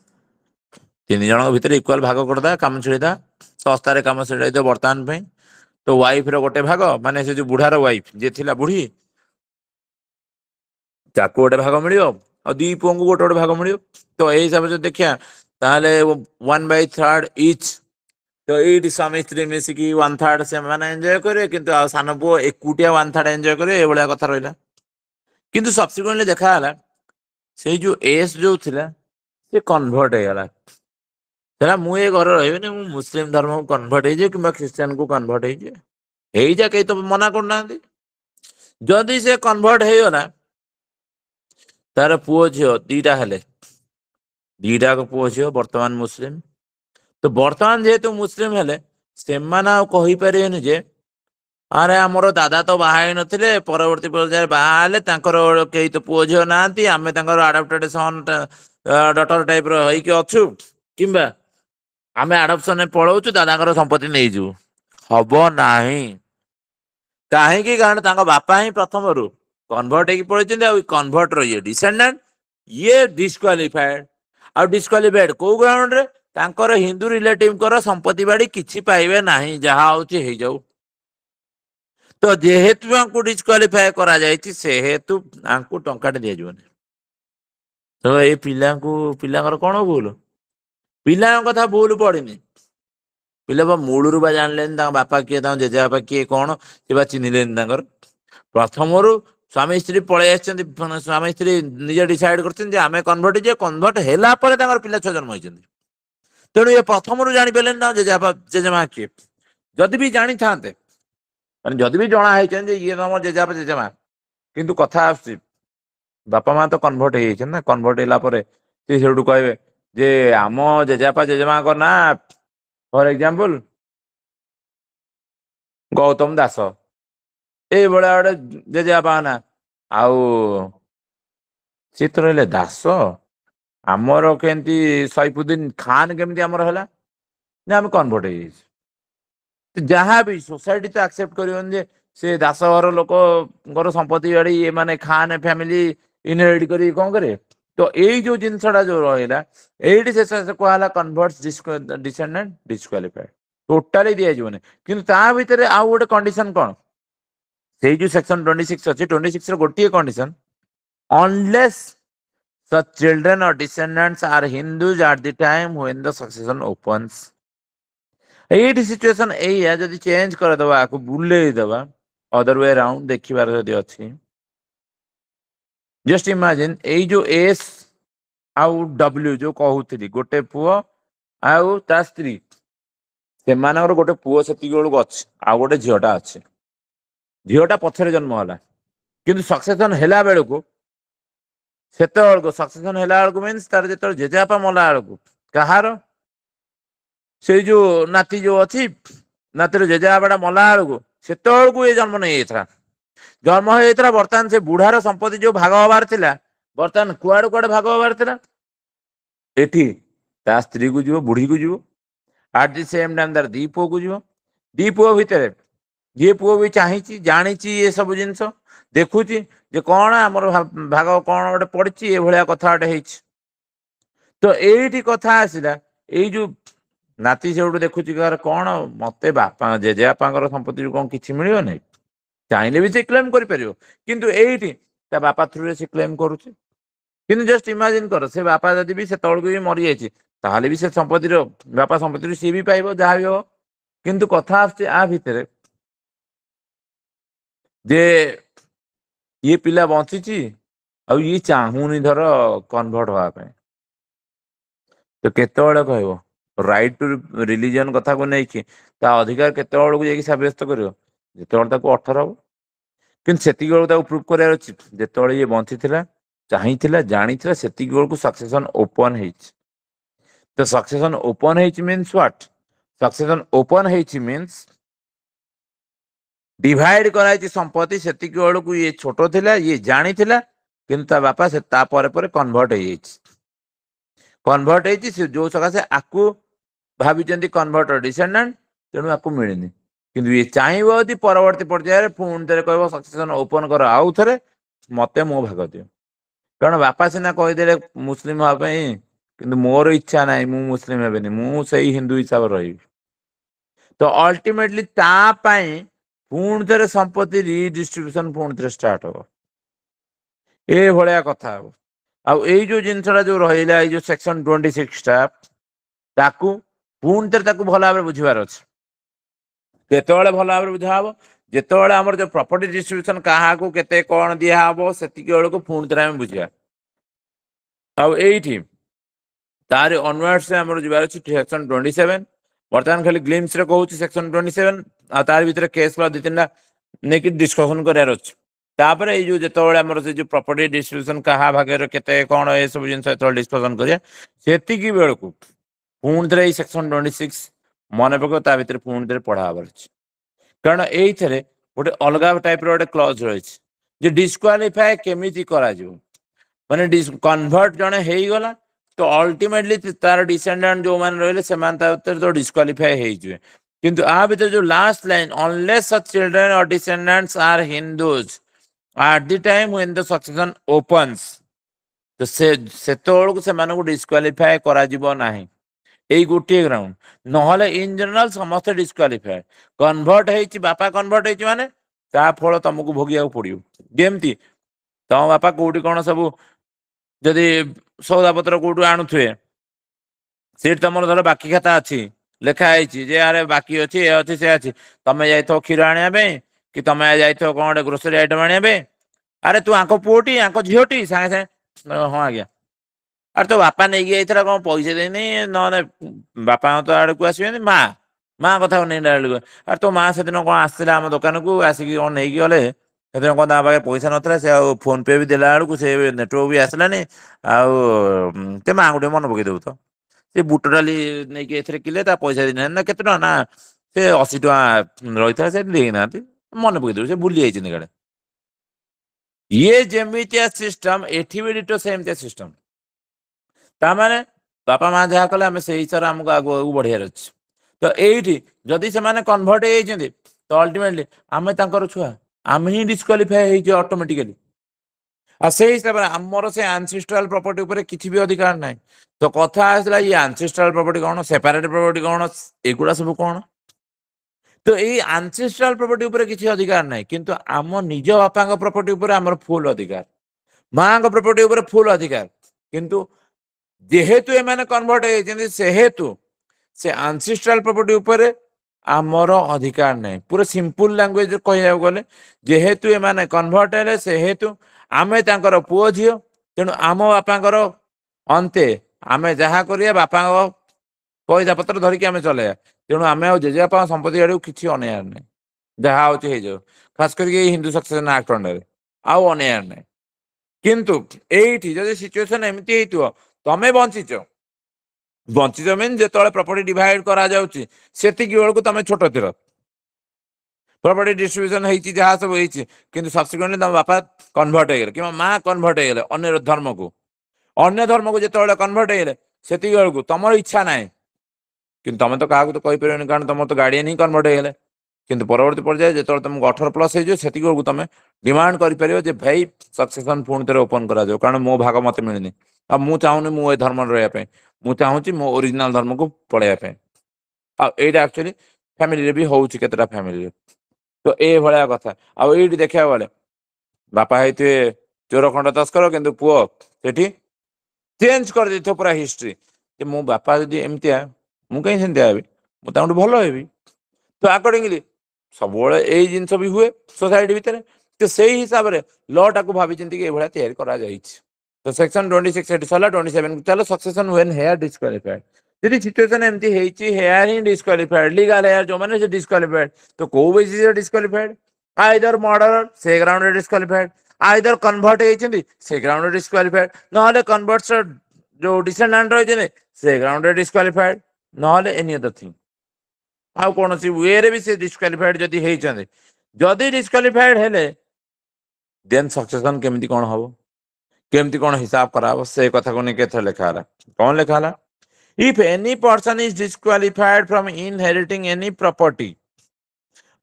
3 जन भीतर इक्वाल भाग करदा काम छेड़ा सस्तार काम छेड़ा बर्तमान पे तो वाइफ रो गोटे भाग माने से जो बुढ़ार वाइफ जे थिला बुढ़ी ताको गोटे भाग मिलियो और दी पुओं को गोटे गोटे भाग मिलियो तो यही हिसाब से देखिया ताले 1/3 इच तो ये स्वामी स्त्री मिसिकी 1/3 से माने एंजॉय करे किंतु आ सान पुओ एकुटिया 1/3 एंजॉय करे ए भलिया कथा रहिला किंतु सब्सिक्वेंटली देखा हला से जो एस जो थिला से कन्वर्ट हो गला तेरा मु ये घर रही मुस्लिम धर्म को कन्वर्ट हो क्रिश्चियन को कन्वर्ट हो जा कहीं तो मना करना जदि से कन्वर्ट होगला तार पुओ झील दीटा हेले दीटा को पुओ झील बर्तमान मुस्लिम तो बर्तमान जेहेतु मुस्लिम हेले से कही पारे जे अरे आमर दादा तो बाहा नथिले परवर्ती पर्याय बाहा कई तो पुओ झील ना आम आडप्टेड सन डटर टाइप रही अच्छु किंबा आमे आडप्शन पलाऊँ दादा संपत्ति नहीं जू हम ना कहीं कारण बापा ही प्रथम रू कन्वर्ट हो पड़े कन्वर्ट ये डिसेंडेंट ये डिस्क्वालिफाइड आ डिस्क्वालिफाइड कौ ग्राउंड रे तांकर हिंदू रिलेटिव कर संपत्ति बाड़ी किछि पाइबे नाही जहा होची हे जाऊ तो जेहेतु डिस्क्वालिफाई करा जायछि से हेतु आंकु टंकाटे दिया जबनी तो ए पिलांकर कोन भूल पिला कथा भूल पड़नी पिला मूलरू बा जानले बापा किए जेजे बापा किए कौन से चिन्हले प्रथम स्वामी स्त्री पलि स्वामी स्त्री निजे डिसाइड कर कन्वर्ट है पिला छह जन्म होती तेणु ये प्रथम जापारे ना जेजेबापा जेजेमा किए जदि भी जानी था जदि भी जना है ये तुम जेजेबापा जेजेमा किंतु कथा बापा माँ तो कन्वर्ट हो कन्वर्ट है कहे जे आम जेजेबापा जेजेमा ना फॉर एग्जांपल गौतम दास ए बड़ा गोटे जेजेबापा ना आउ सी तो रहे दास आमर केमती सैफुद्दीन खान केमती आमर है आम कन्वर्ट हो जहाँ भी सोसाइटी तो एक्सेप्ट कर से दास घर लोक संपत्ति बाड़ी ये माने खान फैमिली इनहेरिट करी कौन करे तो यही जो जिनसा जो रहा ये कहला कन्वर्ट डिसेंडेंट डिस्क्वालिफाइड टोटाली दि जाए कि भितर आउ गोटे कंडीशन कौन से जो सेक्शन 26 अच्छी 26 गोटे condition unless such children or descendants are Hindus at the time when the succession opens ये सिचुएशन यही है जदि चेंज कर दबा को बुले दबा अदर वे अराउंड देखिबार जदि अछि जस्ट इमेजिन ए जो एस आउ डब्ल्यू जो कहूली गोटे पुओ आउ ता स्त्री से गोटे पुओ से अच्छे आउ गोटे झीटा अच्छे झीटा पछरे जन्म है कि सक्सेसन है बेलू से सक्सेसन है मीन्स तार जो जेजेबापा मला बेलू कहार ସେଇ ଯୋଉ ନାତି ଯୋଉ ଅଛି ନାତିର ଜେଜେବାବାଟା ମଲା ବେଳକୁ ସେତେବେଳକୁ ଏ ଜନ୍ମ ନେଇଯାଇଥିଲା। ଜନ୍ମ ହେଇଯାଇଥିଲା ବର୍ତ୍ତମାନ ସେ ବୁଢାର ସମ୍ପତ୍ତି ଯୋଉ ଭାଗ ହବାର ଥିଲା ବର୍ତ୍ତମାନ କୁଆଡେ କୁଆଡେ ଭାଗ ହବାର ଥିଲା ଏଠି ତା ସ୍ତ୍ରୀକୁ ଯିବ ବୁଢୀକୁ ଯିବ ଆଟ ଦି ସେମ ଟାଇମ ତାର ଦି ପୁଅକୁ ଯିବ। ଦି ପୁଅ ଭିତରେ ଯିଏ ପୁଅ ବି ଚାହିଁଛି ଜାଣିଛି ଏ ସବୁ ଜିନିଷ ଦେଖୁଛି ଯେ କଣ ଆମର ଭାଗ କଣ ଗୋଟେ ପଡିଛି ଏଭଳିଆ କଥା ଗୋଟେ ହେଇଛି। ତ ଏଇଠି କଥା ଆସିଲା ଏଇ ଯୋଉ ନାତି ସେଉଠୁ ଦେଖୁଛି କାହାର କଣ ମତେ ବାପା ଜେଜେବାପାଙ୍କର ସମ୍ପତ୍ତିରୁ କଣ କିଛି ମିଳିବ ନାହିଁ ଚାହିଁଲେ ବି ସେ କ୍ଲେମ କରିପାରିବ କିନ୍ତୁ ଏଇଠି ତା ବାପା ଥ୍ରୁରେ ସେ କ୍ଲେମ କରୁଛି। କିନ୍ତୁ ଜଷ୍ଟ ଇମାଜିନ କର ସେ ବାପା ଯଦି ବି ସେତେବେଳକୁ ବି ମରିଯାଇଛି ତାହେଲେ ବି ସେ ସମ୍ପତ୍ତିର ବାପା ସମ୍ପତ୍ତିରୁ ସିଏ ବି ପାଇବ ଯାହା ବି ହବ। କିନ୍ତୁ କଥା ଆସୁଛି ଆ ଭିତରେ ଯେ ଇଏ ପିଲା ବଞ୍ଚିଛି ଆଉ ଇଏ ଚାହୁଁନି ଧର କନଭର୍ଟ ହବା ପାଇଁ ତ କେତେବେଳେ କହିବ ରାଇଟ ଟୁ ରିଲିଜିଅନ କଥାକୁ ନେଇକି ତା ଅଧିକାର କେତେବେଳକୁ ଯାଇକି ସାବ୍ୟସ୍ତ କରିବ ଯେତେବେଳେ ତାକୁ 18 ହବ। କିନ୍ତୁ ସେତିକି ବେଳକୁ ତାକୁ ପ୍ରୁଭ୍ କରିବାର ଅଛି ଯେତେବେଳେ ଇଏ ବଞ୍ଚିଥିଲା ଚାହିଁଥିଲା ଜାଣିଥିଲା ସେତିକି ବେଳକୁ ସକ୍ସେସନ ଓପନ ହେଇଛି। ତ ସକ୍ସେସନ ଓପନ ହେଇଛି ମିନ୍ସ ହ୍ୱାଟ ସକ୍ସେସନ ଓପନ ହେଇଛି ମିନ୍ସ ଡିଭାଇଡ କରାଯାଇଛି ସମ୍ପତ୍ତି ସେତିକି ବେଳକୁ ଇଏ ଛୋଟ ଥିଲା ଇଏ ଜାଣିଥିଲା କିନ୍ତୁ ତା ବାପା ସେ ତାପରେ ପରେ କନଭର୍ଟ ହେଇଯାଇଛି। କନଭର୍ଟ ହେଇଛି ସେ ଯୋଉ ସକାଶେ ଆକୁ ଭାବିଛନ୍ତି କନଭର୍ଟର ଡିସେଣ୍ଡାଣ୍ଟ ତେଣୁ ଆକୁ ମିଳିନି। କିନ୍ତୁ ଇଏ ଚାହିଁବ ଯଦି ପରବର୍ତ୍ତୀ ପର୍ଯ୍ୟାୟରେ ପୁଣି ଥରେ କହିବ ସକ୍ସେସନ ଓପନ କର ଆଉ ଥରେ ମତେ ମୋ ଭାଗ ଦିଅ। କାରଣ ବାପା ସିନା କହିଦେଲେ ମୁସଲିମ ହବା ପାଇଁ କିନ୍ତୁ ମୋର ଇଚ୍ଛା ନାହିଁ ମୁଁ ମୁସଲିମ ହେବିନି ମୁଁ ସେଇ ହିନ୍ଦୁ ହିସାବରେ ରହିବି। ତ ଅଲ୍ଟିମେଟଲି ତା ପାଇଁ ପୁଣି ଥରେ ସମ୍ପତ୍ତି ରିଡିଷ୍ଟ୍ରିବ୍ୟୁସନ ପୁଣି ଥରେ ଷ୍ଟାର୍ଟ ହବ ଏଭଳିଆ କଥା ହବ। ଆଉ ଏଇ ଯୋଉ ଜିନିଷଟା ଯୋଉ ରହିଲା ଏଇ ଯୋଉ ସେକ୍ସନ 26 ଟା ତାକୁ ପୁଣି ଥରେ ତାକୁ ଭଲ ଭାବରେ ବୁଝିବାର ଅଛି। କେତେବେଳେ ଭଲ ଭାବରେ ବୁଝା ହବ ଯେତେବେଳେ ଆମର ଯୋଉ ପ୍ରପର୍ଟି ଡିଷ୍ଟ୍ରିବ୍ୟୁସନ କାହାକୁ କେତେ କଣ ଦିଆହବ ସେତିକି ବେଳକୁ ପୁଣି ଥରେ ଆମେ ବୁଝିବା। ଆଉ ଏଇଠି ତାରି ଅନୱାର୍ଡସ ଆମର ଯିବାର ଅଛି ସେକ୍ସନ 27 ବର୍ତ୍ତମାନ ଖାଲି ଗ୍ଲିମ୍ସ ରେ କହୁଛି ସେକ୍ସନ 27 ଆଉ ତାରି ଭିତରେ କେସ୍ ଦି ତିନିଟା ନେଇକି ଡିସ୍କସନ କରିବାର ଅଛି। ତାପରେ ଏଇ ଯୋଉ ଯେତେବେଳେ ଆମର ସେ ଯୋଉ ପ୍ରପର୍ଟି ଡିଷ୍ଟ୍ରିବ୍ୟୁସନ କାହା ଭାଗରେ କେତେ କଣ ଏସବୁ ଜିନିଷ ଯେତେବେଳେ ଡିସ୍କସନ କରିବା ସେତିକି ବେଳକୁ ପୁଣି ଥରେ ଏଇ ସେକ୍ସନ 26 ମନେ ପକେଇବ ତା ଭିତରେ ପୁଣି ଥରେ ପଢା ହବାର ଅଛି। କାରଣ ଏଇଥିରେ ଗୋଟେ ଅଲଗା ଟାଇପର ଗୋଟେ କ୍ଲଜ ରହିଛି ଯେ ଡିସ୍କ୍ୱାଲିଫାଏ କେମିତି କରାଯିବ ମାନେ କନଭର୍ଟ ଜଣେ ହେଇଗଲା ତ ଅଲ୍ଟିମେଟଲି ତାର ଡିସେଣ୍ଡାଣ୍ଟ ଯୋଉମାନେ ରହିଲେ ସେମାନେ ତା ଭିତରେ ତ ଡିସ୍କ୍ୱାଲିଫାଏ ହେଇଯିବେ। କିନ୍ତୁ ଆ ଭିତରେ ଯୋଉ last line unless such children or descendants are Hindus at the time when the succession opens ତ ସେତେବେଳକୁ ସେମାନଙ୍କୁ ଡିସ୍କ୍ୱାଲିଫାଏ କରାଯିବ ନାହିଁ। ଏଇ ଗୋଟିଏ ଗ୍ରାଉଣ୍ଡ ନହେଲେ ଇନ୍ ଜେନେରାଲ ସମସ୍ତେ ଡିସ୍କ୍ୱାଲିଫାଏ। କନଭର୍ଟ ହେଇଛି ବାପା କନଭର୍ଟ ହେଇଛି ମାନେ ତା ଫଳ ତମକୁ ଭୋଗିବାକୁ ପଡିବ। ଯେମିତି ତମ ବାପା କୋଉଠି କଣ ସବୁ ଯଦି ସଉଦା ପତ୍ର କୋଉଠୁ ଆଣୁଥିବେ ସେଠି ତମର ଧର ବାକି ଖାତା ଅଛି ଲେଖା ହେଇଛି ଯେ ଆରେ ବାକି ଅଛି ଏ ଅଛି ସେ ଅଛି ତମେ ଯାଇଥିବ କ୍ଷୀର ଆଣିବା ପାଇଁ କି ତମେ ଯାଇଥିବ କଣ ଗୋଟେ ଗ୍ରୋସରୀ ଆଇଟମ ଆଣିବା ପାଇଁ ଆରେ ତୁ ଆଙ୍କ ପୁଅଟି ଆଙ୍କ ଝିଅଟି ସାଙ୍ଗେ ସାଙ୍ଗେ ହଁ ଆଜ୍ଞା ଆରେ ତୋ ବାପା ନେଇକି ଯାଇଥିଲା କଣ ପଇସା ଦେଇନି ନହେଲେ ବାପାଙ୍କ ତ ଆଡକୁ ଆସିବେନି ମା କଥାକୁ ନେଇ ଡାଇରେକ୍ଟ ଆରେ ତୋ ମା ସେଦିନ କଣ ଆସିଥିଲା ଆମ ଦୋକାନକୁ ଆସିକି କଣ ନେଇକି ଗଲେ ସେଦିନ କଣ ତା ପାଖରେ ପଇସା ନଥିଲା ସେ ଆଉ ଫୋନ ପେ ବି ଦେଲା ବେଳକୁ ସେ ନେଟୱାର୍କ ବି ଆସିଲାନି ଆଉ ସେ ମାଆଙ୍କୁ ଟିକେ ମନେ ପକେଇଦବୁ ତ ସେ ବୁଟ ଡାଲି ନେଇକି ଏଥିରେ କିଲେ ତା ପଇସା ଦେଇନାହାନ୍ତି ନା କେତେ ଟଙ୍କା ନା ସେ 80 ଟଙ୍କା ରହିଥିଲା ସେ ଦେଇନାହାନ୍ତି ମନେ ପକେଇଦବୁ ସେ ଭୁଲି ଯାଇଛନ୍ତି କାଳେ। ଇଏ ଯେମିତିଆ ସିଷ୍ଟମ ଏଠି ବି ଡିଟୋ ସେମିତିଆ ସିଷ୍ଟମ। ତାମାନେ ବାପା ମା ଯାହା କଲେ ଆମେ ସେଇ ହିସାବରେ ଆମକୁ ଆଗକୁ ବଢିବାର ଅଛି। ତ ଏଇଠି ଯଦି ସେମାନେ କନଭର୍ଟ ହେଇଯାଇଛନ୍ତି ତ ଅଲ୍ଟିମେଟଲି ଆମେ ତାଙ୍କର ଛୁଆ ଆମେ ହିଁ ଡିସ୍କ୍ୱାଲିଫାଏ ହେଇଯିବା ଅଟୋମେଟିକାଲି। ଆଉ ସେଇ ହିସାବରେ ଆମର ସେ ଆନସିଷ୍ଟ୍ରାଲ ପ୍ରପର୍ଟି ଉପରେ କିଛି ବି ଅଧିକାର ନାହିଁ। ତ କଥା ଆସିଲା ଇଏ ଆନସିଷ୍ଟ୍ରାଲ ପ୍ରପର୍ଟି କଣ ସେପାରେଟ ପ୍ରପର୍ଟି କଣ ଏଗୁଡା ସବୁ କଣ ତ ଏଇ ଆନସିଷ୍ଟ୍ରାଲ ପ୍ରପର୍ଟି ଉପରେ କିଛି ଅଧିକାର ନାହିଁ କିନ୍ତୁ ଆମ ନିଜ ବାପାଙ୍କ ପ୍ରପର୍ଟି ଉପରେ ଆମର ଫୁଲ ଅଧିକାର ମାଙ୍କ ପ୍ରପର୍ଟି ଉପରେ ଫୁଲ ଅଧିକାର। କିନ୍ତୁ ଯେହେତୁ ଏମାନେ କନଭର୍ଟ ହେଇଯାଇଛନ୍ତି ସେହେତୁ ସେ ଆନସିଷ୍ଟ୍ରାଲ ପ୍ରପର୍ଟି ଉପରେ ଆମର ଅଧିକାର ନାହିଁ। ପୁରା ସିମ୍ପଲ ଲାଙ୍ଗୁଏଜ କହିବାକୁ ଗଲେ ଯେହେତୁ ଏମାନେ କନଭର୍ଟ ହେଲେ ସେହେତୁ ଆମେ ତାଙ୍କର ପୁଅ ଝିଅ ତେଣୁ ଆମ ବାପାଙ୍କର ଅନ୍ତେ ଆମେ ଯାହା କରିବା ବାପାଙ୍କ ପଇସା ପତ୍ର ଧରିକି ଆମେ ଚଲେଇବା। ତେଣୁ ଆମେ ଆଉ ଜେଜେବାପାଙ୍କ ସମ୍ପତ୍ତି ଆଡକୁ କିଛି ଅନେଇବାର ନାହିଁ। ଯାହା ହଉଛି ହେଇଯାଉ ଖାସ କରିକି ଏଇ ହିନ୍ଦୁ ସକ୍ସେସନ ଆକ୍ଟ ଅଣ୍ଡରରେ ଆଉ ଅନେଇବାର ନାହିଁ। କିନ୍ତୁ ଏଇଠି ଯଦି ସିଚୁଏସନ ଏମିତି ହେଇଥିବ ତମେ ବଞ୍ଚିଛ ବଞ୍ଚିଛ ମିନ୍ ଯେତେବେଳେ ପ୍ରପର୍ଟି ଡିଭାଇଡ କରାଯାଉଛି ସେତିକି ବେଳକୁ ତମେ ଛୋଟ ଥିଲ, ପ୍ରପର୍ଟି ଡିଷ୍ଟ୍ରିବ୍ୟୁସନ ହେଇଛି ଯାହା ସବୁ ହେଇଛି, କିନ୍ତୁ ସବସିକ୍ୱେଣ୍ଟଲି ତମ ବାପା କନଭର୍ଟ ହେଇଗଲେ କିମ୍ବା ମା କନଭର୍ଟ ହେଇଗଲେ ଅନ୍ୟ ଧର୍ମକୁ ଯେତେବେଳେ କନଭର୍ଟ ହେଇଗଲେ ସେତିକି ବେଳକୁ ତମର ଇଚ୍ଛା ନାହିଁ, କିନ୍ତୁ ତମେ ତ କାହାକୁ ତ କହିପାରିବନି କାରଣ ତମର ତ ଗାର୍ଡିଆନ ହିଁ କନଭର୍ଟ ହେଇଗଲେ। କିନ୍ତୁ ପରବର୍ତ୍ତୀ ପର୍ଯ୍ୟାୟରେ ଯେତେବେଳେ ତମକୁ 18+ ହେଇଯିବ ସେତିକି ବେଳକୁ ତମେ ଡିମାଣ୍ଡ କରିପାରିବ ଯେ ଭାଇ ସକ୍ସେସନ ପୁଣି ଥରେ ଓପନ କରାଯାଉ, କାରଣ ମୋ ଭାଗ ମତେ ମିଳିନି, ଆଉ ମୁଁ ଚାହୁଁନି ମୁଁ ଏ ଧର୍ମରେ ରହିବା ପାଇଁ, ମୁଁ ଚାହୁଁଛି ମୋ ଓରିଜିନାଲ ଧର୍ମକୁ ପଳେଇବା ପାଇଁ। ଆଉ ଏଇଟା ଆକ୍ଚୁଆଲି ଫ୍ୟାମିଲିରେ ବି ହଉଛି କେତେଟା ଫ୍ୟାମିଲିରେ। ତ ଏଇଭଳିଆ କଥା। ଆଉ ଏଇଠି ଦେଖିବାକୁ ଗଲେ ବାପା ହେଇଥିବେ ଚୋର ଖଣ୍ଡ ତସ୍କର, କିନ୍ତୁ ପୁଅ ସେଠି ଚେଞ୍ଜ କରିଦେଇଥିବ ପୁରା ହିଷ୍ଟ୍ରି, ଯେ ମୋ ବାପା ଯଦି ଏମିତିଆ ମୁଁ କାହିଁ ସେମିତିଆ ହେବି, ମୁଁ ତାଙ୍କଠୁ ଭଲ ହେବି। ତ ଆକର୍ଡିଙ୍ଗଲି ସବୁବେଳେ ଏଇ ଜିନିଷ ବି ହୁଏ ସୋସାଇଟି ଭିତରେ। ତ ସେଇ ହିସାବରେ ଲଟାକୁ ଭାବିଚିନ୍ତି କି ଏଇଭଳିଆ ତିଆରି କରାଯାଇଛି। ତ ସେକ୍ସନ 26 ଏଠି ସରିଲା, 27 ଚାଲ ସକ୍ସେସନ ୱେନ୍ ହେୟାର ଡିସକ୍ୱାଲିଫାଏଡ। ଯଦି ସିଚୁଏସନ ଏମିତି ହେଇଛି ହେୟାର ହିଁ ଡିସକ୍ୱାଲିଫାଏଡ, ଲିଗାଲ ହେୟାର ଯୋଉମାନେ ସେ ଡିସକ୍ୱାଲିଫାଏଡ, ତ କୋଉ ବେସିସରେ ଡିସକ୍ୱାଲିଫାଏଡ? ଆଇଦର ମର୍ଡର ସେ ଗ୍ରାଉଣ୍ଡରେ ଡିସକ୍ୱାଲିଫାଏଡ, ଆଇଦର କନଭର୍ଟ ହେଇଛନ୍ତି ସେ ଗ୍ରାଉଣ୍ଡରେ ଡିସକ୍ୱାଲିଫାଏଡ, ନହେଲେ କନଭର୍ଟସ ଯୋଉ ଡିସେଣ୍ଡାଣ୍ଟ ରହିଛନ୍ତି ସେ ଗ୍ରାଉଣ୍ଡରେ ଡିସକ୍ୱାଲିଫାଏଡ, ନହେଲେ ଏନି ଅଦର ଥିଙ୍ଗ। ଆଉ କୌଣସି ୱେରେ ବି ସେ ଡିସକ୍ୱାଲିଫାଏଡ ଯଦି ହେଇଛନ୍ତି, ଯଦି ଡିସକ୍ୱାଲିଫାଏଡ ହେଲେ ଦେନ୍ ସକ୍ସେସନ କେମିତି କଣ ହବ, କେମିତି କଣ ହିସାବ କରାହବ, ସେ କଥାକୁ ନେଇକି ଏଥର ଲେଖା ହେଲା। କଣ ଲେଖା ହେଲା? If any person is disqualified from inheriting any property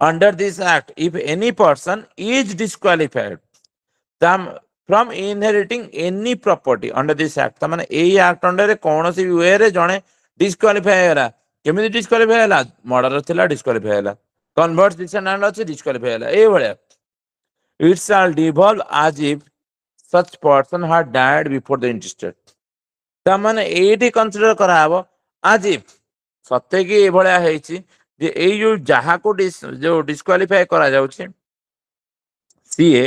under this act, if any person is disqualified from inheriting any property under this act, तामाने एई एक्ट अंडर कौनसी वे रे जणे डिस्क्वालिफाई होला, केमिति डिस्क्वालिफाई होला? मर्डर थिला डिस्क्वालिफाई होला, कन्वर्ट डिसेंडेंट अछि डिस्क्वालिफाई होला, एई भलिया। It shall devolve as if such person had died before the intestate। तामाने एइठी कंसीडर कराहबो as if सत्य कि ए भलिया हेछि जे एई जो जहा को जो डिस्क्वालिफाई करा जाउछि सीए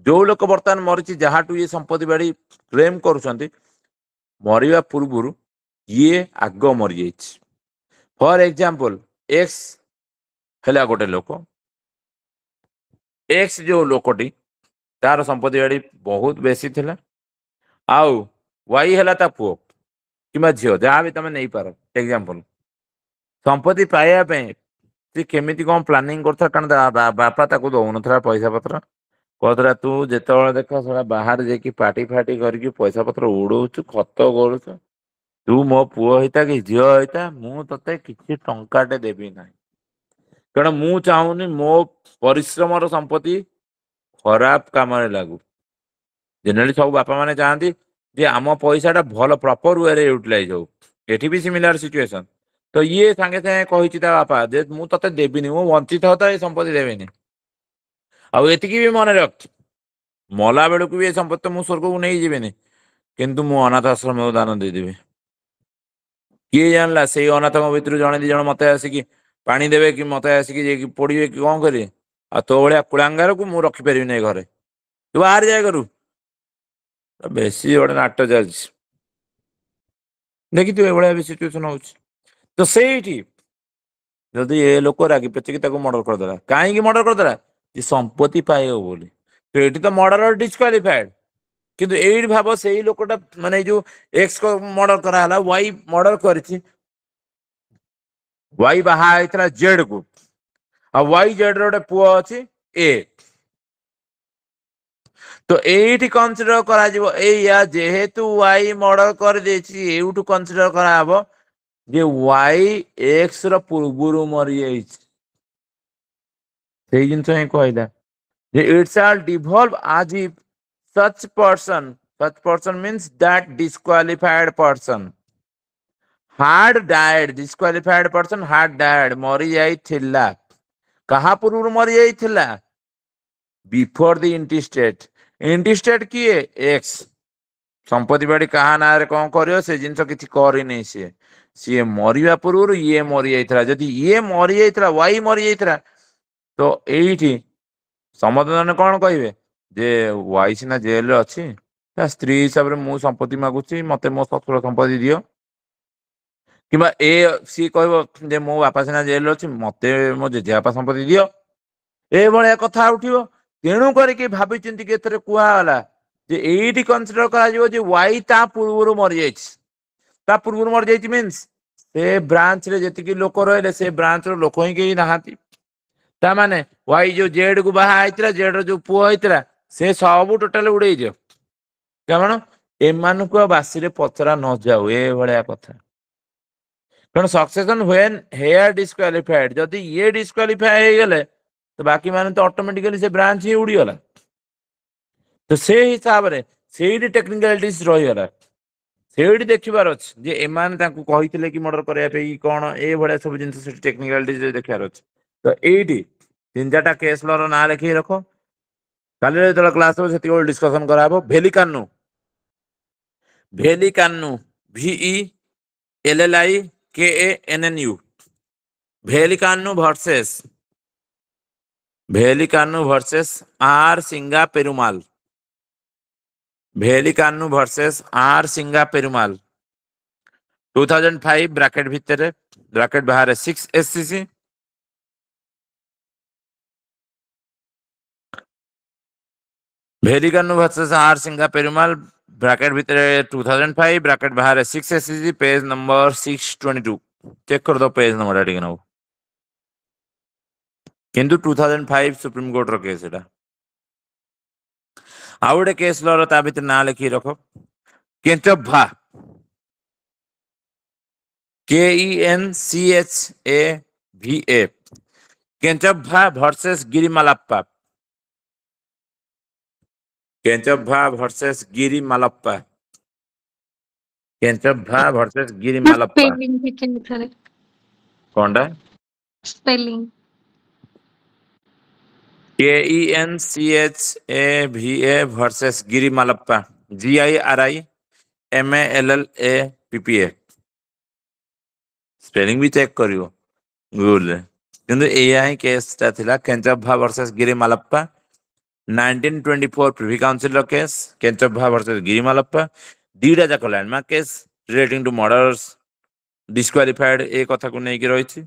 जो लोक बर्तमान मरीची जहाटू ये संपत्ति बाड़ी क्लेम करुछंती मरिया पूर्वरु ये आग मरी जाइछि। फॉर एग्जांपल एक्स हेला गोटे लोक, एक्स जो लोकटी तार संपत्ति बाड़ी बहुत बेसी थिला, आउ वाई हेला ता पुओ किमा झियो जहाँ भी तमे नहीं पार। एग्जांपल संपत्ति पाइबा पे से केमिति कोन प्लानिंग करथा, कारण बापा ताको दउनथरा पैसा पत्र, कहतरा तू जेतेବେଳେ देख सला बाहर जेकी पार्टी फाटी करके पैसा पत्र उड़ौछु खत करूछु, तू मो पुओ होता कि झियो होता मु तते किछि टंकाटे देबी नाही, कारण मु चाहूनी मो परिश्रमर संपत्ति खराब काम रे लागू। जनरली सब बापा माने चाहती जे आम पैसाटा भल प्रॉपर वे रे यूटिलाइज हो। एठी भी सिमिलर सिचुएशन। तो ये सांगे सांगे कहिछि ता बापा जे मु तते देबिनी, मु वंचित होता ए संपत्ति देबिनी। आउ एतिकी भी मन रख मला बेलू भी संपत्ति मु स्वर्ग को नहीं जीवेनि, किंतु मु अनाथ आश्रम को दान देदेवि। किए जानला से अनाथ भितर जड़े दी जन मत आसिकी पानी देवे कि मत आसिकी पड़े कि कौन करें, आ तो भाया कुलांगार को मुझे रखिपारि नहीं घरे, तू बाहर जाए करू बेसी गोटे नाट चलती देखी तू ये भी सिचुएसन हो। तो सही जदि ए लोक रागी पचिकी मर्डर करदेला, कहीं मर्डर करदेला जे संपत्ति पाइब बोली, तो ये तो मर्डर डिस्क्वालिफाइड। किंतु एई भाव से लोकटा माने जो एक्स को मर्डर कराला, वाई मर्डर करिछि, वाई बाहा आइतला जेड को, आ वाई जेड रे पुओ अछि ए। तो एठी कंसीडर करा जिवो एया जेहेतु वाई मर्डर कर देछि, एउठु कंसीडर करा हबो जे वाई एक्स रो पूर्वरु मरि जाइछि। सेही जिंस ही कहला जे it shall devolve as if such person means that disqualified person had died, disqualified person had died, मरि जाइथिला। कहा पूर्वरु मरि जाइथिला? Before the इंटेस्टेट। इंटेस्टेट किए? एक्स। संपत्ति बाड़ी कहा ना रे कौन करियो से जिंस किछि करि नै, सी मरिया पूर्व ये मरी जाइथिला। जदि ये मरी जाइथिला, वाई मरी जाइथिला, तो एठी समदन कौन कहिबे जे वाई सिना जेल रे अछि, ता स्त्री हिसाब रे मु संपत्ति मागुछि, मते मो ससुर संपत्ति दियो। किबा ए सी कहबो जे मो बापा सिना जेल रे अछि, मते मो जेजे बापा संपत्ति दियो। ए भलिया कथा उठिबो। तेणु करके भाभी चिंती के एथरे कुआ होला जे एठी कंसीडर करा जिवो जे वाई ता पूर्वरु मरि जाइछि, ता पूर्व मर जाइछि मींस से ब्रांच रे जति लोक रहिले से ब्रांच रो लोक ही केही नाहांती ता माने वाई जो जेड को बाहा आइतरा जेड रो जो पुओ आइतरा से सब टोटल उड़ेई जो कारण एमानुको बासी रे पचरा न जाऊ ए भलिया कथा कारण सक्सेशन व्हेन हेयर डिस्क्वालिफाइड जदि ये डिस्क्वालिफाई हे गेले तो बाकी माने तो ऑटोमेटिकली से ब्रांच ही उड़ी गला तो से हिसाब रे सेही टेक्निकलिटीज रही गला सेही देखिबार अछि जे एमान ताकू कहितले कि मर्डर करया पे कोन ए भलिया सब जिंस से टेक्निकलिटीज देखिबार अछि तो एडी तीन चारटा केस लर ना लिखि रखो काले जेतला क्लास हो सेति डिस्कशन कराबो भेली कान्नु VELLIKANNU भेली कान्नु वर्सेस आर सिंगा पेरुमाल भेली कान्नु वर्सेस आर सिंगा पेरुमाल 2005 ब्रैकेट भितर ब्रैकेट बाहर 6 SCC भेली कान्नु वर्सेस आर सिंगा पेरुमाल ब्रैकेट भीतर 2005 ब्रैकेट बाहर 6 SCC पेज नंबर 622 चेक कर दो पेज नंबर ठीक ना किंतु 2005 सुप्रीम कोर्ट रो केस एटा आउडे केस लर ता भीतर ना लिखि रखो Kenchava KENCHAVA Kenchava versus Girimallappa Kenchava versus Girimallappa Kenchava versus Girimallappa spelling लिखें सर कोंडा spelling KENCHAVA versus Girimallappa GIRIMALLAPPA spelling भी चेक करियो गूगल रे किंतु एआई केस ता थिला Kenchava versus Girimallappa 1924 Privy Council case Kenchava versus Girimallappa दीटा जाक landmark case relating to murders disqualified ए कथा को नै कि रहिछि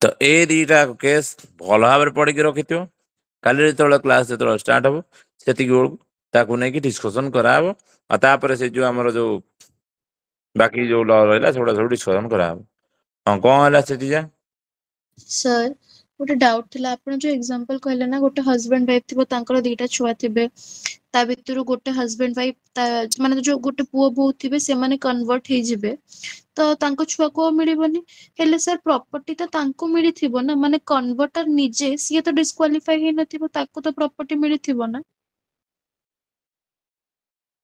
तो ए दीटा केस भल भाव पढ़ के रखिथियो काली जो क्लास जो स्टार्ट हम से ताकू नै कि डिस्कशन कराबो आ तापर से जो हमर जो बाकी जो लॉ रहला थोड़ा थोड़ा डिस्कशन कराबो हां कोन हला सेति जा सर गोटे डाउट थिला आपण जो एग्जांपल कहले ना गोटे हस्बैंड वाइफ थिबो तांकर दीटा छुआ थिबे ता भितरु गोटे हस्बैंड वाइफ माने जो गोटे पुओ बहु थिबे से माने कन्वर्ट हे जिबे तो तांको छुआ को मिलिबनी हेले सर प्रॉपर्टी तो तांको मिली थिबो ना माने कन्वर्टर निजे सिए तो डिस्क्वालिफाई हे नथिबो ताको तो प्रॉपर्टी मिली थिबो ना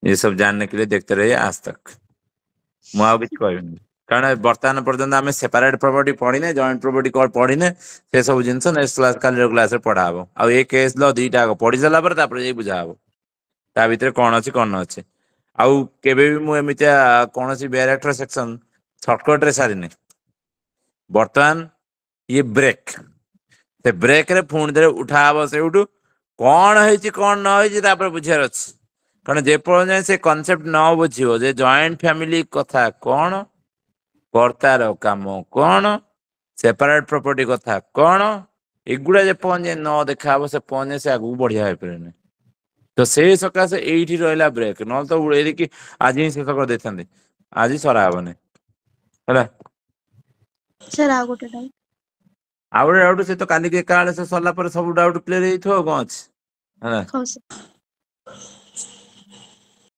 ये सब जानने के लिए देखते रहिए आज तक मु आ किछ कहबिनी कारण वर्तमान पर्यंत आम सेपरेट प्रॉपर्टी पढ़ीने जॉइंट प्रॉपर्टी कौन पढ़ीने से सब जिनस नेक्स्ट क्लास काली क्लास पढ़ा हम आ ए केस लो दीटा पढ़ी सारा पर बुझा हम ता भीतर कौन अच्छी कौन अच्छे आउ केबे भी मु एमितिया कौन सी बैरेक्टर सेक्शन शॉर्टकट रे सारिने वर्तमान ये ब्रेक से ब्रेक रे पुणी थे उठा हम से कौन है कौन न हो बुझार अच्छे कारण जेपर्यंत से कॉन्सेप्ट न बुझो जे जॉइंट फैमिली कथा कौन कर्तार काम कौन सेपरेट प्रॉपर्टी कथा कौन एगुड़ा जे पहुंचे न देखा से पहुंचे से आगू बढ़िया हो पारे तो से सकाशे एठी रहला ब्रेक न तो उड़े कि आज ही शेष कर देते आज सरा हेनी है सर आ गोटे डाउट डाउट से तो काली के काले से सरला पर सब डाउट क्लियर हो कौन अच्छे है हां सर